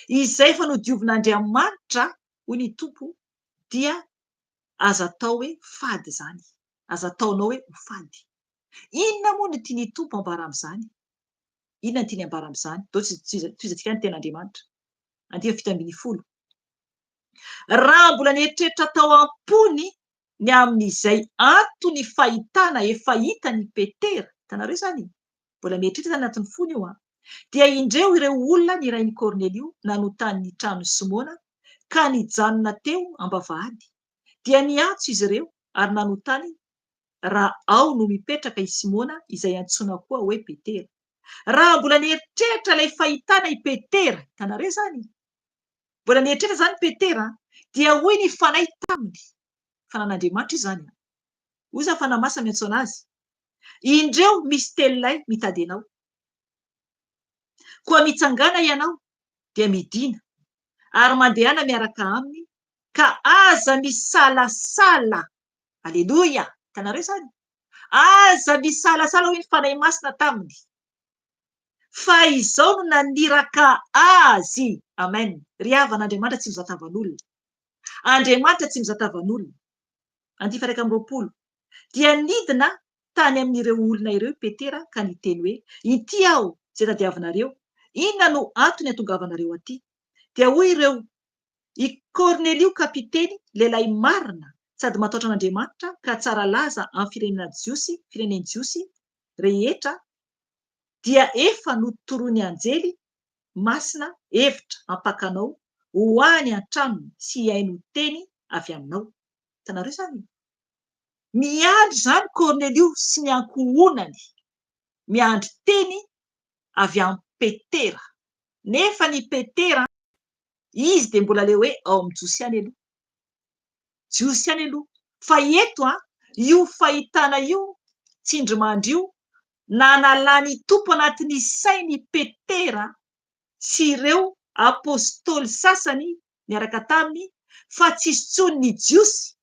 izay efa nodiovan'Andriamanitra hoy ny tompo dia azo atao hoe fady zany, azo ataonao hoe ho fady. Inona moa no tiany tompo ambara amin'izany? Inona no tiany ambara amin'izany? Toizantsika ny ten'Andriamanitra. Andiny fito ambin'ny folo. Raha mbola nieritreritra tao am-pony ny amin'izay antony fahitana efa hitany Petera. Hitanareo zany mbola mieritreritra zany anatin'ny fony io a dia indreo ireo olona ny rain'i Kornelio nanotany ny trano Simona ka nijanona teo ambavahady dia niantso izy ireo ary nanotany raha ao no mipetraka i Simona izay antsoina koa hoe Petera. Raha mbola nieritreritra ilay fahitana i Petera, tanareo zany, mbola nieritreritra zany Petera dia hoy ny fanahy taminy, fanan'Andriamanitra izany. Oza fanamasina miantsoana azy. Indreo misy telolay mitady anao. Koa mitsangana ianao dia midina ary mandehana miaraka aminy ka aza misalasala. Aleloia. Tanareo zany. Aza misalasala hoy ny fanahy masina taminy. Fa izao no naniraka azy. Amen. Ry havan'Andriamanitra tsy mizatavan'olona. Andriamanitra tsy mizatavan'olona. 2:20 dia nidina tany amin'ireo olona ireo Petera ka niteny hoe, ity aho izay tadiavinareo, inona no antony hatongavanareo aty? Dia hoy ireo, i Kornelio kapiteny, lehilahy marina sady matahotra an'Andriamanitra ka tsara laza amin'ny fireneny Jiosy rehetra, dia efa notorony anjely masina hevitra hampakanao ho any an-tranony sy haino teny avy aminao. Tanareo zany. Miandry zany Kornelio sy ny ankohonany, miandry teny avy amin'ny Petera. Nefa ny Petera, izy dia mbola le hoe ao amin'ny Jiosy any aloha. Jiosy any aloha. Fa eto io fahitana io, tsindrimandry io, nanalany tompo anatin'ny sainy Petera sy ireo apôstôly sasany niaraka taminy fa tsy sotsony ny Jiosy,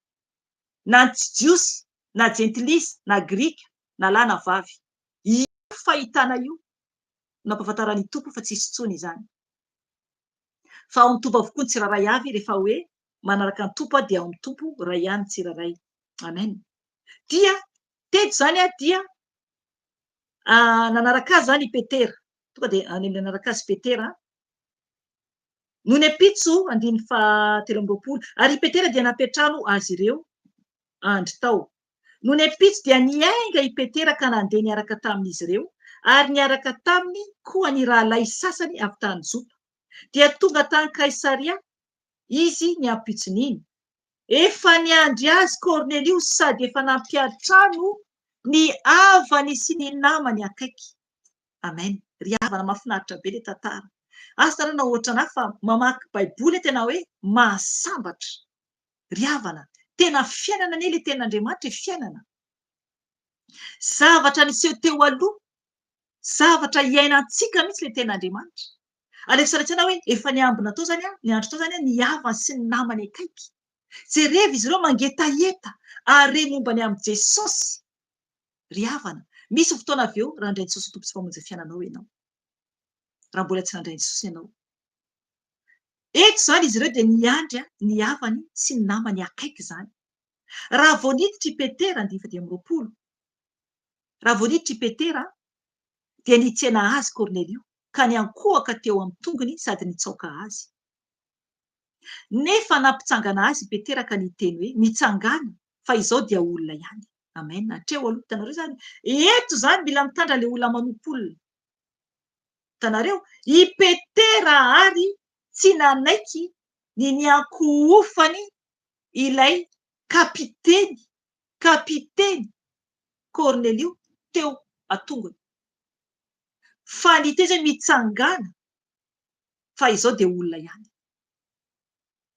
na tsy Jiosy, na jentilisa, na grika, na lahy na vavy. Io fahitana io nampahafantarany tompo fa tsy sotsony izany. Fa ao amin'ny tompo avokoa ny tsirairay avy rehefa hoe manaraka ny tompo dia ao amin'ny tompo ray ihany tsirairay. Amen. Dia teto zany dia nanaraka azy zany i Petera. Tonga dia any amin'ny nanaraka azy Petera. No nepitso 2:20 ary i Petera dia napetrano azy ireo andry tao. No nepitso dia niainga i Petera ka nandeha niaraka tamin'izy ireo ary niaraka taminy koa ny rahalahy sasany avy tany Jopa. Dia tonga tany Kaisaria izy niampitsoniny. Efa niandry azy Kornelio sady efa nampiatrano ny havany sy ny namany akaiky. Amen. Ry havana mahafinaritra be ilay tantara. Asa tanana ohatrana fa mamaky baiboly tena hoe mahasambatra. Ry havana, tena fiainana anie ilay ten'Andriamanitra, fiainana. Zavatra niseho teo aloha, zavatra iainantsika mihitsy ilay ten'Andriamanitra. Aleo sanatsana hoe efa niambina tao zany ny andro tao zany ny havany sy ny namany akaiky. Jereva izy ireo mangetaheta are momba ny amin'ny Jesosy. Ry havana, misy fotoana avy eo raha indray Jesosy tompo tsy famonjy fiainanao ianao. Raha mbola tsy nandray Jesosy ianao. Eto zany izy ireo dia niandry ny havany sy ny namany akaiky zany. Raha vao niditra i Petera 2:20. Raha vao niditra i Petera dia nitsena azy Kornelio ka niankohaka teo amin'ny tongony sady nitsaoka azy. Nefa nampitsangana azy Petera ka niteny hoe mitsangana fa izao dia olona ihany. Amen. Hatreo aloha tanareo zany. Eto zany mila mitandra le olona manompo-olona. Tanareo, i Petera ary tsy nanaiky ny niankohofany ilay kapiteny Kornelio teo atongony. Fa niteza mitsangana fa izao dia olona ihany.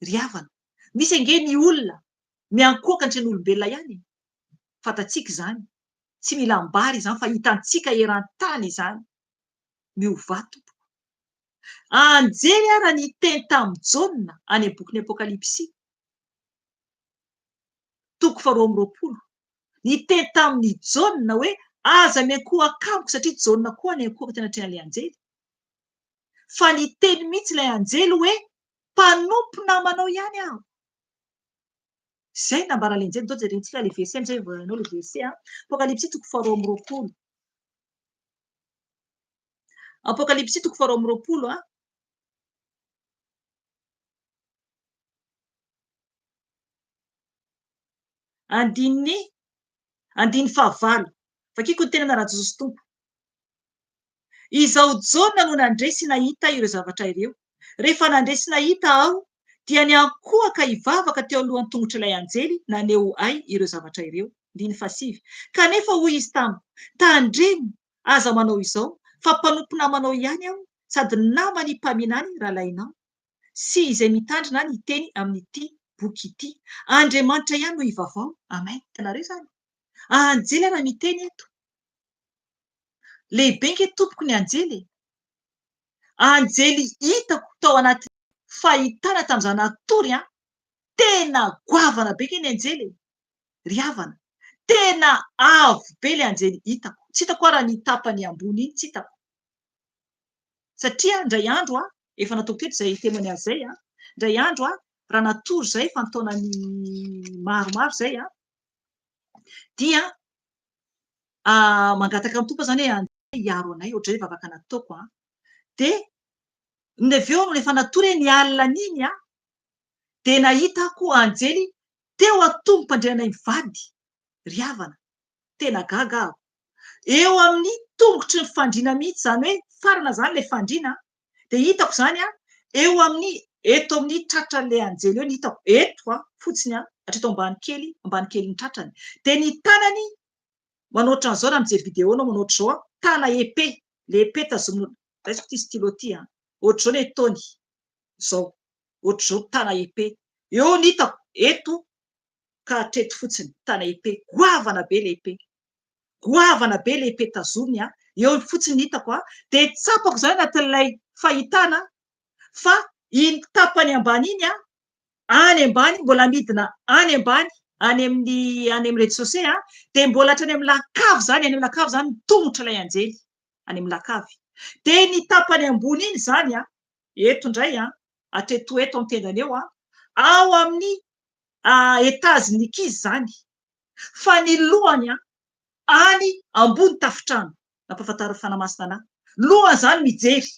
Ry havana, misy ange ny olona miankohaka ny olombelona ihany. Fatatsika izany. Tsy mila ambary izany fa hitantsika eran-tany izany. Miovato. Anjely ara ny teny tamin'ny Jaona any bokin'ny Apokalipsy 2:20. Ny teny tamin'ny Jaona hoe aza miankohaka amiko satria Jaona koa niankohaka teny an-trehan'ilay anjely. Fa ny teny mihitsy ilay anjely hoe mpanompo namanao ihany aho. Zay nambara ilay anjely. Dao jerentsika ilay verset amizay voalanao ilay verset. Apokalipsy 2:20. Apokalipsy 2:20. Andiny 9. Fakiko ny tena anaran'i Jesosy tompo. Izao Jaona no nandresy nahita ireo zavatra ireo. Rehefa nandresy nahita aho dia ny ankohaka hivavaka teo alohan'ny tongotra ilay anjely naneo ay ireo zavatra ireo. 9 kanefa hoy izy taminy, tandremo aza manao izao fa mpanompo manao ihany aho sady namany mpaminany rahalainao sy izay mitandrina ny teny amin'ity boky ity. Andriamanitra ihany no hivavao. Amen. Tanareo zany anjely raha miteny eto lehibe nke tompoko ny anjely. Anjely hitako tao anaty fahitana tamin'izany natory tena goavana be ke ny anjely, ry havana, tena avo be le anjely hitako. Tsy hitako raha ny tapany ambony iny, tsy hitako. Satria indray andro efa nataoko teto izay temony azay indray andro raha natory zay fantaonany maromaro zay dia mangataka amin'ny tompo zany hoe anjely hiaro anay ohatran'izay vavaka nataoko dia ny avy eo rehefa natory ny alina iny dia nahitako anjely teo atombom-pandrianay mivady, ry havana, tena gaga aho. Eo amin'ny tongotry ny fandriana mihitsy, zany hoe farana zany le fandriana dia hitako zany eo amin'ny eto amin'ny tratran'ilay anjely eo, ny hitako eto fotsiny hatreto ambany kely ny tratrany. Dia ny tanany manao ohatran'izao raha mijery vidéo anao manao ohatran'izao tana épée, le épée tazomina raisiko ty stylo ty ohatran'izao ny etony zao, ohatran'izao tana épée. Eo ny hitako eto ka hatreto fotsiny tana épée, goavana be le épée, goavana be le épée tazominy eo fotsiny hitako dia tsapako zany anatin'ilay fahitana fa iny tapany ambany iny any ambany mbola midina any ambany any amin'ny rez-de-chaussée dia mbola hatrany amin'ny lakavy zany, any amin'ny lakavy zany mitongotra ilay anjely any amin'ny lakavy. Dia ny tapany ambony iny zany eto indray hatreto eto amin'ny tendany eo ao amin'ny etazin'ny kizy zany, fa ny lohany any ambony tafitrano. Nampahafantaro fanamasina anahy, lohany zany mijery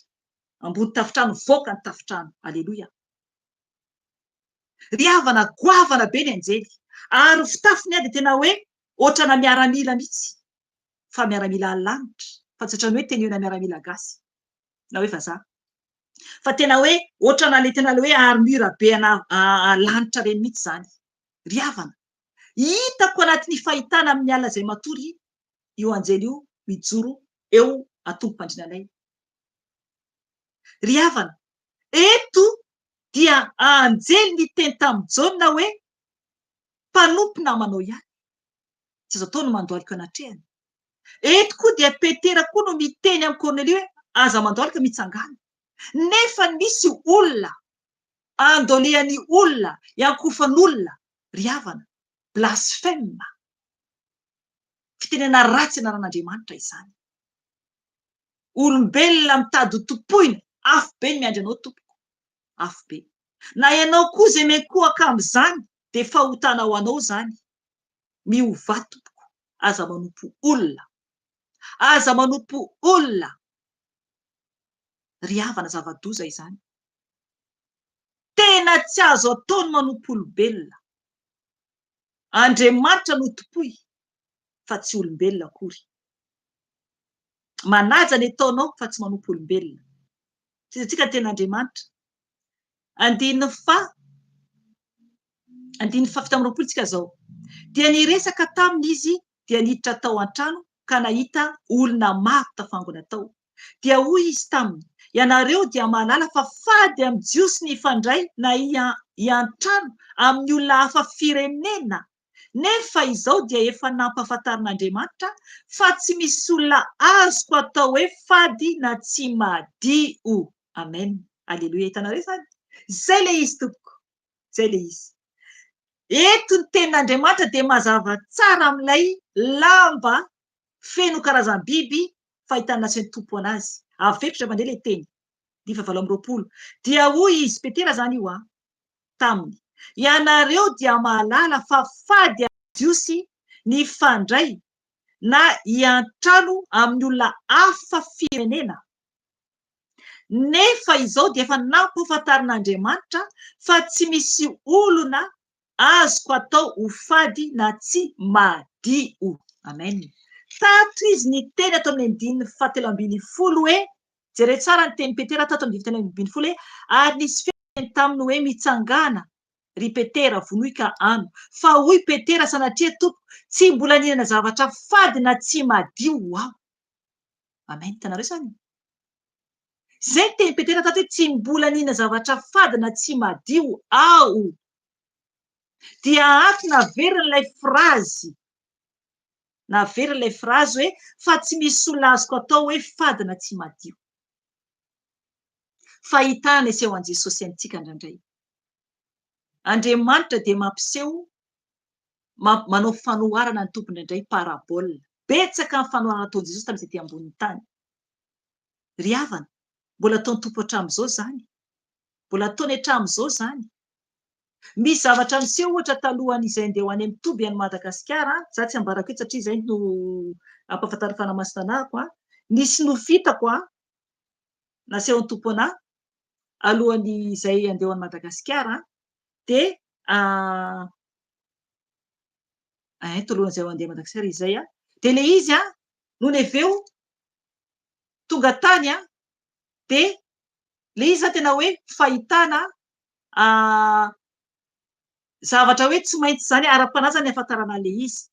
ambony tafitrano, voaka ny tafitrano. Aleloia. Ry havana, goavana be ny anjely ary fitafiny dia tena hoe ohatrana miaramila mihitsy, fa miaramila lanitra, fa tsy ohatrany hoe tenena miaramila gasy na hoe vazaha, fa tena hoe ohatrana le tena hoe armura be lanitra reny mihitsy zany. Ry havana, hitako anatin'ny fahitana amin'ny alina izay matory io anjely io mijoro eo atombom-pandrinanay. Ry havana, eto dia anjely niteny tamin'i Jaona hoe mpanompo namanao ihany, tsy azo atao no mandoalika anatrehany. Eto koa dia Petera koa no miteny amin'ny Kornelia hoe aza mandoalika mitsangana, nefa nisy olona andolehan'ny olona, iankofan'olona. Ry havana, blasphème, fitenena ratsy anaran'Andriamanitra izany. Olombelona mitady ho topoina, afo be ny miandry anao tompoko, afo be. Na ianao koa izay miankohaka amin'izany dia fahotana ho anao zany. Miova tompoko, aza manompo olona, aza manompo olona. Ry havana, zava-doza izany. Tena tsy azo ataony manompo olombelona. Andriamanitra no topoy fa tsy olombelona akory. Manaja ny ataonao fa tsy manompo olombelona. Tsy izantsika tena Andriamanitra. 15 tsika zao. Dia niresaka taminy izy dia niditra tao an-trano ka nahita olona maro tafangona tao. Dia hoy izy taminy, ianareo dia mahalala fa fady amin'ny jiosy ny ifandray na hian-trano amin'ny olona hafa firenena. Nefa izao dia efa nampahafantarin'Andriamanitra fa tsy misy olona azoko atao hoe fady na tsy madio. Amen. Aleluia. Hitanareo zany? Zay le izy tompoko. Zay le izy. Eto ny tenin'Andriamanitra dia mazava tsara amin'ilay lamba feno karazam-biby fahitana sy ny tompo anazy. Avekotra mandeha le teny. 19 dia hoy izy Petera zany io taminy, ianareo dia mahalala fa fady amin'ny jiosy ny fandray na hian-trano amin'ny olona hafa firenena. Nefa izao dia efa nampahafantarin'Andriamanitra fa tsy misy olona azoko atao ho fady na tsy madio. Amen. Tato izy ny teny ato amin'ny 17 hoe, jereo tsara ny teny Petera tato amin'ny 17 hoe, ary nisy taminy hoe mitsangana ry Petera vonoika ano fa hoy Petera sanatria tompo tsy mbola ninana zavatra fady na tsy madio aho. Amen. Hitanareo zany zay teny Petera tato hoe tsy mbola ninana zavatra fady na tsy madio aho, dia ato naverin'ilay frazy hoe fa tsy misy olona azoko atao hoe fady na tsy madio. Fahitana eseho an Jesosy antsika indraindray. Andriamanitra dia mampiseho manao fanoharana ny tompony indray parabola. Betsaka ny fanoharana ataon'i Jesosy tamin'izay ty ambonin'ny tany. Ry havana, mbola ataon'ny tompo hatramin'izao zany. Mbola ataony hatramin'izao zany. Misy zavatra miseho ohatra talohan'izay andeha ho any amin'ny Toby any Madagasikara. Za tsy ambarako eto satria izay no ampahafantary fanahy-masina anahako. Nisy nofitako nasehon'ny tompo anahy alohan'izay andeha ho any Madagasikara. Dia tolohan'izay andeha Madagasikara izay dia le izy noho ny avy eo tonga tany dia le izy tena hoe fahitana zavatra hoe tsy maintsy zany ara-panahy zany ahafantarana le izy.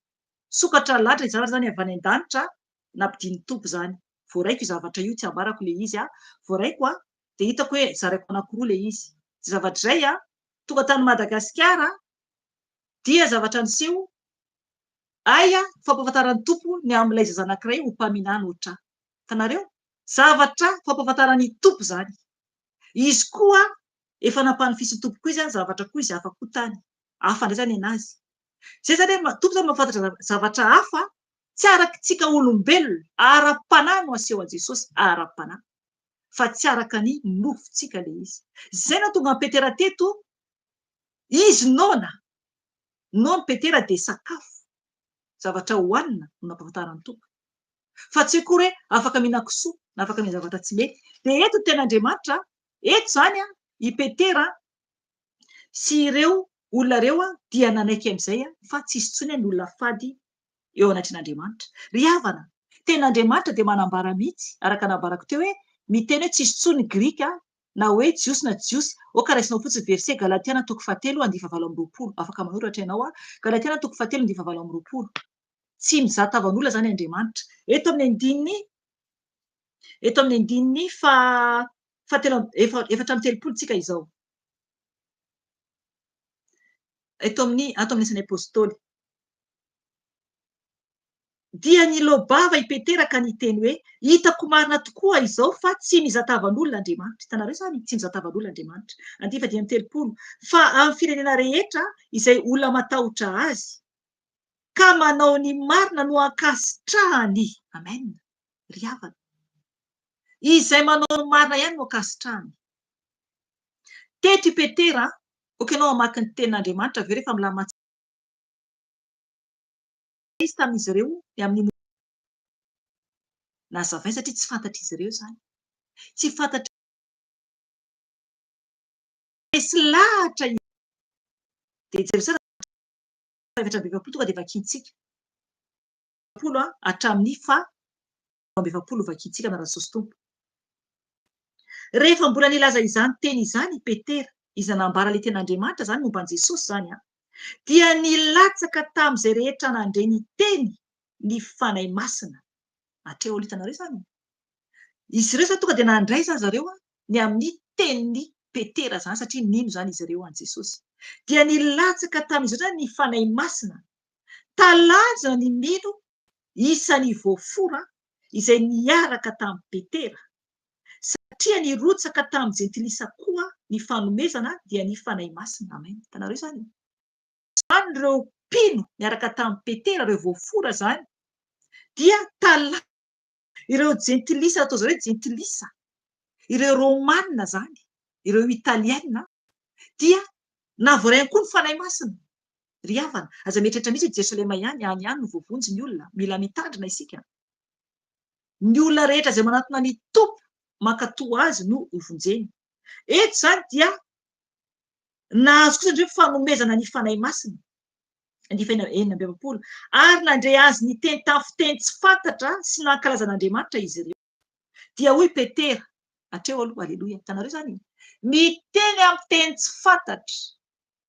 Sokatra lahatra zavatra zany avy any an-danitra nampidin'ny tompo zany. Voaraiko zavatra io tsy ambarako le izy voaraiko dia hitako hoe zaraiko anankiroa le izy. Zavatra izay tonga tany Madagasikara dia zavatra niseho fampafantaran'ny tompo ny amin'ilay zaza anankiray ho mpaminana ohatra. Hitanareo zavatra fampafantaran'ny tompo zany. Izy koa efa nampanofisin'ny tompo koa izy zavatra koa izy hafa koa tany hafa indray zany anazy. Zay zany hoe tompo zany mahafantatra zavatra hafa tsy arakitsika olombelona, ara-panahy no aseho an Jesosy, ara-panahy fa tsy araka ny nofintsika le izy. Zay no tonga Petera teto. Izy nona Petera dia sakafo, zavatra hohanina no nampafantaran'ny tompo. Fa tsy koa hoe afaka mihinan-kisoa na afaka mihinana zavatra tsy mety. Dia eto ten'Andriamanitra, eto zany i Petera sy ireo olona ireo dia nanaiky amin'izay fa tsisy intsony ny olona fady eo anatrin'Andriamanitra. Ry havana, ten'Andriamanitra dia manambara mihitsy araka nambarako teo hoe miteny hoe tsisy intsony Grika na hoe jiosy na jiosy. Raisinao fotsiny verset Galatiana 4:7-20. Afaka manoratra ianao Galatiana 4:7-20. Tsy mizaha tavan'olona zany Andriamanitra. Eto amin'ny andininy efatra amby telopolo tsika izao. Ato amin'ny Asan'ny Apôstôly. Dia nilobava i Petera ka niteny hoe hitako marina tokoa izao fa tsy mizaha tavan'olona Andriamanitra. Hitanareo zany tsy mizaha tavan'olona Andriamanitra. 9:30. Fa amin'ny firenena rehetra izay olona matahotra azy ka manao ny marina no ankasitrahany. Amen. Ry havana, izay manao ny marina ihany no ankasitrahany. Teto i Petera, okanao hamaky ny tenin'Andriamanitra avy eo rehefa milama izy tamin'izy ireo amin'ny nazavay satria tsy fantatra izy ireo zany. Tsy fantatra misy lahatra dia Jerosalema efatra amby efapolo tonga dia vakiantsika. Hatramin'ny 20 vakiantsika na Jesosy tompo. Rehefa mbola nilaza izany teny izany Petera, izy nambara le ten'Andriamanitra zany momba an Jesosy zany dia nilatsaka tamin'izay rehetra nandray ny teny ny fanahy masina. Hatreo hitanareo zany. Izy ireo zany tonga dia nandray zany zareo ny amin'ny tenin'ny Petera zany satria nino zany izy ireo an Jesosy. Dia nilatsaka tamin'izay zany ny fanahy masina. Talanjona ny mino isan'ny voafora izay niaraka tamin'ny Petera. Satria nirotsaka tamin'ny jentilisa koa ny fanomezana dia ny fanahy masina. Amen. Hitanareo zany. Zany ireo mpino niaraka tamin'ny Petera, ireo voafora zany dia ireo jentilisa atao zareo jentilisa, ireo romanina zany, ireo italiana dia navoarainy koa ny fanahy masina. Ry havana, aza mieritreritra mihitsy Jerosalema ihany no voavonjy ny olona. Mila mitandrina isika. Ny olona rehetra izay manatona ny tompo mankatoa azy no hovonjeny. Eto zany dia nahazo kosa ireo fanomezana ny fanahy masina. 9:20. Ary nandray azy ny teny tamin'ny fiteny tsy fantatra sy nankalazan'Andriamanitra izy ireo. Dia hoy Petera, hatreo aloha, aleloia. Hitanareo zany. miteny amin'ny teny tsy fantatra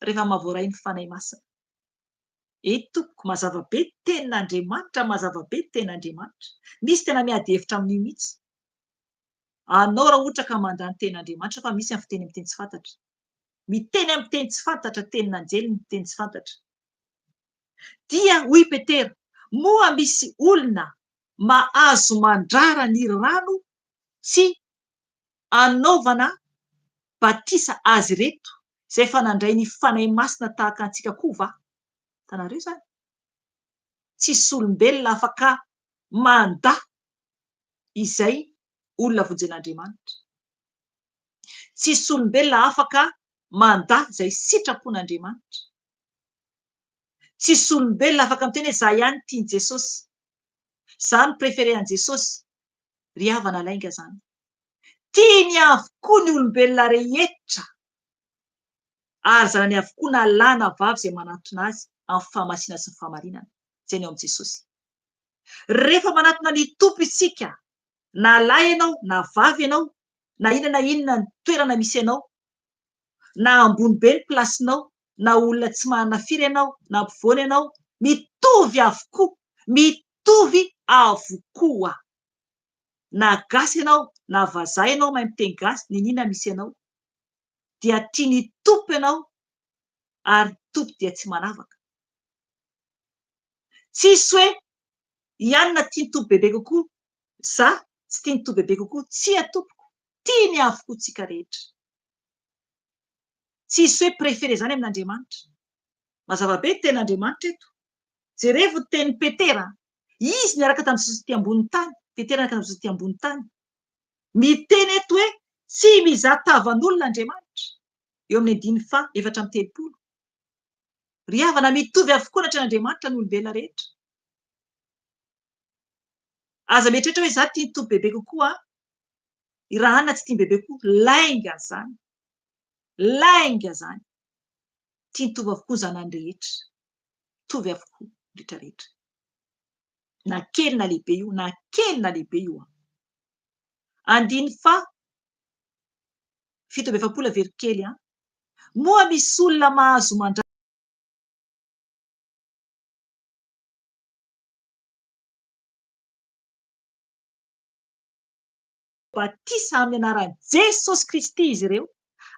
rehefa mahavoaray ny fanahy masina. Tompoko mazava be tenin'Andriamanitra, mazava be tenin'Andriamanitra. Misy tena miady hevitra amin'io mihitsy. Anao raha ohatra ka mandany tenin'Andriamanitra fa misy amin'ny fiteny amin'ny teny tsy fantatra. Miteny amin'ny teny tsy fantatra, tenin'anjely ny teny tsy fantatra. Dia hoy Petera, moa misy olona mahazo mandrara ny rano tsy anaovana batisa azy reto, izay efa nandray ny fanahy masina tahaka antsika koa va? Hitanareo izany? Tsisy olombelona afaka manda izay olona vojen'Andriamanitra. Tsisy olombelona afaka manda izay sitrapon'Andriamanitra. Tsisy olombelona afaka miteny hoe za ihany tiany Jesosy, za no preferean Jesosy. Ry havana lainga zany. Tiany avokoa ny olombelona rehetra, ary zanany avokoa na lahy na vavy izay manatona azy amin'ny fahamasina sy ny fahamarinana, izay ny ao amin'ny Jesosy. Rehefa manatona ny tompo isika, na lahy ianao na vavy ianao, na inona ny toerana misy ianao, na ambony be ny plasinao, na olona tsy manana firy ianao, na ampovoany ianao, mitovy avokoa, mitovy avokoa. Na gasy ianao na vazaha ianao mahay miteny gasy, ny inona misy ianao, dia tiany tompo ianao, ary tompo dia tsy manavaka. Tsisy hoe ianona tiany tompo bebe kokoa, za tsy tiany tompo bebe kokoa, tsy tompoko, tiany avokoa tsika rehetra. Tsisy hoe prefere zany amin'Andriamanitra. Mazava be tenin'Andriamanitra eto. Jerevo teny Petera, izy niaraka tamin'i Jesosy ty ambony tany, Petera niaraka tamin'i Jesosy ty ambony tany. Miteny eto hoe tsy mizaha tavan'olon'Andriamanitra. Eo amin'ny 4:30. Ry havana, mitovy avokoa na tren'Andriamanitra ny olombelona rehetra. Aza mieritreritra hoe za tiany tompo bebe kokoa, raha anona tsy tiany bebe kokoa, lainga zany. Lainga zany. Tiany tovy avokoa zanany rehetra. Tovy avokoa rehetra rehetra. Na kely na lehibe io, na kely na lehibe io. 7:7 moa misy olona mahazo mandrara batisa amin'ny anaran'i Jesosy Kristy izy ireo,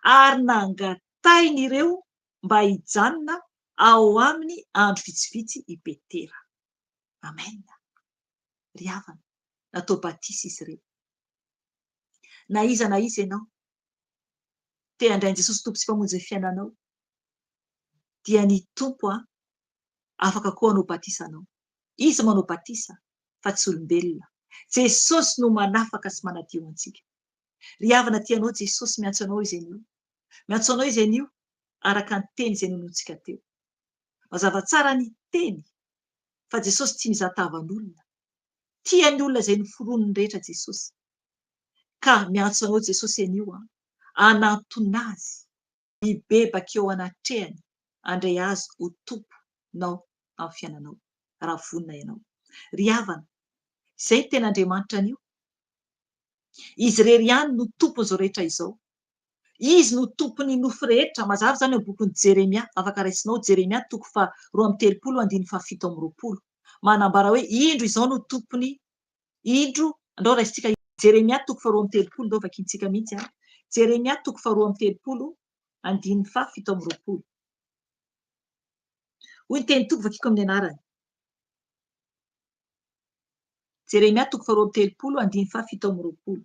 ary nangatainy ireo mba hijanona ao aminy andro vitsivitsy i Petera. Amen. Ry havana, natao batisa izy ireo. Na iza ianao, te handrain'i Jesosy tompo sy mpamonjy ny fiainanao, dia ny tompo afaka koa hanao batisa anao. Izy manao batisa, fa tsy olombelona. Jesosy no manafaka sy manadio antsika. Ry havana, tianao Jesosy, miantso anao izy anio. Miantso anao izy anio araka ny teny izay nonontsika teo. Mazava tsara ny teny fa Jesosy tsy mizaha tavan'olona. Tian'ny olona izay noforoniny rehetra Jesosy. Ka miantso anao Jesosy anio, anantona azy, mibebaka eo anatrehany, handray azy ho tomponao amin'ny fiainanao, raha vonona ianao. Ry havana, izay ten'Andriamanitra anio. Izy irery ihany no tompon'izao rehetra izao. Izy no tompon'ny nofo rehetra. Mazava zany eo bokin'i Jeremia, afaka raisinao Jeremia 4:7-20. Manambara hoe indro izao no tompony, indro andao raisintsika Jeremia 4:7 ndao vakintsika mihitsy. Jeremia 4:7-20. Hoy ny teny tompo vakiko amin'ny anarany. Jeremia 4:7-20.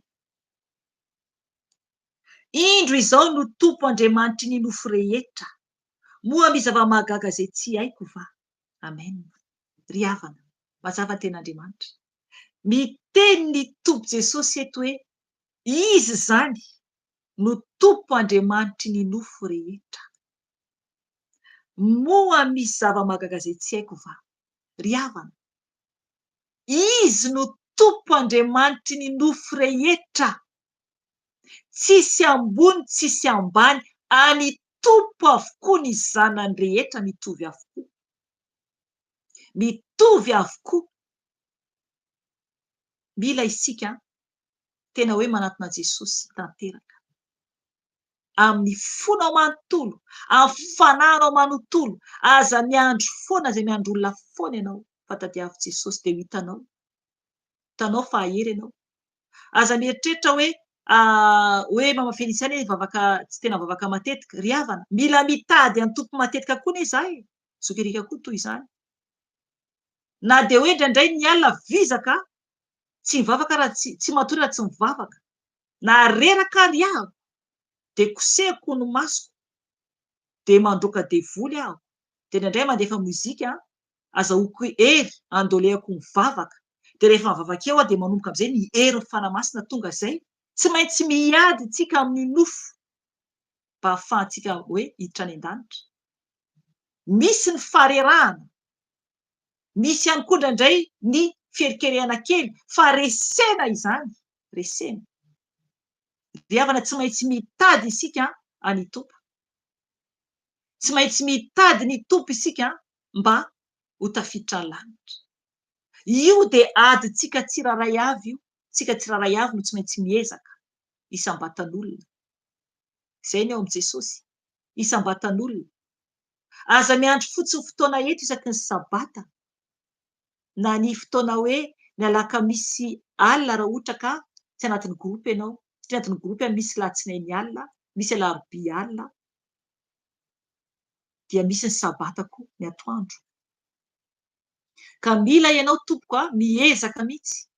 Indro izao no tompo Andriamanitry ny nofo rehetra, moa misy zava-mahagaga izay tsy haiko va? Amen. Ry havana, mazava ten'Andriamanitra. Miteny ny tompo Jesosy eto hoe izy zany no tompo Andriamanitry ny nofo rehetra. Moa misy zava-mahagaga izay tsy haiko va? Ry havana, izy no tompo Andriamanitry ny nofo rehetra. Tsisy ambony, tsisy ambany, any tompo avokoa ny zanany rehetra, mitovy avokoa. Mitovy avokoa. Mila isika tena hoe manatona Jesosy tanteraka. amin'ny fonao manontolo, amin'ny fananao manontolo, aza miandro foana zay miandro olona foana ianao fa tadiavy Jesosy dia hitanao fa ahery ianao. Aza mieritreritra hoe mama Felisiany vavaka tsy tena vavaka matetika, ry havana, mila mitady any tompo matetika koa ne izahay, zokerika koa toy izany. Na dia hoe indraindray ny alina vizaka, tsy mivavaka raha tsy matory raha tsy mivavaka, na reraka ry aho dia kosehiko ny masoko, dia mandroaka devoly aho, dia indraindray mandefa mozika, azahoako hery andolehako mivavaka, dia rehefa mivavaka eo dia manomboka amin'izay ny hery ny fanamasina tonga izay tsy maintsy miady tsika amin'ny nofo mba ahafahantsika hoe hiditra any an-danitra. Misy ny farerahana, misy ihany koa indraindray ny fieritkerehana kely fa resena izany, resena. Ry havana, tsy maintsy mitady isika any tompo, tsy maintsy mitady ny tompo isika mba ho tafiditra ny lanitra. Io dia adintsika tsiraray avy io, tsika tsiraray avy no tsy maintsy miezaka hisambatan'olona. Izay ny ao amin'i Jesosy, hisambatan'olona. Aza miandry fotsiny fotoana eto isaky ny sabata, na ny fotoana hoe ny alakamisy alina raha ohatra ka tsy anatin'ny gropy ianao, tsy anatin'ny gropy misy latsinainy alina, misy alarobia alina, dia misy ny sabata koa ny atoandro. Ka mila ianao tompoko miezaka mihitsy,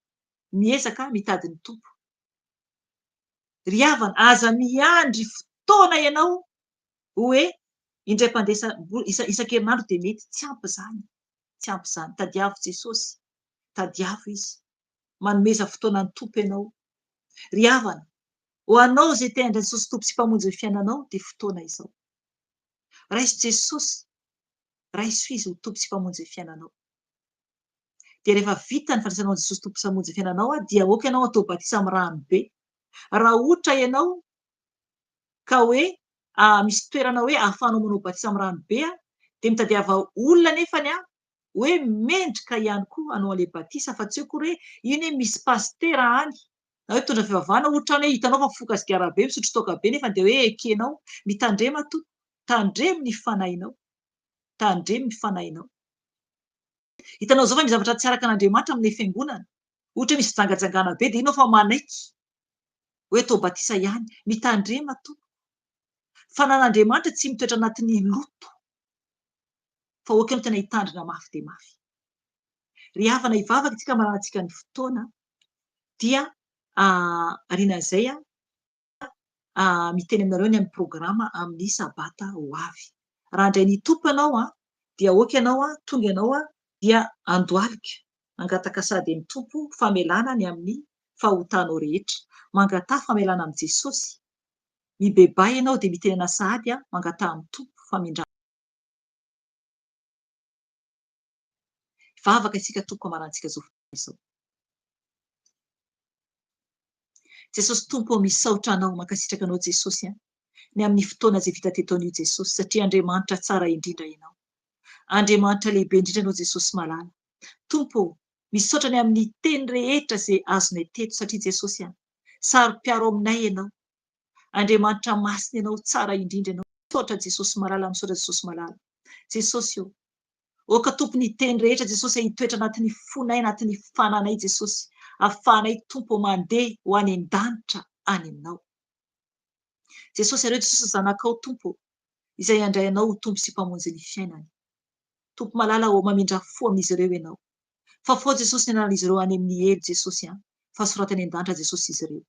miezaka mitady ny tompo. Ry havana, aza miandry fotoana ianao hoe indray-pandesa isan-kerinandro dia mety tsy ampy izany, tsy ampy izany. Tadiavo Jesosy, tadiavo izy, manomeza fotoana ny tompo ianao. Ry havana, ho anao izay te handray Jesosy tompo sy mpamonjy ny fiainanao dia fotoana izao. Raiso Jesosy, raiso izy ho tompo sy mpamonjy ny fiainanao. Dia rehefa vita ny fandraisanao Jesosy tompo sy mpamonjy ny fiainanao dia aoka ianao atao batisa amin'ny ranobe. Raha ohatra ianao ka hoe misy toerana hoe ahafahanao manao batisa amin'ny ranobe dia mitadiava olona nefany hoe mendrika ihany koa hanao an'ilay batisa, fa tsy hoe akory hoe iny hoe misy pastera any na hoe mitondra fivavahana, ohatra hoe hitanao fa mifoka sigara be, misotro toaka be nefa dia hoe ekenao. Mitandrema to, tandremo ny fanahinao, tandremo ny fanahinao. Hitanao zao fa misy zavatra tsy araka an'Andriamanitra amin'ny fiangonana, ohatra hoe misy fijangajangana be dia inao fa manaiky hoe tao batisa ihany. Mitandrema to, fanan'Andriamanitra tsy mitoetra anatin'ny loto, fa oka ianao tena hitandrina mafy dia mafy. Ry havana, hivavaka isika maranantsika ny fotoana dia aorianan'izay miteny aminareo ny amin'ny programa amin'ny sabata ho avy. Raha handray ny tompo ianao dia aoka ianao tonga ianao dia andohalika mangataka sady amin'ny tompo famelana ny amin'ny fahotanao rehetra, mangataha famelana amin'i Jesosy. Mibebay ianao dia mitenena sahady mangataha amin'ny tompo famindrana. Vavaka isika tompo amarantsika zao fotoana izao. Jesosy tompo misaotra anao, mankasitraka anao Jesosy ny amin'ny fotoana izay vita teto anio Jesosy, satria Andriamanitra tsara indrindra ianao. Andriamanitra lehibe indrindra ianao Jesosy malala. Tompo, misaotra ny amin'ny teny rehetra izay azonay teto satria Jesosy saro-piaro aminay ianao. Andriamanitra masina ianao, tsara indrindra ianao. Misaotra Jesosy malala, misaotra Jesosy malala. Jesosy oka tompo ny teny rehetra Jesosy hitoetra anatin'ny fonay, anatin'ny fananay Jesosy, ahafahanay tompo mandeha ho any an-danitra any aminao. Jesosy, ireo Jesosy zanakao tompo izay handray anao ho tompo sy mpamonjy ny fiainany. Tompo malala mamindra fo amin'izy ireo ianao. Fa fao Jesosy ny anan'izy ireo any amin'ny helo Jesosy fa soratany an-danitra Jesosy izy ireo.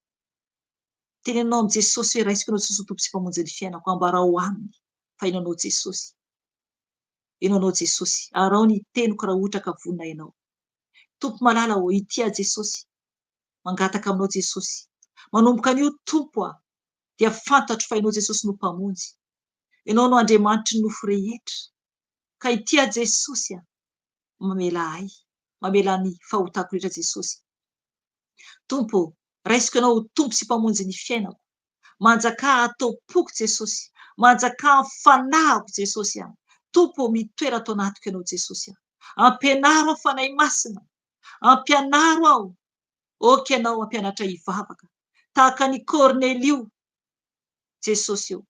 Tenenao amin'ny Jesosy hoe raisiko ianao Jesosy ho tompo sy mpamonjy ny fiainako, ambarao aminy fa ianao Jesosy. Ianao Jesosy, arao ny teniko raha ohatra ka vonona ianao. Tompo malala ity Jesosy, mangataka aminao Jesosy. Manomboka an'io tompo dia fantatro fa ianao Jesosy no mpamonjy. Ianao no Andriamanitry ny nofo rehetra. Ka ity Jesosy mamela ahy, mamela ny fahotako rehetra Jesosy. Tompo, raisiko ianao ho tompo sy mpamonjy ny fiainako. Manjaka atao poko Jesosy, manjaka fanahiko Jesosy. Tompo, mitoera atao anatiko ianao Jesosy. Ampianaro aho fanahy masina, ampianaro aho. Oka ianao ampianatra hivavaka tahaka ny Kornelio. jesosy eo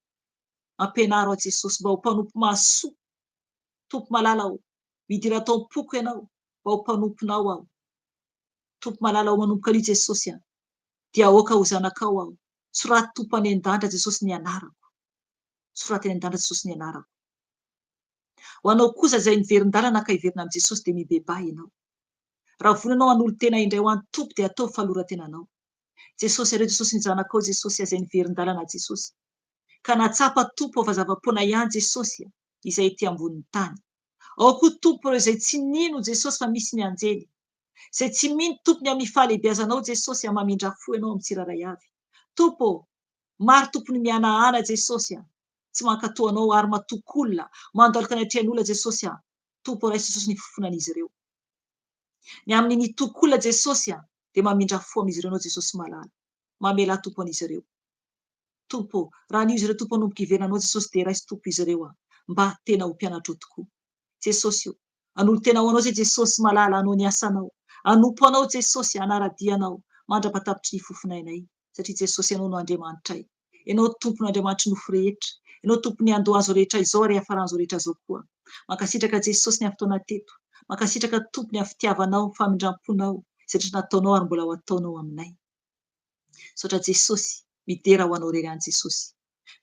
ampianaro a jesosy mba ho mpanompo mahasoa tompo malala aho midira tao mpoko ianao mba ho mpanomponao aho tompo malala ao manompoka an'io jesosy a dia aoka ho zanakao aho soraty tompo any an-dandra jesosy ny anarako soraty any an-dandra jesosy ny anarako ho anao kosa izay niverin-dalana ka hiverina amin'i jesosy dia mibeba ianao raha vonanao hanolo tena indray ho an'ny tompo dia atao falorantenanao jesosy ireo jesosy ny zanakao jesosy izay niverin-dalana jesosy ka natsapa tompo ao fazava-poana ihany jesosy izay ety ambonin'ny tany ao koa tompo ireo izay tsy nino jesosy fa misy ny anjely izay tsy mino tompony amin'ny fahalehibiazanao jesosy mamindra fo ianao amin'ny tsiraray avy tompo maro tompony mianahana jesosy tsy mankatoa anao ary matokolona mandaloka ny atrehan'olona jesosy tompo raisy jesosy ny fofonan'izy ireo ny amin'ny tokolona jesosy dia mamindra fo amin'izy ireo anao jesosy malala mamela tompo an'izy ireo tompo raha n'izy ireo tompo anomboka iverinanao jesosy dia raisy tompo izy ireo mba tena ho mpianatra ho tokoa jesosy io anolo tena ho anao zay jesosy malala anao ny asanao anompo anao jesosy anaradianao mandra-patapitry ny fofonainay satria jesosy ianao no andriamanitray ianao tompony andriamanitry nofo rehetra ianao tompony andohazo rehetra izao ary hafaranzo rehetra izao koa mankasitraka jesosy ny fotoana teto mankasitraka tompony amin'ny fitiavanao famindramponao izay rehetra nataonao ary mbola ho ataonao aminay saotra jesosy midera ho anao rery any jesosy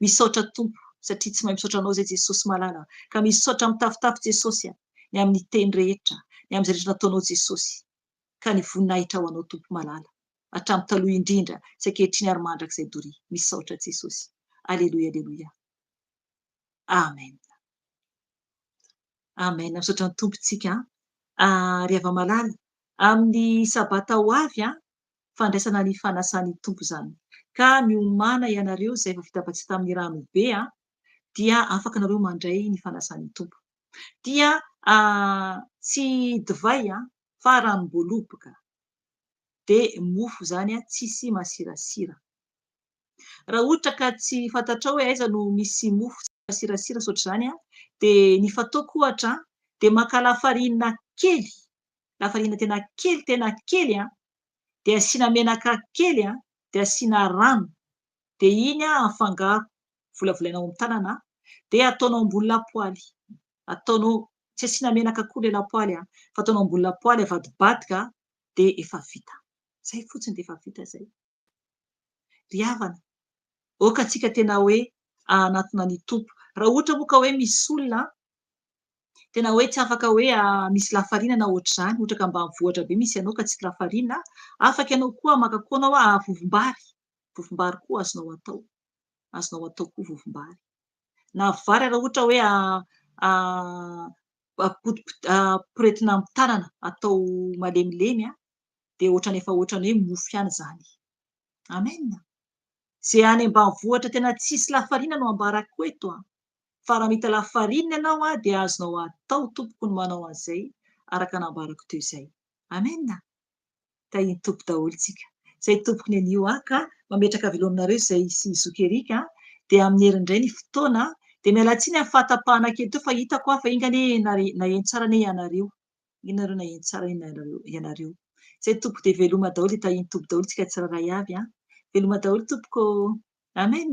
misaotra tompo satria tsy mahay misaotra anao zay jesosy malala ka misaotra mitafitafy jesosy ny amin'ny teny rehetra ny amin'izay rehetra nataonao jesosy ka ny voninahitra ho anao tompo malala hatramin'ny taloha indrindra tsy ankehitriny ary mandrakizay doria misaotra jesosy aleloia aleloia amen amen misaotra ny tompontsika rehefa malala amin'ny sabata ho avy fandraisana ny fanasany tompo zany ka miomana ianareo izay efa vitapatsy tamin'ny ranobe dia afaka nareo mandray ny fanasany tompo dia tsy divay fa ranom-boaloboka dia mofo zany tsisy masirasira raha ohatra ka tsy fantatrao hoe aiza no misy mofo tsy masirasira sotra zany dia ny fataoko ohatra dia maka lafarinina kely lafarinina tena kely dia asiana menaka kely dia asiana rano dia iny afangaro volavolainao amin'ny tanana dia ataonao ambony lapoaly ataonao tsy asiana menaka koa ilay lapoaly fa ataonao ambony lapoaly avadibadika dia efa vita zay fotsiny dia efa vita zay ry havana okantsika tena hoe anatona ny tompo raha ohatra moa ka hoe misy olona tena hoe tsy afaka hoe misy lafarinina ohatr'izany ohatra ka mba mivoatra be misy ianao ka tsy lafarinina afaka ianao koa maka koa anao vovombary koa azonao atao koa vovombary na vary raha ohatra hoe poretina amin'ny tanana atao malemilemy dia ohatrany efa ohatrany hoe mofo ihany izany amen zay any ambanivohitra tena tsisy lafarinina no ambarako eto fa raha mita lafarinina ianao dia azonao atao tompoko ny manao an'izay araka nambarako teo izay amen tahiny tompo daholo tsika izay tompoko ny anio ka mametraka velo aminareo izay sy zokerika dia amin'ny herindray ny fotoana dia miala tsiny amin'ny fahatapahana kely teo fa hitako fa ingany naheno tsara ne ianareo inareo naheno tsara ianareo izay tompo dia veloma daholo tahiny tompo daholo tsika tsiraray avy veloma daholo tompoko amen